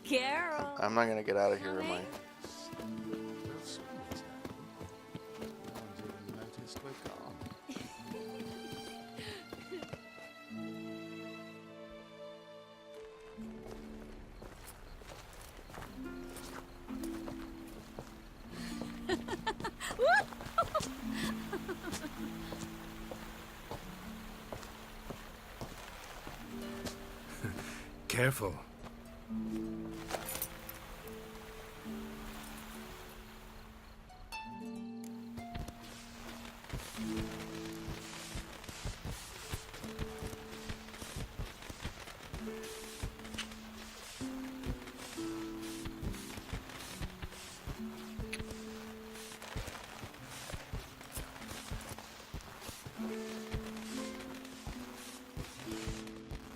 Geralt. I'm not gonna get out of here, am I? Careful.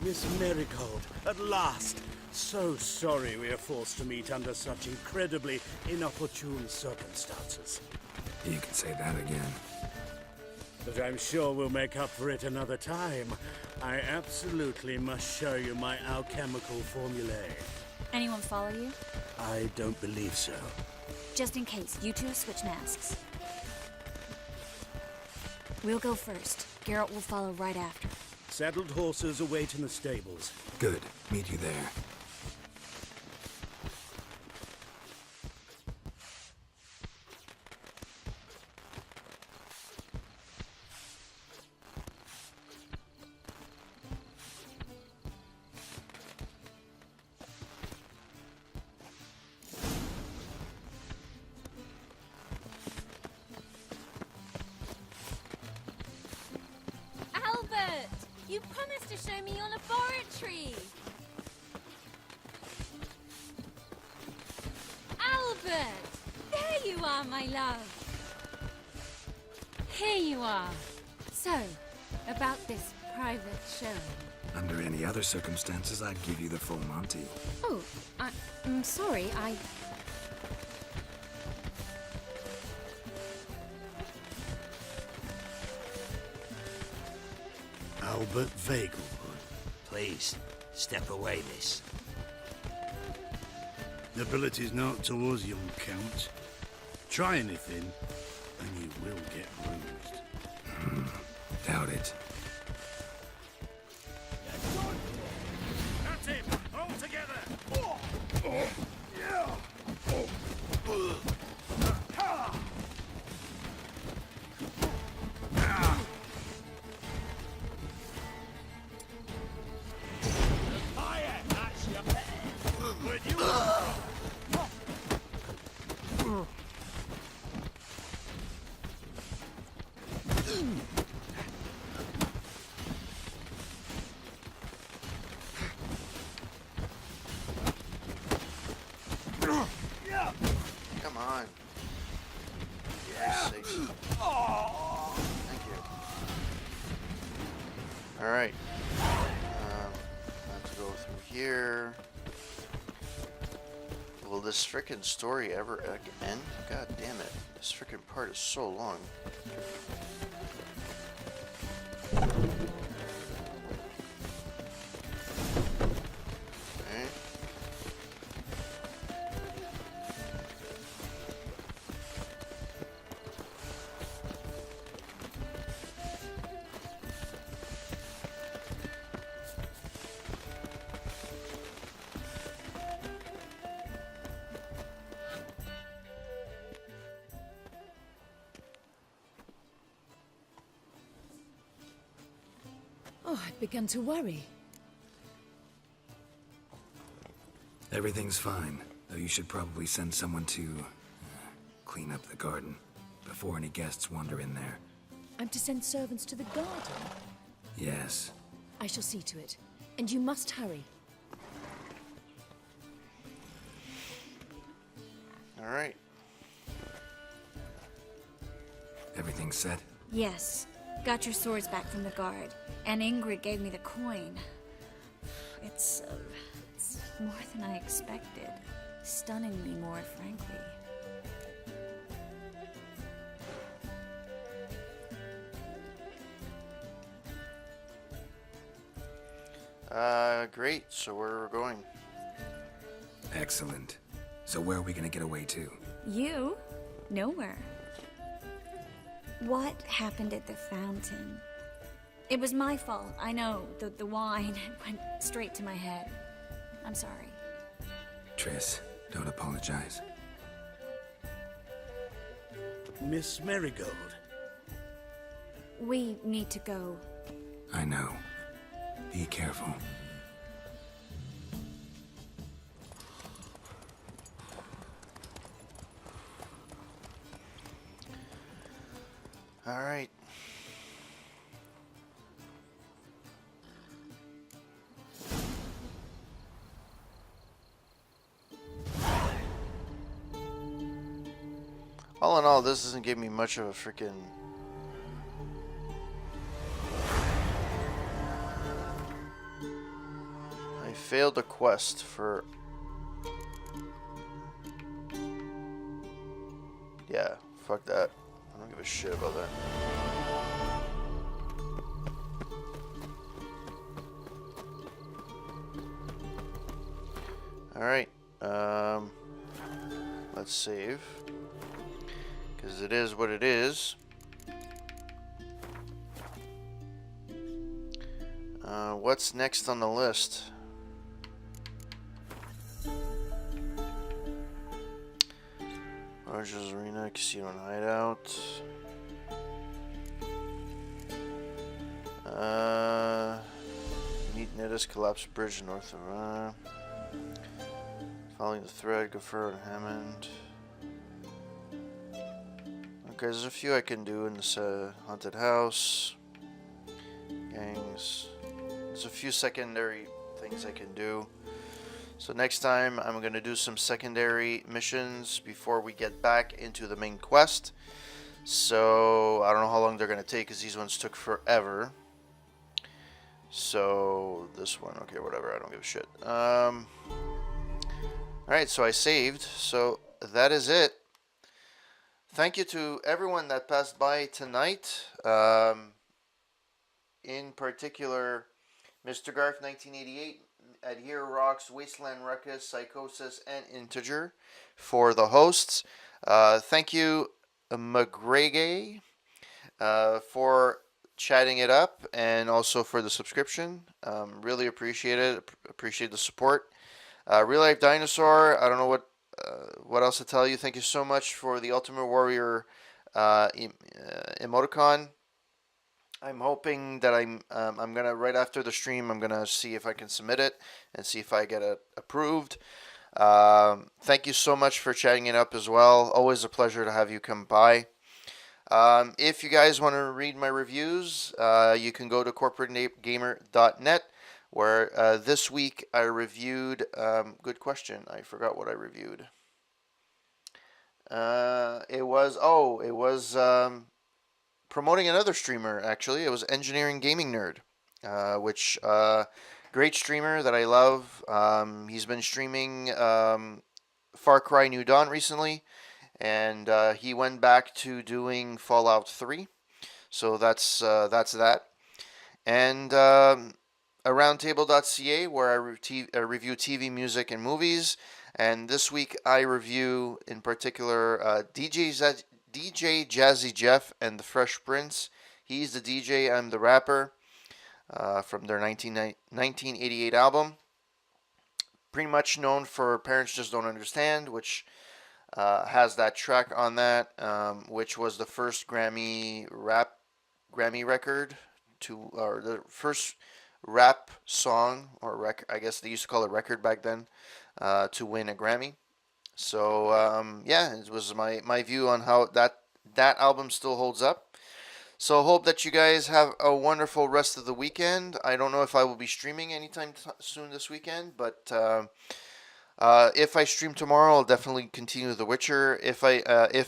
Miss Marigold, at last! So sorry we are forced to meet under such incredibly inopportune circumstances. You can say that again. But I'm sure we'll make up for it another time. I absolutely must show you my alchemical formulae. Anyone follow you? I don't believe so. Just in case, you two switch masks. We'll go first. Geralt will follow right after. Saddled horses await in the stables. Good. Meet you there. Albert! You promised to show me your laboratory! Albert! There you are, my love! Here you are. So, about this private showing. Under any other circumstances, I'd give you the full Monty. Oh, I'm sorry, Albert Vegelwood. Please, step away, miss. Nobility's not towards young Count. Try anything, and you will get bruised. Doubt it. That's him! All together! Fire! That's your Would you? Come on. For Christ's sakes. Thank you. Alright. Let's go through here. Will this frickin' story ever end? God damn it. This frickin' part is so long. Okay. Oh, I'd begun to worry. Everything's fine, though you should probably send someone to clean up the garden before any guests wander in there. I'm to send servants to the garden? Yes. I shall see to it. And you must hurry. Alright. Everything set? Yes. Got your swords back from the guard. And Ingrid gave me the coin. It's more than I expected. Stunningly more, frankly. Great. So where are we going? Excellent. So where are we gonna get away to? You? Nowhere. What happened at the fountain? It was my fault, I know. The wine went straight to my head. I'm sorry. Triss, don't apologize. Miss Marigold. We need to go. I know. Be careful. All right. All in all, this doesn't give me much of a freaking... I failed a quest for... Yeah, fuck that. I don't give a shit about that. Alright, let's save. Because it is what it is. What's next on the list? Rogers Arena, Casino and Hideout. Meet Nidus, Collapse Bridge north of following the thread, Gaffer and Hammond. Okay, there's a few I can do in this haunted house. Gangs. There's a few secondary things I can do. So next time I'm going to do some secondary missions before we get back into the main quest. So I don't know how long they're going to take because these ones took forever. So this one, okay, whatever, I don't give a shit. Alright, so I saved. So that is it. Thank you to everyone that passed by tonight. In particular Mr. Garth 1988, Adhere Rocks, Wasteland Ruckus, Psychosis, and Integer for the hosts. Thank you, McGregay, for chatting it up and also for the subscription. Really appreciate it. Appreciate the support. Real Life Dinosaur, I don't know what else to tell you. Thank you so much for the Ultimate Warrior emoticon. I'm hoping that I'm gonna, right after the stream, I'm gonna see if I can submit it and see if I get it approved. Thank you so much for chatting it up as well. Always a pleasure to have you come by. If you guys want to read my reviews, you can go to corporategamer.net, where this week I reviewed, good question, I forgot what I reviewed. It was promoting another streamer, actually. It was Engineering Gaming Nerd, which, great streamer that I love. He's been streaming Far Cry New Dawn recently, and he went back to doing Fallout 3. So that's that. And aroundtable.ca, where I review TV, music, and movies. And this week I review, in particular, DJ Jazzy Jeff and the Fresh Prince. He's the DJ, I'm the rapper, from their 1988 album. Pretty much known for Parents Just Don't Understand, which has that track on that, which was the first Grammy record or the first rap song, or I guess they used to call it record back then, to win a Grammy. So yeah, it was my view on how that album still holds up. So hope that you guys have a wonderful rest of the weekend. I don't know if I will be streaming anytime soon this weekend, but if I stream tomorrow, I'll definitely continue The Witcher. If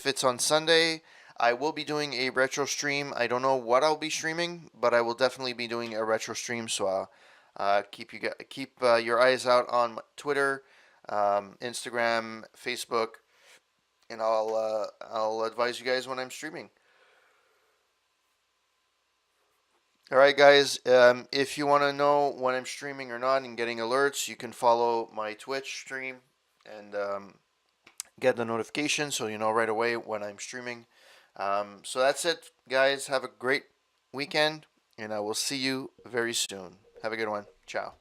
it's on Sunday, I will be doing a retro stream. I don't know what I'll be streaming, but I will definitely be doing a retro stream. So keep your eyes out on Twitter, Instagram, Facebook, and I'll advise you guys when I'm streaming. All right, guys. If you want to know when I'm streaming or not and getting alerts, you can follow my Twitch stream and get the notification so you know right away when I'm streaming. So that's it, guys. Have a great weekend, and I will see you very soon. Have a good one. Ciao.